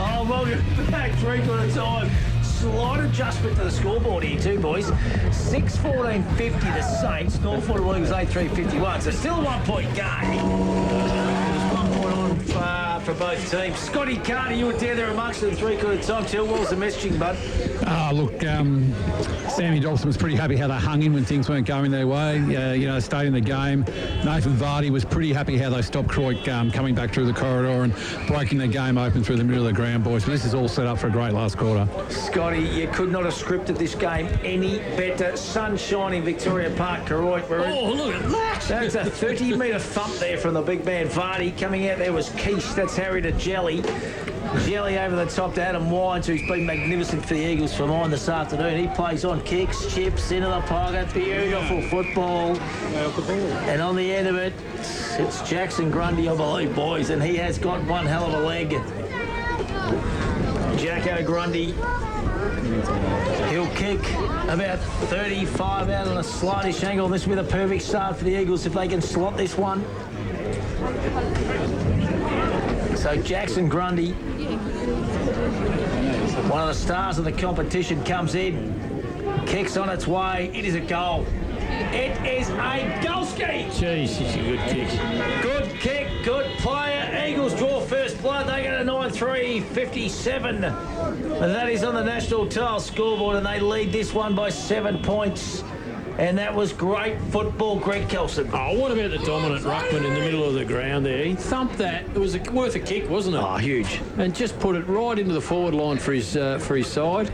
Oh, welcome back, 3/4 time. Slight adjustment to the scoreboard here too, boys. 6-14-50 the Saints. Northwood Williams 8-3-51. So still a 1 point game. 1 point on for both teams. Scotty Carter, you were down there amongst them 3/4 time. Tell Walls the messaging, bud. Look, Sammy Dobson was pretty happy how they hung in when things weren't going their way. Stayed in the game. Nathan Vardy was pretty happy how they stopped Koroit coming back through the corridor and breaking the game open through the middle of the ground, boys. But this is all set up for a great last quarter. Scotty, you could not have scripted this game any better. Sun shining, Victoria Park, Koroit. Look at that! That's a 30-metre thump there from the big man Vardy. Coming out there was Quiche. That's Harry to Jelly. Jelly over the top to Adam Wines, who's been magnificent for the Eagles for mine this afternoon. He plays on kicks, chips, into the pocket. Beautiful football. And on the end of it, it's Jackson Grundy, I believe, boys, and he has got one hell of a leg. Jacko Grundy, he'll kick about 35 out on a slightish angle. This will be the perfect start for the Eagles if they can slot this one. So Jackson Grundy, one of the stars of the competition, comes in, kicks on its way. It is a goal. It is a goalski. Jeez, it's a good kick. Good kick, good player. Eagles draw first blood. They get a 9-3-57. And that is on the national tile scoreboard, and they lead this one by 7 points. And that was great football, Greg Kelson. Oh, what about the dominant ruckman in the middle of the ground there? He thumped that. It was worth a kick, wasn't it? Oh, huge. And just put it right into the forward line for his side.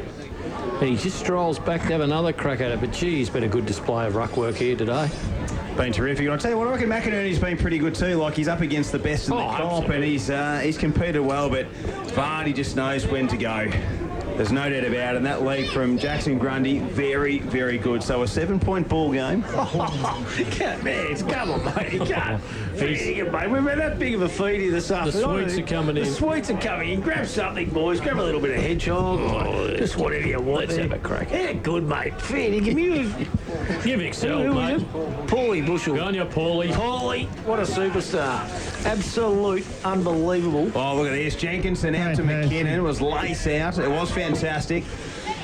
And he just strolls back to have another crack at it. But, gee, he's been a good display of ruck work here today. Been terrific. And I'll tell you what, I reckon McInerney's been pretty good too. Like, he's up against the best in the comp, and he's competed well, but Vardy just knows when to go. There's no doubt about it. And that lead from Jackson Grundy, very, very good. So a 7-point ball game. Man, come on, mate. You can't feed it, mate. We've had that big of a feed here this afternoon. The sweets are coming in. The sweets are coming in. Grab something, boys. Grab a little bit of hedgehog. Just whatever you want. Let's have a crack. Yeah, good, mate. Fair. Give me Give Excel, mate. Paulie Bushell. Go on, you Paulie. Paulie, what a superstar. Absolute unbelievable. Oh, look at this. Jenkinson out to McKinnon. It was lace out. It was fantastic.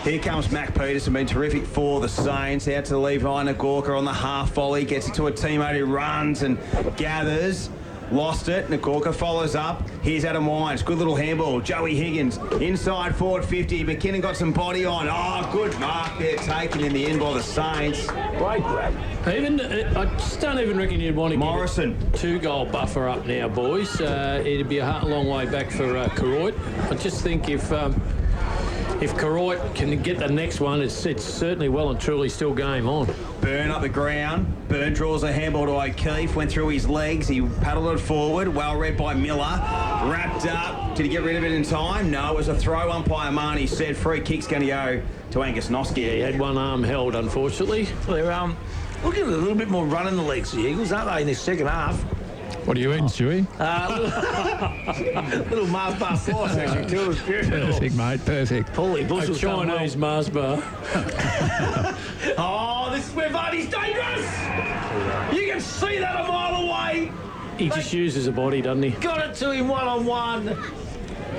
Here comes Mac Peterson, been terrific for the Saints. Out to Levi Nagorka on the half volley. Gets it to a teammate who runs and gathers. Lost it. Nagorka follows up. Here's Adam Wines. Good little handball. Joey Higgins inside forward 50. McKinnon got some body on. Oh, good mark there taken in the end by the Saints. Great grab. I just don't even reckon you'd want to Morrison. get a 2-goal buffer up now, boys. It'd be a long way back for Koroit. I just think if Koroit can get the next one, it's certainly well and truly still game on. Burn up the ground. Burn draws a handball to O'Keefe. Went through his legs. He paddled it forward. Well read by Miller. Wrapped up. Did he get rid of it in time? No, it was a throw. Umpire Marnie said free kick's going to go to Angus Noski. Yeah, he had one arm held, unfortunately. They're looking at a little bit more run in the legs, the Eagles, aren't they, in this second half? What are you eating, Stewie? Little Mars bar slice, actually, too. It was beautiful. Perfect, mate, perfect. Paulie Bushell's Chinese Mars bar. Oh, this is where Vardy's dangerous! You can see that a mile away! He just uses a body, doesn't he? Got it to him one-on-one.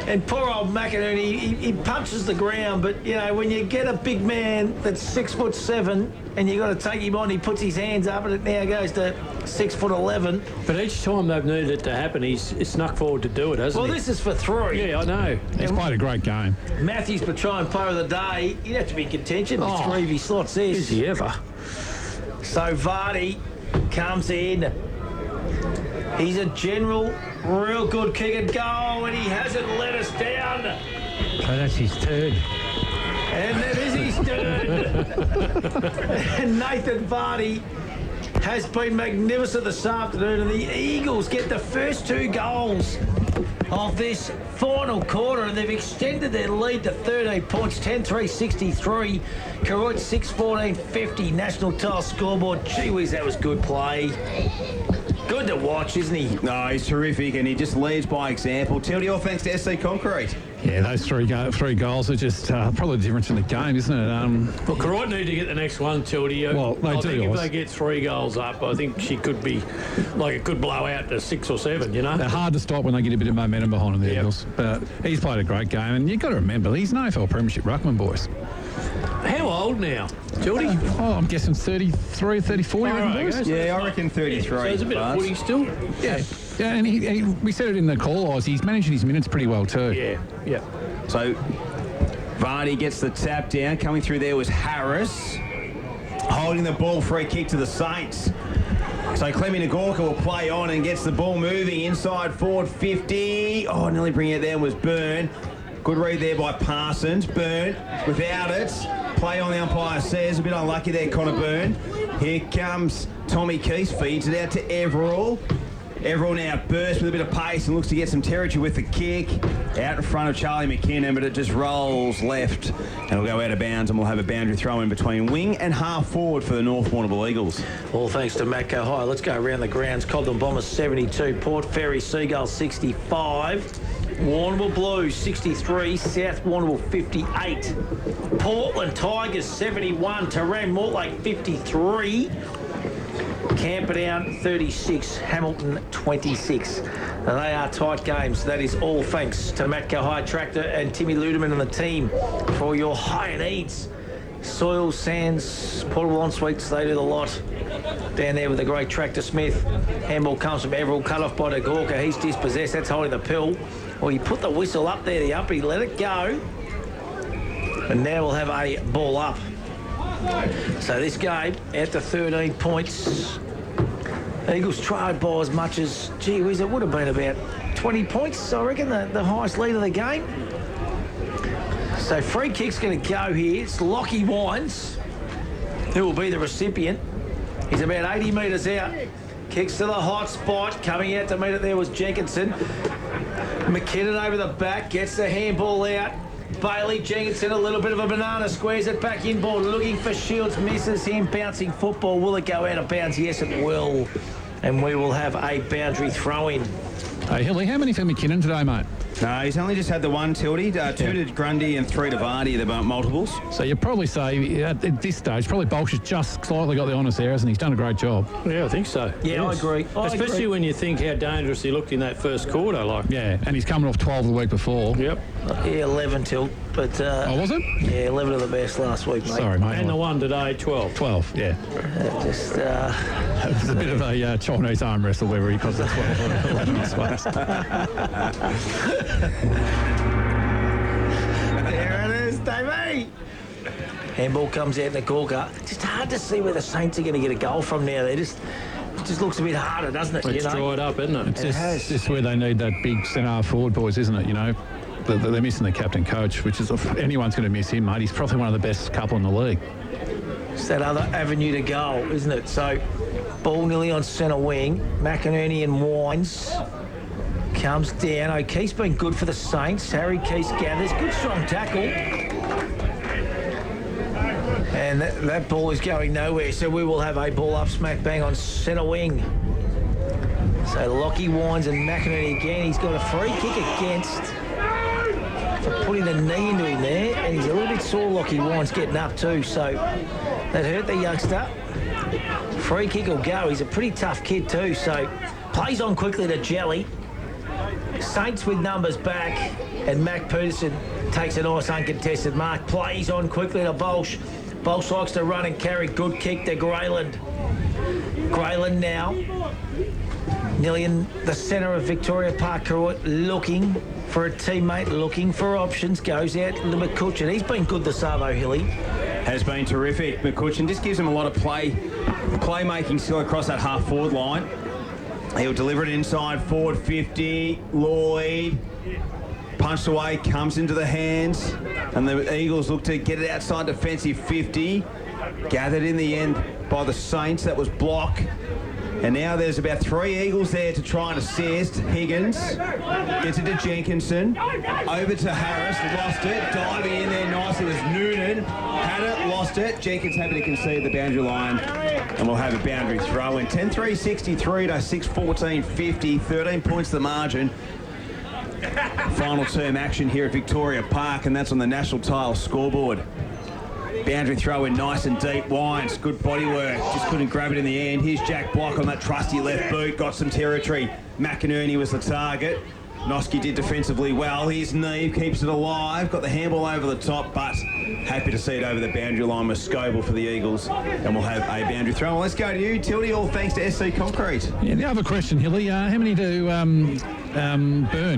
And poor old McInerney, he punches the ground, but, you know, when you get a big man that's 6'7", and you got to take him on, he puts his hands up, and it now goes to 6'11". But each time they've needed it to happen, he's snuck forward to do it, hasn't he? Well, this is for 3. Yeah, I know. He's played a great game. Matthews Petrone player of the day. He'd have to be in contention with 3 if he slots this. Is he ever? So Vardy comes in. He's a general, real good kick and goal, and he hasn't let us down. So that's his third. And that is his third. And Nathan Vardy has been magnificent this afternoon, and the Eagles get the first 2 goals of this final quarter, and they've extended their lead to 13 points, 10-3-63. Koroit 6-14-50, national tile scoreboard. Gee whiz, that was good play. Good to watch, isn't he? No, he's terrific, and he just leads by example. Tildy, all thanks to SC Concrete. Yeah, those three goals are just probably the difference in the game, isn't it? Well, Koroit need to get the next one, Tildy. Well, I think if they get 3 goals up, I think she could be, like, it could blow out to 6 or 7, you know? They're hard to stop when they get a bit of momentum behind them, the Eagles. But he's played a great game, and you've got to remember, he's an AFL Premiership ruckman, boys. How old now, Tildy? I'm guessing 33, 34, you reckon, boys? Yeah, I reckon 33. So there's a bit of footing still? Yeah. Yeah, and we said it in the call, he's managing his minutes pretty well too. Yeah. So Vardy gets the tap down. Coming through there was Harris. Holding the ball, free kick to the Saints. So Clemmy Nagorka will play on and gets the ball moving inside forward 50. Oh, nearly bringing it there was Byrne. Good read there by Parsons. Byrne without it. Play on, the umpire says. A bit unlucky there, Connor Byrne. Here comes Tommy Keys. Feeds it out to Everall. Everall now bursts with a bit of pace and looks to get some territory with the kick. Out in front of Charlie McKinnon, but it just rolls left and it'll go out of bounds, and we'll have a boundary throw in between wing and half forward for the North Warrnambool Eagles. All thanks to Matt High. Let's go around the grounds. Cobden Bombers 72, Port Fairy Seagulls 65, Warrnambool Blues 63, South Warrnambool 58, Portland Tigers 71, Taran Mortlake 53, Camperdown 36, Hamilton 26. Now, they are tight games. That is all thanks to Matt High Tractor and Timmy Ludeman and the team for your high needs. Soil, sands, portable ensuites, they do the lot. Down there with the great Tractor Smith. Handball comes from Everall, cut off by Nagorka. He's dispossessed. That's holding the pill. Well, he put the whistle up there, the uppy, let it go. And now we'll have a ball up. So this game, out to 13 points. Eagles tried by as much as, gee whiz, it would have been about 20 points, I reckon, the highest lead of the game. So free kick's going to go here. It's Lockie Wines, who will be the recipient. He's about 80 metres out. Kicks to the hot spot. Coming out to meet it there was Jenkinson. McKinnon over the back, gets the handball out. Bailey Jenkinson, a little bit of a banana, squares it back inboard, looking for Shields, misses him, bouncing football. Will it go out of bounds? Yes, it will. And we will have a boundary throw-in. Hey, Hilly, how many for McKinnon today, mate? No, he's only just had the one, Tildy. 2 to Grundy and 3 to Vardy, the multiples. So you'd probably say, at this stage, probably Bolsh has just slightly got the honest errors and he's done a great job. Yeah, I think so. Yeah, yes. I agree. Especially when you think how dangerous he looked in that first quarter. Yeah, and he's coming off 12 the week before. Yep. Yeah, 11 till. But, oh, was it? Yeah, 11 of the best last week, mate. Sorry, mate. And the one today, 12. 12, yeah. It was a bit of a Chinese arm wrestle where he cost the 12 or 11, I suppose. There it is, Davey. Handball comes out in the corker. It's just hard to see where the Saints are going to get a goal from now. It just looks a bit harder, doesn't it? It's dried up, isn't it? It's just where they need that big centre forward, boys, isn't it? You know, they're missing the captain coach, which is, if anyone's going to miss him, mate. He's probably one of the best couple in the league. It's that other avenue to goal, isn't it? So, ball nearly on centre wing. McInerney and Wines comes down. O'Keefe's been good for the Saints. Harry Keith gathers. Good strong tackle. And that ball is going nowhere. So we will have a ball up smack bang on centre wing. So Lockie Wines and McInerney again. He's got a free kick against for putting the knee into him there. And he's a little bit sore, Lockie Wines, getting up too. So that hurt the youngster. Free kick will go. He's a pretty tough kid too. So plays on quickly to Jelly. Saints with numbers back, and Mac Peterson takes a nice uncontested mark. Plays on quickly to Bolsh. Bolsh likes to run and carry. Good kick to Grayland. Grayland now nearly in the centre of Victoria Park, Koroit, looking for a teammate, looking for options. Goes out to McCutcheon. He's been good this Arvo, Hilly. Has been terrific. McCutcheon just gives him a lot of playmaking still across that half-forward line. He'll deliver it inside, forward 50. Lloyd punched away, comes into the hands, and the Eagles look to get it outside defensive 50. Gathered in the end by the Saints. That was block. And now there's about 3 Eagles there to try and assist. Higgins gets it to Jenkinson. Over to Harris. Lost it. Diving in there nicely was Noonan. Had it, lost it. Jenkins happy to concede the boundary line. And we'll have a boundary throw in. 10-3-63 to 6-14-50. 13 points the margin. Final term action here at Victoria Park, and that's on the National Tile scoreboard. Boundary throw in nice and deep. Wines, good body work. Just couldn't grab it in the end. Here's Jack Block on that trusty left boot. Got some territory. McInerney was the target. Noski did defensively well. Here's Neve, keeps it alive. Got the handball over the top, but happy to see it over the boundary line with Scoble for the Eagles. And we'll have a boundary throw. Well, let's go to you, Tildy, all thanks to SC Concrete. Yeah, the other question, Hilly, how many do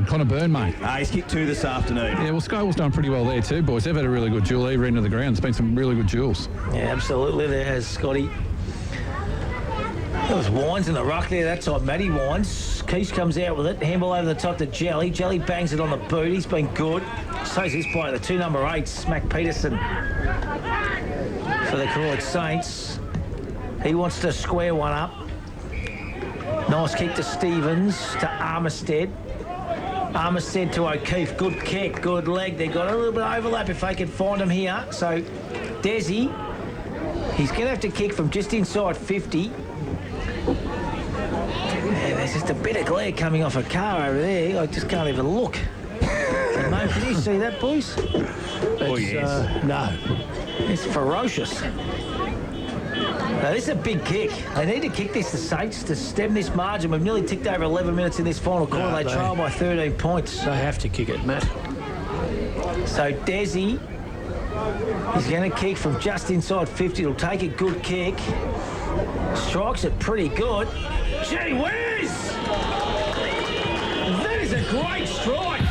Connor Byrne, mate? He's kicked 2 this afternoon. Yeah, well, Scoble's done pretty well there too, boys. They've had a really good duel either end of the ground. There's been some really good duels. Yeah, absolutely. There has, Scotty. There was Wines in the ruck there that time. Matty Wines. Keith comes out with it. Handball over the top to Jelly. Jelly bangs it on the boot. He's been good. So's his player, the 2 number 8s, Mac Peterson. For the Koroit Saints. He wants to square one up. Nice kick to Stevens, to Armistead. Armistead to O'Keefe. Good kick, good leg. They've got a little bit of overlap if they can find him here. So, Desi, he's going to have to kick from just inside 50. And there's just a bit of glare coming off a car over there. I just can't even look. Mate, can you see that, boys? Oh, yes. No. It's ferocious. Now, this is a big kick. They need to kick this, the Saints, to stem this margin. We've nearly ticked over 11 minutes in this final quarter. They trail by 13 points. They have to kick it, Matt. So Desi, he's going to kick from just inside 50. He'll take a good kick. Strikes it pretty good. Gee whiz! That is a great strike.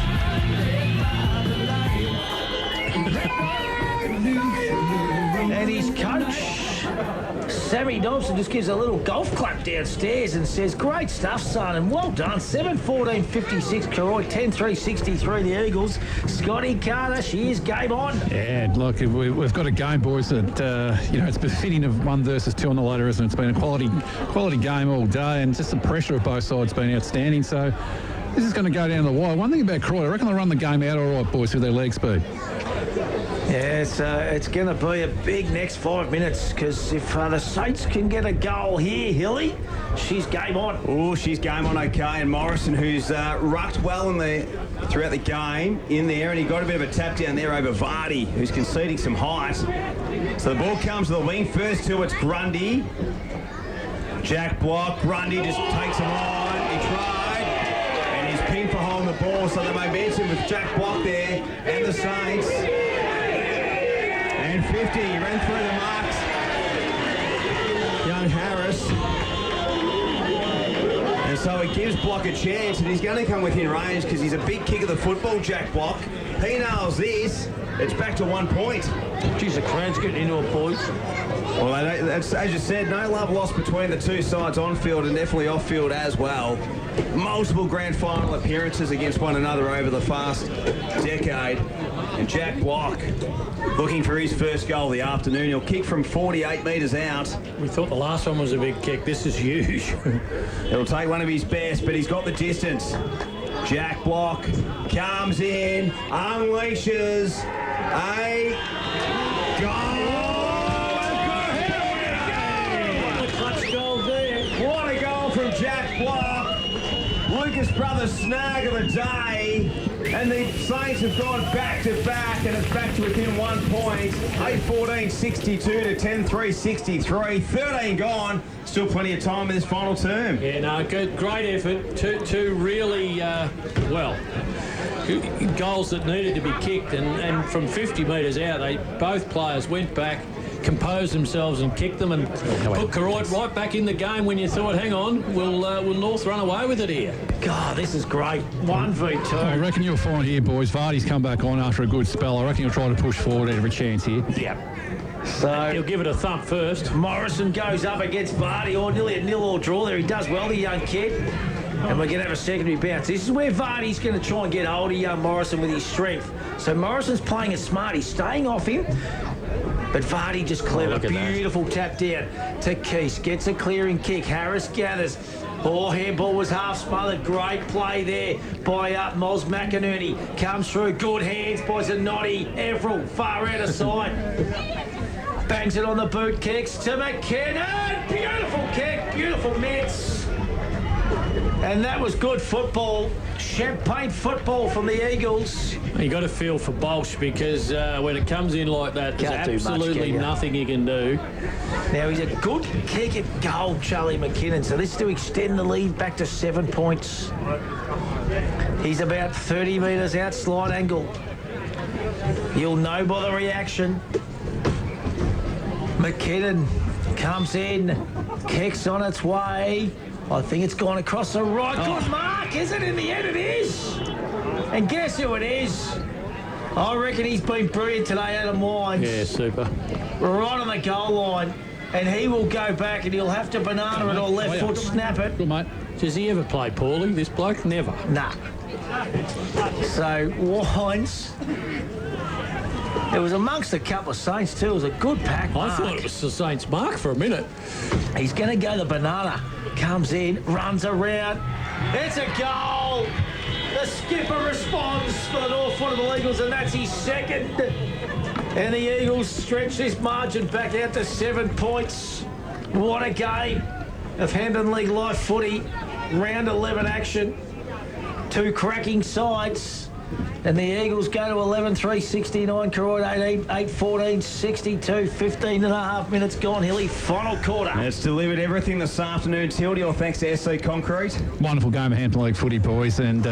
And his coach, Sammy Dobson, just gives a little golf clap downstairs and says, great stuff, son, and well done. 7-14-56, Koroit, 10-3-63, the Eagles. Scotty Carter, she is game on. Yeah, look, we've got a game, boys, that, it's befitting of 1 versus 2 on the ladder, isn't it? It's been a quality game all day, and just the pressure of both sides has been outstanding, so this is going to go down to the wire. One thing about Koroit, I reckon they'll run the game out all right, boys, with their leg speed. Yeah, it's going to be a big next 5 minutes because if the Saints can get a goal here, Hilly, she's game on. Oh, she's game on okay. And Morrison, who's rucked well throughout the game in there, and he got a bit of a tap down there over Vardy, who's conceding some height. So the ball comes to the wing. First to it's Grundy. Jack Block. Grundy just takes him on. He tried. And he's pinned for holding the ball. So the momentum with Jack Block there and the Saints. And 50. He ran through the marks. Young Harris. And so it gives Block a chance, and he's going to come within range because he's a big kick of the football, Jack Block. He nails this. It's back to 1 point. Geez, the crowd's getting into it, boys. Well, that's, as you said, no love lost between the two sides on field and definitely off field as well. Multiple grand final appearances against one another over the past decade. And Jack Block looking for his first goal of the afternoon. He'll kick from 48 metres out. We thought the last one was a big kick. This is huge. He'll take one of his best, but he's got the distance. Jack Block comes in, unleashes a goal. What a clutch goal there. What a goal from Jack Block. Lucas Brothers snag of the day. And the Saints have gone back to back, and it's back to within 1 point. 8-14-62 to 10-3-63. 13 gone. Still plenty of time in this final term. Yeah, no, good, great effort. Two really, goals that needed to be kicked. And from 50 metres out, both players went back, composed themselves and kicked them and put Koroit right back in the game when you thought, hang on, will North run away with it here? God, this is great. 1v2. I reckon you'll find here, boys, Vardy's come back on after a good spell. I reckon he'll try to push forward every chance here. Yep. So he'll give it a thump first. Morrison goes up against Vardy, or nearly a 0-0 draw there. He does well, the young kid. And we're going to have a secondary bounce. This is where Vardy's going to try and get hold of young Morrison with his strength. So Morrison's playing it smart. He's staying off him. But Vardy just clever. Beautiful tap down to Keese. Gets a clearing kick. Harris gathers. Oh, handball was half smothered. Great play there by Moz McInerney. Comes through. Good hands by Zanotti. Everell far out of sight. Bangs it on the boot. Kicks to McKinnon. Beautiful kick. Beautiful mitts. And that was good football. Champagne football from the Eagles. You got to feel for Bolsh because when it comes in like that, there's absolutely nothing he can do. Now, he's a good kick at goal, Charlie McKinnon. So this is to extend the lead back to 7 points. He's about 30 metres out, slide angle. You'll know by the reaction. McKinnon comes in, kicks on its way. I think it's gone across the right. Good mark, is it? In the end, it is. And guess who it is? I reckon he's been brilliant today, Adam Wines. Yeah, super. Right on the goal line. And he will go back and he'll have to banana it or left foot snap it. Good, mate. Does he ever play poorly, this bloke? Never. Nah. So, Wines... It was amongst a couple of Saints too. It was a good pack mark. I thought it was the Saints mark for a minute. He's going to go the banana. Comes in, runs around. It's a goal. The skipper responds for the North Warrnambool Eagles, and that's his second. And the Eagles stretch this margin back out to 7 points. What a game of Hampden League Live footy. Round 11 action. Two cracking sides. And the Eagles go to 11-3-69, Koroit 8-14-62, 15 and a half minutes gone, Hilly, final quarter. It's delivered everything this afternoon, Tildy, all thanks to SC Concrete. Wonderful game of Hampton League footy, boys, and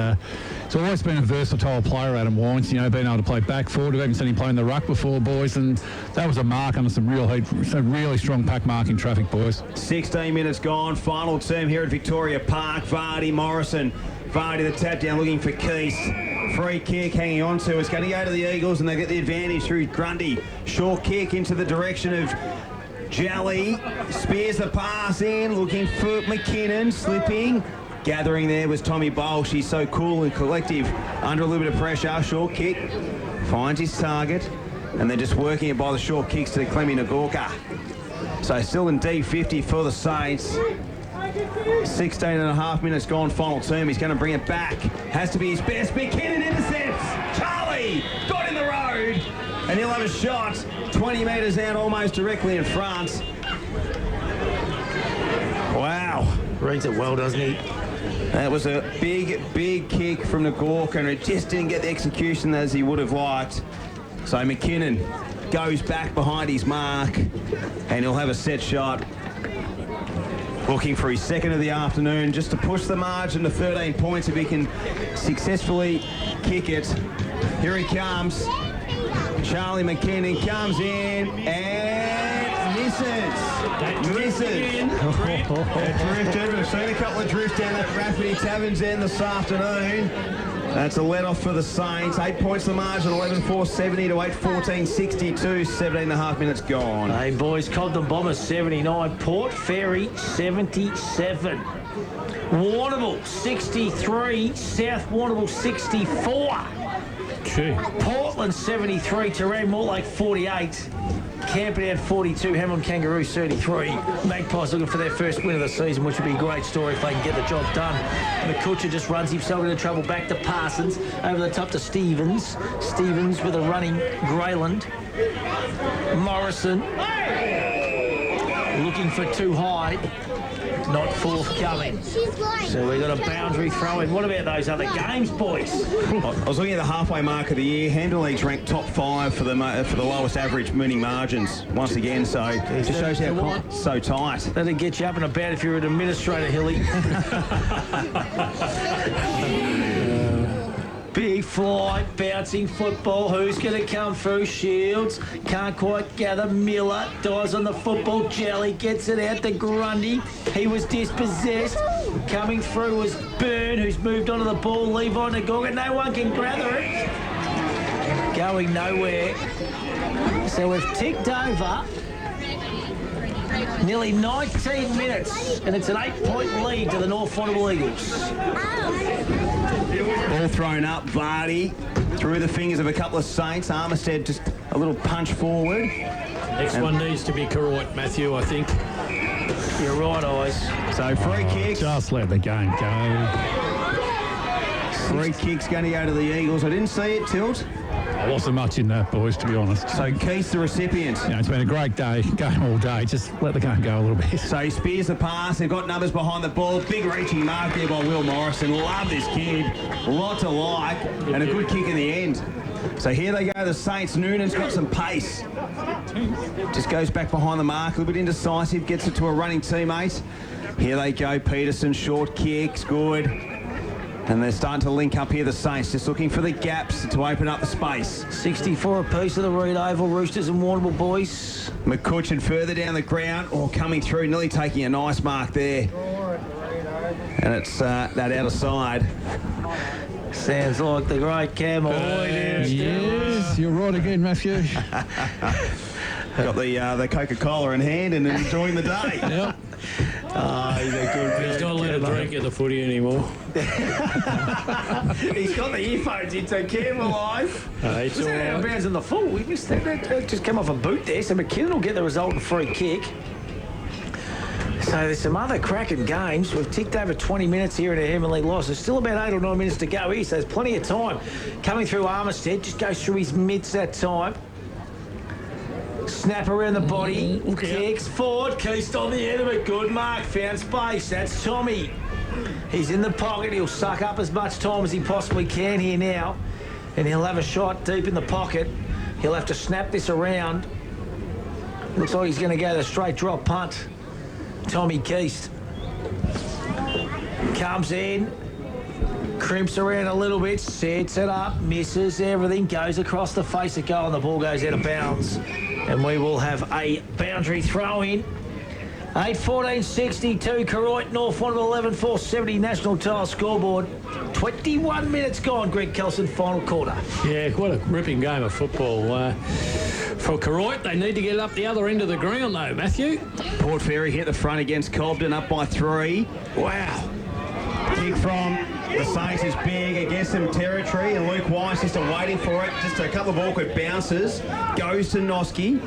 it's always been a versatile player, Adam Wines, being able to play back forward. We haven't seen him play in the ruck before, boys, and that was a mark under some real heat, some really strong pack marking traffic, boys. 16 minutes gone, final term here at Victoria Park. Vardy, Morrison. Vardy the tap down looking for Keese. Free kick hanging on to. It's going to go to the Eagles and they get the advantage through Grundy. Short kick into the direction of Jally. Spears the pass in, looking for McKinnon, slipping. Gathering there was Tommy Bolsh. He's so cool and collective under a little bit of pressure. Short kick, finds his target, and they're just working it by the short kicks to Clemmy Nagorka. So still in D50 for the Saints. 16 and a half minutes gone, final term. He's going to bring it back. Has to be his best. McKinnon intercepts. Charlie got in the road. And he'll have a shot 20 metres out, almost directly in front. Wow. Reads it well, doesn't he? That was a big kick from the Gork, and it just didn't get the execution as he would have liked. So McKinnon goes back behind his mark, and he'll have a set shot. Looking for his second of the afternoon, just to push the margin to 13 points if he can successfully kick it. Here he comes. Charlie McKinnon comes in and misses. It drifted. We've seen a couple of drifts down at Rafferty Tavern's end this afternoon. That's a let-off for the Saints. 8 points the margin, 11-4-70 to 8-14-62. 17.5 minutes gone. Hey, boys, Cobden Bombers 79, Port Fairy 77. Warrnambool 63, South Warrnambool 64. Gee. Portland 73, Terang Mortlake 48. Camperdown 42, Hamilton Kangaroos 33. Magpies looking for their first win of the season, which would be a great story if they can get the job done. McCutcheon just runs himself into trouble back to Parsons, over the top to Stevens. Stevens with a running Grayland. Morrison looking for too high. Not forthcoming. So we've got a boundary throw in. What about those other games, boys? I was looking at the halfway mark of the year. Hampton League's ranked top 5 for the lowest average winning margins once again. So it just shows how so tight. That'll get you up and about if you're an administrator, Hilly. Big fly, bouncing football. Who's going to come through? Shields can't quite gather. Miller dies on the football. Jelly gets it out to Grundy. He was dispossessed. Coming through was Byrne, who's moved onto the ball. Levi Nagoga. No one can gather it. Going nowhere. So we've ticked over nearly 19 minutes, and it's an 8-point lead to the North Warrnambool Eagles. Ball thrown up, Vardy through the fingers of a couple of Saints. Armistead just a little punch forward. Next one needs to be Koroit, Matthew, I think. You're right, Eyes. So free kick. Just let the game go. Free kick's going to go to the Eagles. I didn't see it, Tilt. There wasn't much in that, boys, to be honest. So Keith's the recipient. You know, it's been a great day, game all day. Just let the game go a little bit. So he spears the pass. They've got numbers behind the ball. Big reaching mark there by Will Morrison. Love this kid. A lot to like. And a good kick in the end. So here they go, the Saints. Noonan's got some pace. Just goes back behind the mark. A little bit indecisive. Gets it to a running teammate. Here they go. Peterson, short kicks. Good. And they're starting to link up here, the Saints, just looking for the gaps to open up the space. 64 apiece of the Reed Oval, Roosters and Warrnambool boys. McCutcheon further down the ground, coming through, nearly taking a nice mark there. And it's that outer side. Sounds like the great Cam Ahoy. Yes, you're right again, Matthew. Got the Coca-Cola in hand and enjoying the day. Yep. He's a good He's not allowed to drink at the footy anymore. He's got the earphones in, so Cam alive. It's all out of right. bounds in the full. We missed that. Just come off a boot there, so McKinnon will get the resultant free kick. So there's some other cracking games. We've ticked over 20 minutes here in a Heavenly loss. There's still about 8 or 9 minutes to go here, so there's plenty of time. Coming through Armistead, just goes through his midst that time. Snap around the body, kicks forward, Keast on the end of it. Good mark, found space. That's Tommy. He's in the pocket. He'll suck up as much time as he possibly can here now. And he'll have a shot deep in the pocket. He'll have to snap this around. Looks like he's going to go the straight drop punt. Tommy Keast comes in, crimps around a little bit, sets it up, misses everything, goes across the face of goal, and the ball goes out of bounds. And we will have a boundary throw in. 8-14-62, Koroit, North Warrnambool 11-4-70, National Tile scoreboard. 21 minutes gone, Greg Kelson, final quarter. Yeah, what a ripping game of football. For Koroit, they need to get up the other end of the ground, though, Matthew. Port Fairy hit the front against Cobden, up by 3. Wow. Kick from the Saints is big against some territory, and Luke Weiss just waiting for it. Just a couple of awkward bounces. Goes to Noski,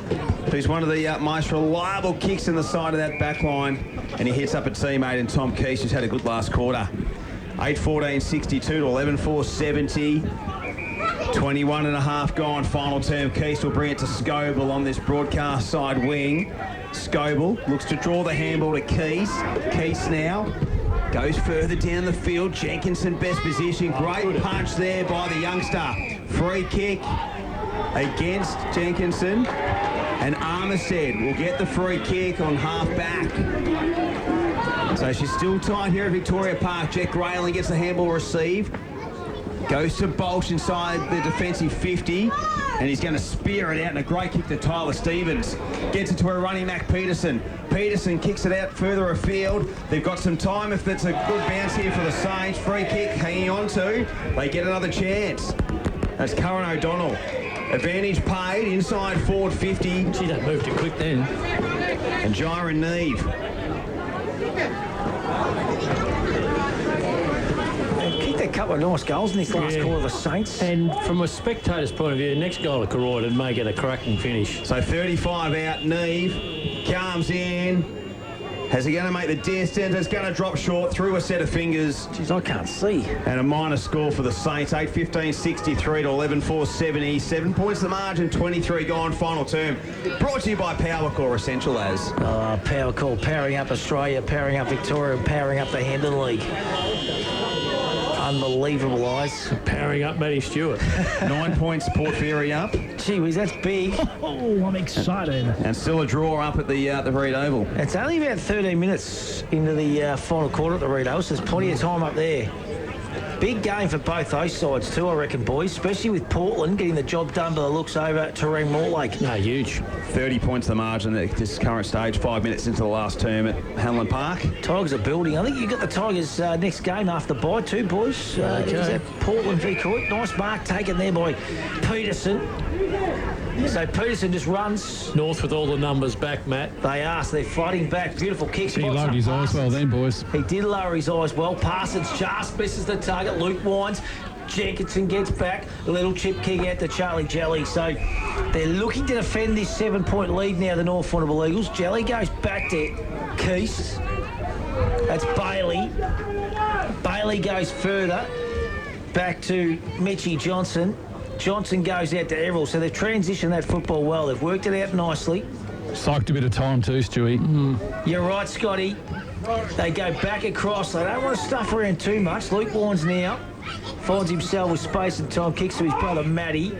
who's one of the most reliable kicks in the side of that back line, and he hits up a teammate in Tom Keast, who's had a good last quarter. 8-14-62 to 11-4-70. 21 and a half gone, final term. Keast will bring it to Scoble on this broadcast side wing. Scoble looks to draw the handball to Keast. Keast now goes further down the field. Jenkinson best position. Great punch there by the youngster. Free kick against Jenkinson. And Armistead will get the free kick on half back. So she's still tight here at Victoria Park. Jack Grayling gets the handball received. Goes to Bolsh inside the defensive 50. And he's going to spear it out, and a great kick to Tyler Stevens. Gets it to a running Mac Peterson. Peterson kicks it out further afield. They've got some time if it's a good bounce here for the Saints. Free kick hanging on to. They get another chance. That's Curran O'Donnell. Advantage paid inside forward 50. Gee, that moved it quick then. And Jiren Neve. Kicked a couple of nice goals in this last quarter of the Saints. And from a spectator's point of view, next goal of Koroit would make it a cracking finish. So 35 out, Neve comes in. Is he going to make the distance? It's going to drop short through a set of fingers. Jeez, I can't see. And a minor score for the Saints, 8-15-63 to 11-4-70. 7 points the margin, 23 gone, final term. Brought to you by Powercore Essential As. Powercore, powering up Australia, powering up Victoria, and powering up the Hampden League. Unbelievable, eyes. Powering up Matty Stewart. 9 points, Port Fairy up. Gee whiz, that's big. Oh, I'm excited. And still a draw up at the Reed Oval. It's only about 13 minutes into the final quarter at the Reed Oval, so there's plenty of time up there. Big game for both those sides too, I reckon, boys, especially with Portland getting the job done by the looks over at Terang Mortlake. No, huge. 30 points the margin at this current stage, 5 minutes into the last term at Hanlon Park. Tigers are building. I think you got the Tigers next game after the bye too, boys. Okay. Is that Portland v Koroit? Nice mark taken there by Peterson. So Peterson just runs. North with all the numbers back, Matt. They are, so they're flooding back. Beautiful kicks. He lowered his eyes well then, boys. He did lower his eyes well. Parsons just misses the target. Luke Wines. Jenkinson gets back. A little chip kick out to Charlie Jelly. So they're looking to defend this 7-point lead now, the North Warrnambool Eagles. Jelly goes back to Keast. That's Bailey. Bailey goes further. Back to Mitchie Johnson. Johnson goes out to Everell, so they've transitioned that football well. They've worked it out nicely. Soaked a bit of time too, Stewie. You're right, Scotty. They go back across. They don't want to stuff around too much. Luke Warnes now finds himself with space and time. Kicks to his brother, Matty.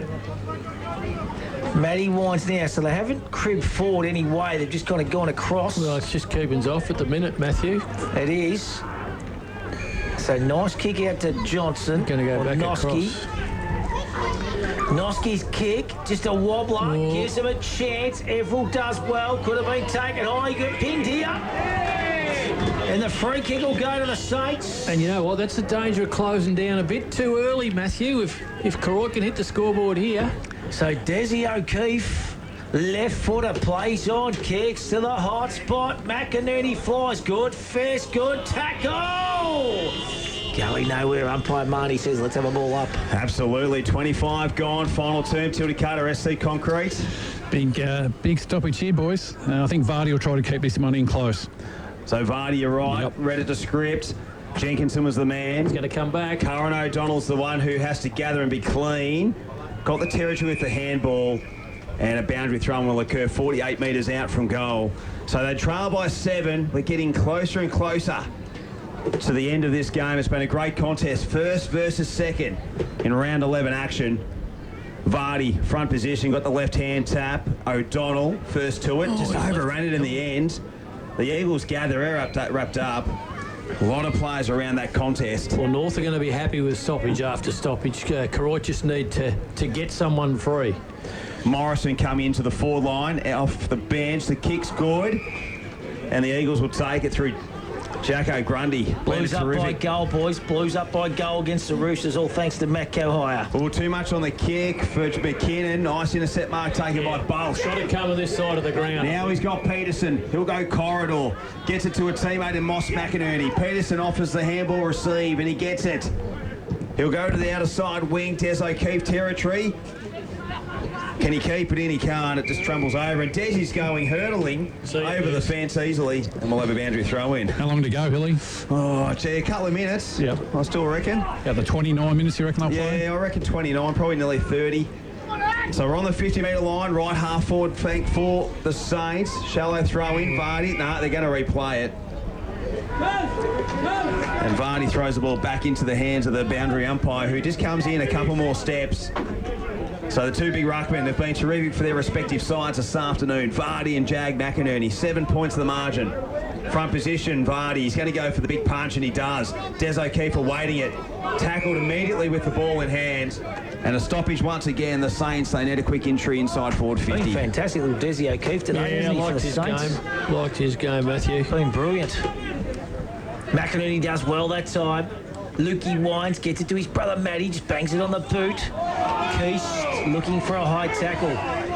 Matty Wines now, so they haven't cribbed forward any way. They've just kind of gone across. Well, it's just keeping's off at the minute, Matthew. It is. So nice kick out to Johnson. Going to go back Noski. across. Noski's kick, just a wobbler, gives him a chance. Everell does well, could have been taken high, got pinned here. And the free kick will go to the Saints. And you know what, that's the danger of closing down a bit too early, Matthew, if Koroit can hit the scoreboard here. So Desi O'Keefe, left footer, plays on, kicks to the hot spot. McInerney flies good, first good, tackle! Going nowhere. Umpire Marty says, let's have a ball up. Absolutely. 25 gone. Final term. Tildecarter SC Concrete. Big stoppage here, boys. I think Vardy will try to keep this money in close. So Vardy, you're right. Yep. Read it to script. Jenkinson was the man. He's going to come back. Curran O'Donnell's the one who has to gather and be clean. Got the territory with the handball. And a boundary throw will occur 48 metres out from goal. So they trail by 7. We're getting closer and closer to the end of this game. It's been a great contest. First versus second in round 11 action. Vardy, front position, got the left-hand tap. O'Donnell, first to it, just overran it in the end. The Eagles gather, wrapped up. A lot of players around that contest. Well, North are going to be happy with stoppage after stoppage. Koroit just need to get someone free. Morrison coming into the forward line, off the bench. The kick's good. And the Eagles will take it through Jacko Grundy. Blues up by goal, boys. Blues up by goal against the Roosters, all thanks to Matt Cohire. Oh, too much on the kick for McKinnon. Nice intercept mark taken by Bolsh. Shot it coming this side of the ground. Now he's got Peterson. He'll go corridor. Gets it to a teammate in Moss McInerney. Peterson offers the handball receive and he gets it. He'll go to the outer side wing, Des O'Keefe territory. Can he keep it in? He can't. It just trumbles over. And Desi's going hurtling over the fence easily. And we'll have a boundary throw in. How long to go, Hilly? Oh, gee, a couple of minutes. Yep. I still reckon. Yeah, the 29 minutes you reckon they'll play? Yeah, I reckon 29, probably nearly 30. So we're on the 50-metre line, right half forward flank for the Saints. Shallow throw in, Vardy. No, they're going to replay it. And Vardy throws the ball back into the hands of the boundary umpire, who just comes in a couple more steps. So the two big ruckmen have been terrific for their respective sides this afternoon. Vardy and Jag McInerney, 7 points of the margin. Front position, Vardy, he's going to go for the big punch, and he does. Des O'Keefe awaiting it. Tackled immediately with the ball in hand. And a stoppage once again. The Saints, they need a quick entry inside forward 50. Been fantastic little Desi O'Keefe today, Yeah, hasn't he, liked for the his Saints? game. Liked his game, Matthew. Been brilliant. McInerney does well that time. Lukey Wines gets it to his brother Matty, just bangs it on the boot. Keith looking for a high tackle.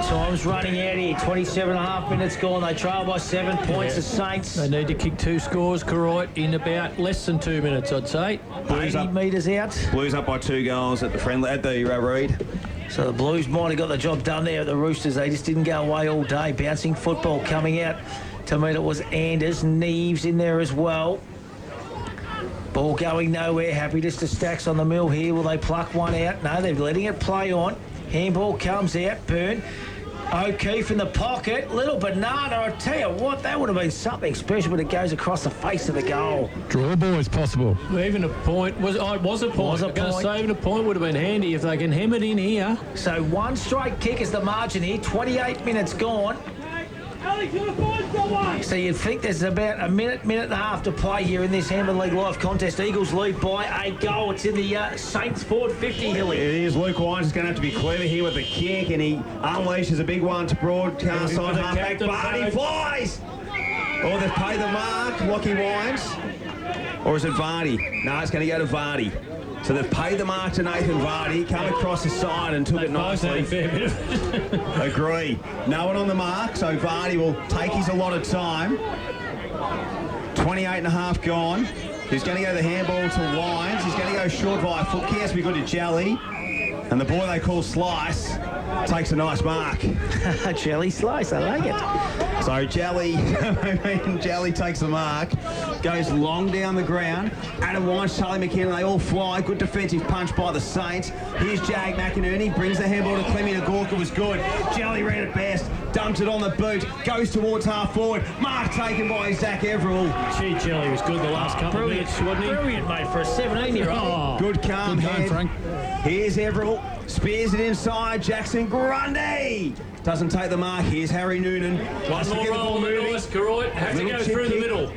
Time's running out here. 27.5 minutes gone. They trail by 7 points. The Saints. They need to kick 2 scores, Koroit, in about less than 2 minutes, I'd say. Blues 80 metres out. Blues up by 2 goals at the Reed. So the Blues might have got the job done there at the Roosters. They just didn't go away all day. Bouncing football coming out. To me, it was Anders. Neves in there as well. Ball going nowhere. Happy just to Stacks on the mill here. Will they pluck one out? No, they're letting it play on. Handball comes out. Burn. O'Keefe in the pocket. Little banana. I tell you what, that would have been something special, but it goes across the face of the goal. Draw boys possible. Even a point. Was a point. Was a I'm going to point. say even a point would have been handy if they can hem it in here. So one straight kick is the margin here. 28 minutes gone. So you'd think there's about a minute and a half to play here in this Hampton League Live contest. Eagles lead by a goal. It's in the Saints forward 50, Hilly. It is. Luke Wines is going to have to be clever here with the kick, and he unleashes a big one to broadcast on halfback. But he flies! Oh, they've paid the mark. Lockie Wines. Or is it Vardy? No, it's going to go to Vardy. So they've paid the mark to Nathan Vardy, come across the side and took it nicely. Agree. No one on the mark, so Vardy will take his allotted time. 28.5 gone. He's going to go the handball to Wines. He's going to go short via foot. He has to be good to Jelly. And the boy they call Slice takes a nice mark. Jelly Slice, I like it. So Jelly takes the mark, goes long down the ground. Adam Wines, Charlie McKinnon, they all fly. Good defensive punch by the Saints. Here's Jag McInerney, brings the handball to Clemmy Nagorka, was good. Jelly ran it best, dumped it on the boot, goes towards half forward. Mark taken by Zach Everall. Gee, Jelly was good the last couple of minutes, wasn't he? Brilliant, mate, for a 17-year-old. Oh, good calm Good head. Frank. Here's Everall, spears it inside. Jackson Grundy doesn't take the mark. Here's Harry Noonan. One more roll on the dice, Koroit. Have to go through the middle.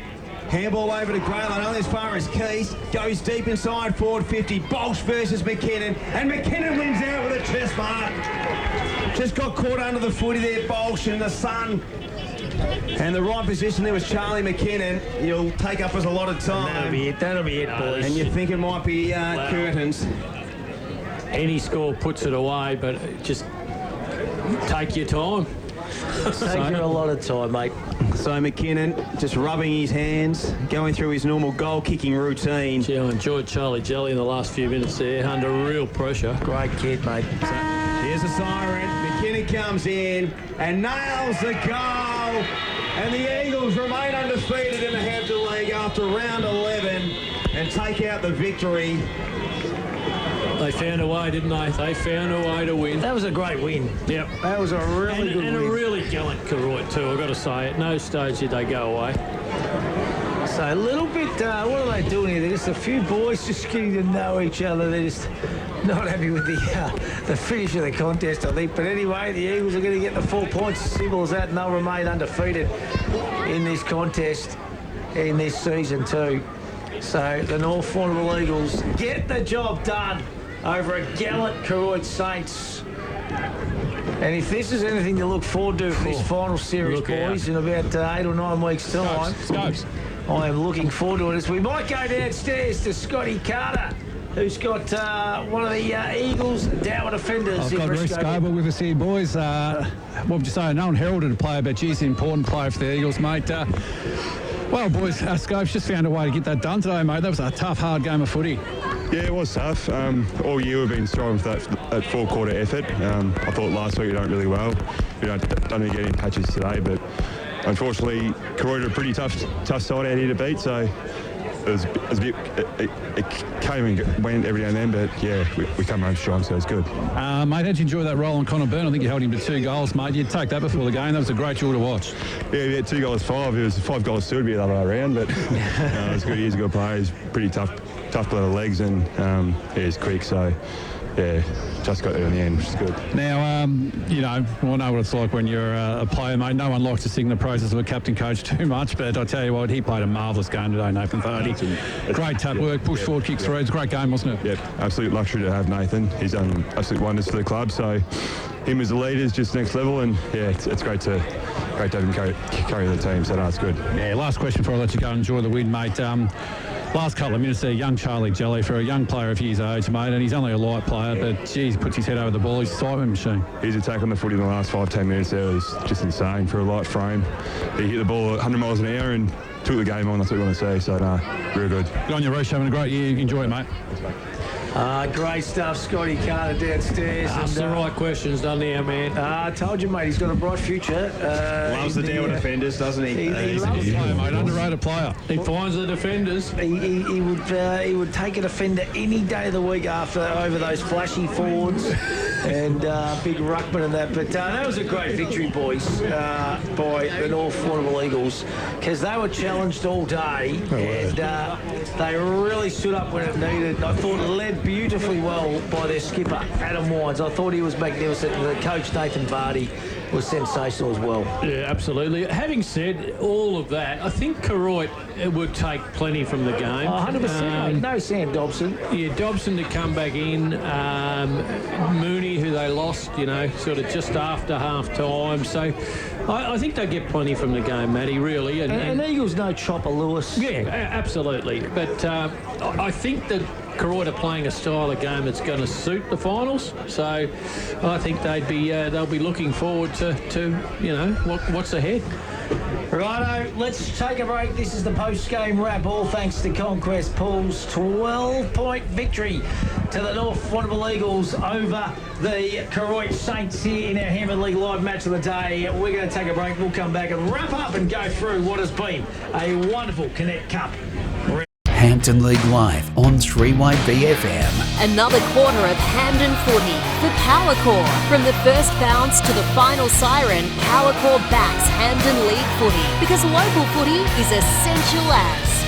Handball over to Grayline, only as far as Keith. Goes deep inside forward 50. Bolsh versus McKinnon. And McKinnon wins out with a chest mark. Just got caught under the footy there, Bolsh, in the sun. And the right position there was Charlie McKinnon. He'll take up as a lot of time. That'll be it, boys. And you think it might be curtains. Any score puts it away, but just take your time. Take you a lot of time, mate. So McKinnon just rubbing his hands, going through his normal goal-kicking routine. Gee, I enjoyed Charlie Jelly in the last few minutes there, under real pressure. Great kid, mate. So here's a siren. McKinnon comes in and nails the goal. And the Eagles remain undefeated in the Hampton League after round 11 and take out the victory. They found a way, didn't they? They found a way to win. That was a great win. Yep. That was a really good and win. a really gallant Koroit too, I've got to say. At no stage did they go away. So a little bit, what are they doing here? They're just a few boys just getting to know each other. They're just not happy with the finish of the contest, I think. But anyway, the Eagles are going to get the 4 points, simple as that, and they'll remain undefeated in this contest in this season too. So the North Warrnambool Eagles get the job done over a gallant Koroit Saints. And if this is anything to look forward to for this final series, boys, in about 8 or 9 weeks' time, Scopes. I am looking forward to it. As we might go downstairs to Scotty Carter, who's got one of the Eagles' dour defenders. I've got Reece Scoble with us here, boys. What would you say? No one heralded a player, but geez, an important player for the Eagles, mate. Well, boys, Scopes just found a way to get that done today, mate. That was a tough, hard game of footy. Yeah, it was tough. All year we've been strong for that four-quarter effort. I thought last week we done really well. We don't really get any patches today, but unfortunately, Koroit are a pretty tough side out here to beat, so it was a bit, it came and went every now and then, but yeah, we come home strong, so it's good. Mate, how'd you enjoy that role on Connor Byrne? I think you held him to 2 goals, mate. You'd take that before the game. That was a great duel to watch. Yeah, we had 2 goals, 5. It was 5 goals still to be the other way around, but it was good. He's a good player. He's pretty tough blood of legs, and he's quick, so yeah, just got there in the end, which is good. Now, you know, I know what it's like when you're a player, mate. No one likes to sing the praises of a captain coach too much, but I tell you what, he played a marvellous game today, Nathan Vardy. Great tap work, push forward, kick through. It's a great game, wasn't it? Yep, absolute luxury to have Nathan. He's done absolute wonders for the club, so him as a leader is just next level, and yeah, it's great to have him carry the team, so no, it's good. Yeah, last question before I let you go and enjoy the win, mate. Last couple of minutes there, young Charlie Jelly, for a young player of his age, mate, and he's only a light player, but geez, he puts his head over the ball. He's a excitement machine. His attack on the footy in the last 5-10 minutes there was just insane for a light frame. He hit the ball at 100 miles an hour and took the game on. That's what we want to see, so no, real good. Good on you, Reece, having a great year. Enjoy it, mate. Great stuff, Scotty Carter downstairs. Asked the right questions, doesn't he, man? I told you, mate, he's got a bright future. Loves the deal with defenders, doesn't he? He loves it. Mate, underrated player. He finds the defenders. He would take a defender any day of the week over those flashy forwards and big ruckman and that. But that was a great victory, boys, by the North Warrnambool Eagles, because they were challenged all day, and they really stood up when it needed. I thought led beautifully well by their skipper, Adam Wines. I thought he was magnificent. And the coach, Nathan Vardy, was sensational as well. Yeah, absolutely. Having said all of that, I think Koroit would take plenty from the game. 100%. No Sam Dobson. Yeah, Dobson to come back in. Mooney, who they lost, you know, sort of just after half-time. So I think they get plenty from the game, Matty, really. And Eagles no Chopper Lewis. Yeah, absolutely. But I think that Koroit are playing a style of game that's going to suit the finals, so I think they'll be looking forward to you know what's ahead. Righto, let's take a break. This is the post-game wrap, all thanks to Conquest Pool's 12-point victory to the North Warrnambool Eagles over the Koroit Saints here in our Hammond League Live Match of the Day. We're going to take a break. We'll come back and wrap up and go through what has been a wonderful Connect Cup. Hampton League Live on 3YBFM. Another quarter of Hampden footy for Powercore. From the first bounce to the final siren, Powercore backs Hampden League footy because local footy is essential as.